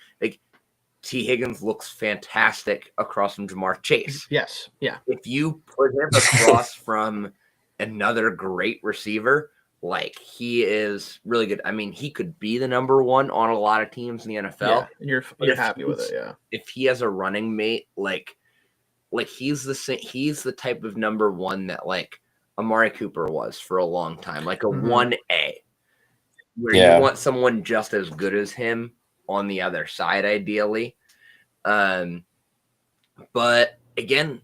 T. Higgins looks fantastic across from Jamar Chase. Yes. Yeah. If you put him across from another great receiver, like he is really good. I mean, he could be the number one on a lot of teams in the NFL. Yeah, and you're happy with it. Yeah. If he has a running mate, like he's the type of number one that like Amari Cooper was for a long time, like a 1A, where you want someone just as good as him on the other side, ideally. But again,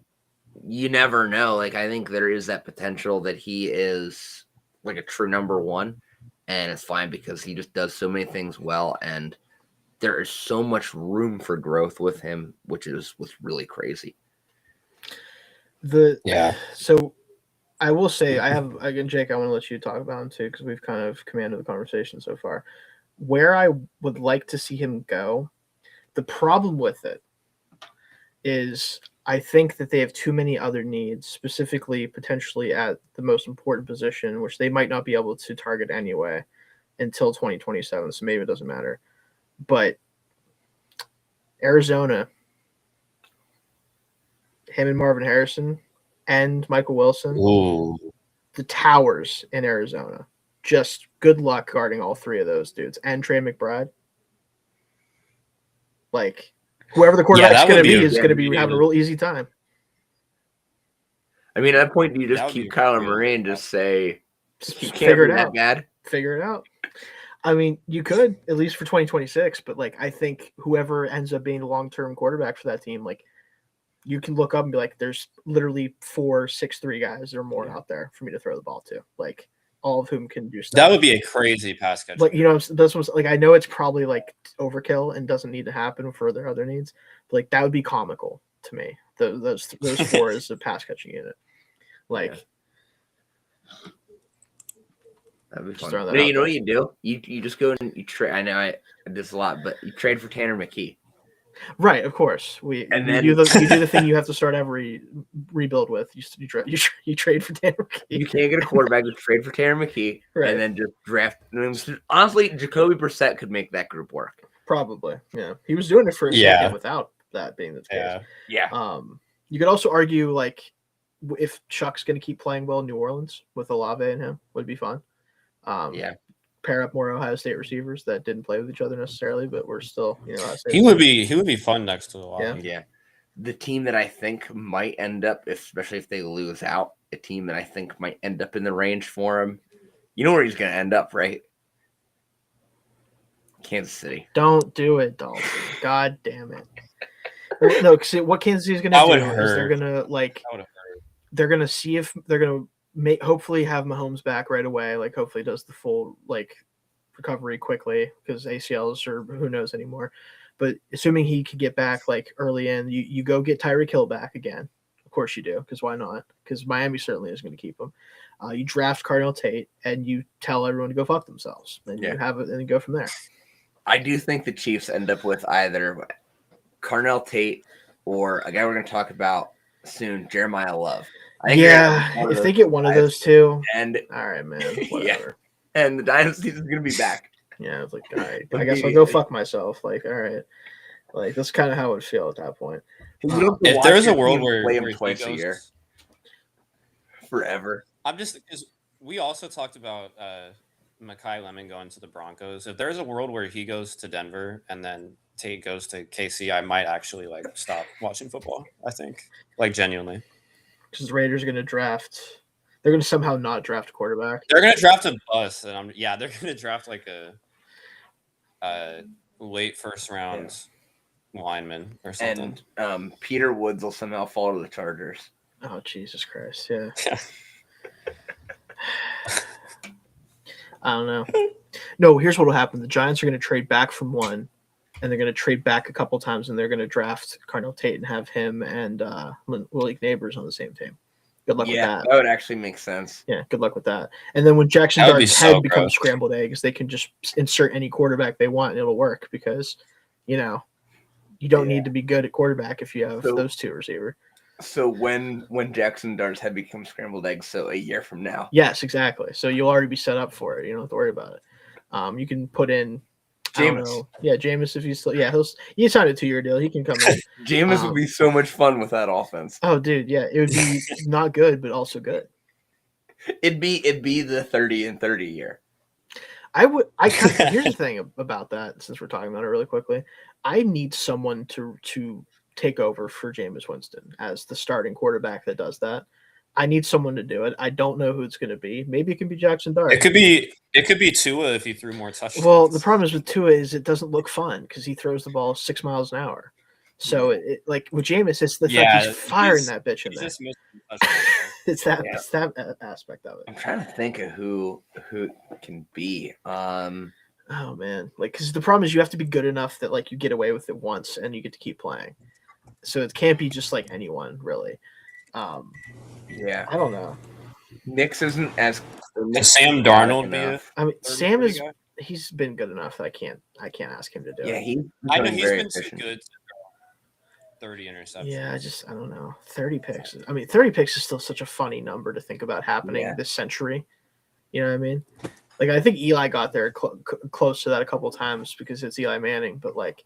you never know. Like, I think there is that potential that he is like a true number one, and it's fine because he just does so many things well, and there is so much room for growth with him, which is what's really crazy. So I will say again, Jake, I want to let you talk about him too, because we've kind of commanded the conversation so far. Where I would like to see him go, the problem with it is I think that they have too many other needs, specifically potentially at the most important position, which they might not be able to target anyway until 2027. So maybe it doesn't matter. But Arizona, him and Marvin Harrison and Michael Wilson, the towers in Arizona. Just good luck guarding all three of those dudes and Trey McBride. Like, whoever the quarterback's going to be is going to be having a real easy time. I mean, at that point, do you just keep Kyler Murray and just say, he can't be that bad? Figure it out. I mean, you could, at least for 2026, but like, I think whoever ends up being the long-term quarterback for that team, like, you can look up and be like, there's literally 4 6'3" guys or more out there for me to throw the ball to. Like, all of whom can do stuff. That would be a crazy pass catch. Like, you know, that's what, like, I know it's probably like overkill and doesn't need to happen for their other needs, but like that would be comical to me. Those 4 is a pass catching unit. Like, that'd be fun. You know what you do? You just go and you trade. I know I did this a lot, but you trade for Tanner McKee. Right, of course. You do the thing you have to start every rebuild with. You trade for Tanner McKee. You can't get a quarterback. You trade for Tanner McKee, and then just draft. Honestly, Jacoby Brissett could make that group work. Probably, yeah. He was doing it for a second without that being the case. Yeah. You could also argue like if Chuck's going to keep playing well in New Orleans with Olave and him would be fun. Pair up more Ohio State receivers that didn't play with each other necessarily, but we're still, you know, he would be fun next to Olave. Yeah. The team that I think might end up, especially if they lose out, a team that I think might end up in the range for him. You know where he's going to end up, right? Kansas City. Don't do it, Dalton. God damn it. No, because what Kansas City's going to do is they're going to they're going to see if they're going to hopefully have Mahomes back right away. Like, hopefully does the full like recovery quickly because ACLs or who knows anymore. But assuming he could get back like early in, you go get Tyreek Hill back again. Of course you do, because why not? Because Miami certainly is going to keep him. You draft Cardinal Tate and you tell everyone to go fuck themselves. And you have it and go from there. I do think the Chiefs end up with either Cardinal Tate or a guy we're going to talk about soon, Jeremiah Love. If they get one of those two, and all right, man, whatever. And the dynasty is going to be back. Yeah, it's like, all right, I guess I'll go fuck myself. Like, all right, like that's kind of how it would feel at that point. If there's a world where play him twice a year, forever. I'm just because we also talked about Mekhi Lemon going to the Broncos. If there's a world where he goes to Denver and then Tate goes to KC, I might actually like stop watching football. I think, like, genuinely. Because the Raiders are going to draft. They're going to somehow not draft a quarterback. They're going to draft a bust, and they're going to draft like a late first round lineman or something. And Peter Woods will somehow fall to the Chargers. Oh, Jesus Christ! Yeah. I don't know. No, here's what will happen: the Giants are going to trade back from one, and they're going to trade back a couple times, and they're going to draft Cardinal Tate and have him and Malik Neighbors on the same team. Good luck with that. That would actually make sense. Yeah, good luck with that. And then when Jackson That would be Dart's so head becomes gross. scrambled eggs, they can just insert any quarterback they want and it'll work because, you don't need to be good at quarterback if you have those two receivers. So when Jackson Dart's head becomes scrambled eggs, so a year from now. Yes, exactly. So you'll already be set up for it. You don't have to worry about it. You can put in Jameis. Yeah, Jameis if he's still he signed a 2-year deal. He can come in. Jameis would be so much fun with that offense. Oh dude, yeah. It would be not good, but also good. It'd be the 30 and 30 year. Here's the thing about that, since we're talking about it really quickly. I need someone to take over for Jameis Winston as the starting quarterback that does that. I need someone to do it. I don't know who it's going to be. Maybe it can be Jackson Dart. It could be Tua if he threw more touchdowns. Well, the problem is with Tua is it doesn't look fun because he throws the ball 6 miles an hour. So it like with Jameis, it's the fact he's firing that bitch in there. It's that aspect of it. I'm trying to think of who it can be. Oh man, because the problem is you have to be good enough that like you get away with it once and you get to keep playing. So it can't be just like anyone really. I don't know. Nick's isn't as. Could Sam Darnold be it? I mean, Sam is. He's been good enough that I can't ask him to do it. Yeah, I know he's been too good. 30 interceptions. Yeah, I don't know. 30 picks. 30 picks is still such a funny number to think about happening this century. You know what I mean? Like, I think Eli got there close to that a couple of times because it's Eli Manning. But, like,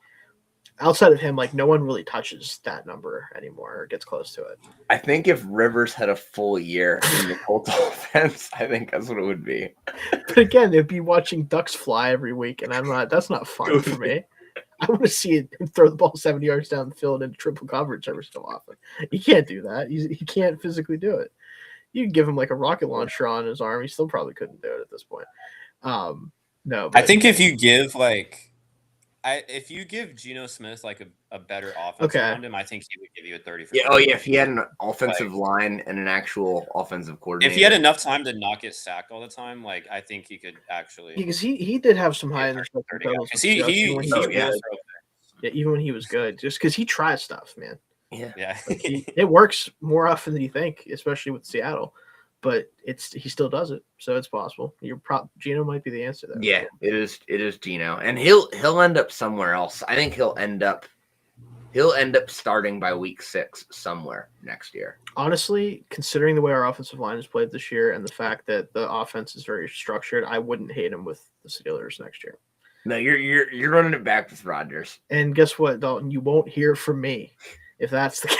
outside of him, like, no one really touches that number anymore or gets close to it. I think if Rivers had a full year in the Colts offense, I think that's what it would be. But again, they'd be watching ducks fly every week, and that's not fun for me. I want to see him throw the ball 70 yards down the field into triple coverage every so often. He can't do that. He can't physically do it. You can give him like a rocket launcher on his arm. He still probably couldn't do it at this point. No, but I think if you give Geno Smith like a better offense around him, I think he would give you a 30. If he had an offensive line and an actual offensive coordinator. If he had enough time to not get sacked all the time, like I think he could actually. Because he did have some high interception totals. Even when he was good, just because he tries stuff, man. Yeah. It works more often than you think, especially with Seattle. But he still does it, so it's possible. Geno might be the answer there. Yeah, it is Geno, and he'll end up somewhere else. I think he'll end up starting by week 6 somewhere next year. Honestly, considering the way our offensive line has played this year and the fact that the offense is very structured, I wouldn't hate him with the Steelers next year. No, you're running it back with Rodgers. And guess what, Dalton? You won't hear from me if that's the case.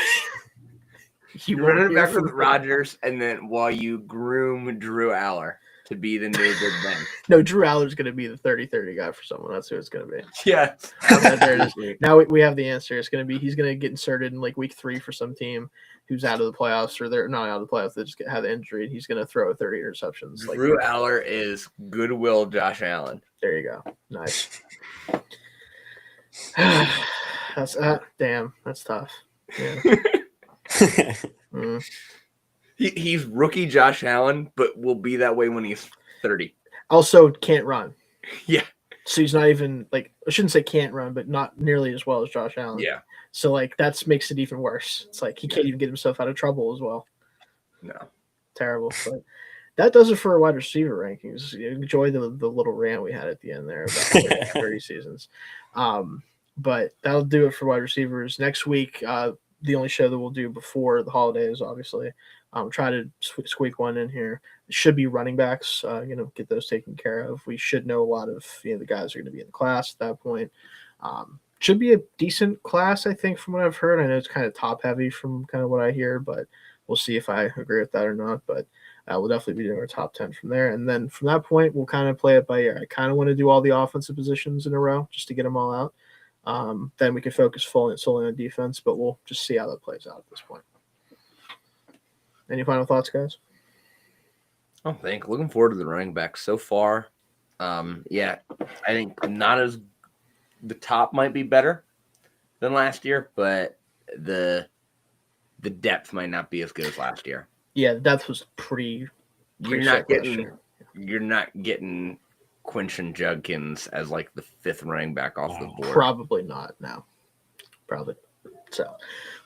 You're running it back with Rodgers, and then while you groom Drew Aller to be the new Big Ben. No, Drew Aller's going to be the 30-30 guy for someone. That's who it's going to be. Yeah. There it is. Now we have the answer. It's going to be he's going to get inserted in like week 3 for some team who's out of the playoffs, or they're not out of the playoffs. They just had an injury, and he's going to throw 30 interceptions. Drew Aller is Goodwill Josh Allen. There you go. Nice. That's damn. That's tough. Yeah. He's rookie Josh Allen, but will be that way when he's 30. Also can't run. Yeah. So he's not even like, I shouldn't say can't run, but not nearly as well as Josh Allen. Yeah. So like that makes it even worse. It's like he can't even get himself out of trouble as well. No. Terrible. But that does it for our wide receiver rankings. Enjoy the little rant we had at the end there about 30 seasons. But that'll do it for wide receivers. Next week, the only show that we'll do before the holidays, obviously. Try to squeak one in here. It should be running backs, get those taken care of. We should know a lot of the guys are going to be in the class at that point. Should be a decent class, I think, from what I've heard. I know it's kind of top heavy from kind of what I hear, but we'll see if I agree with that or not. But we'll definitely be doing our top 10 from there. And then from that point, we'll kind of play it by ear. I kind of want to do all the offensive positions in a row just to get them all out. Then we can focus solely on defense, but we'll just see how that plays out at this point. Any final thoughts, guys? I think looking forward to the running backs so far. I think not as the top might be better than last year, but the depth might not be as good as last year. Yeah, the depth was pretty you're not getting Quinton Judkins as like the 5th running back off the board. Probably not. No, probably. So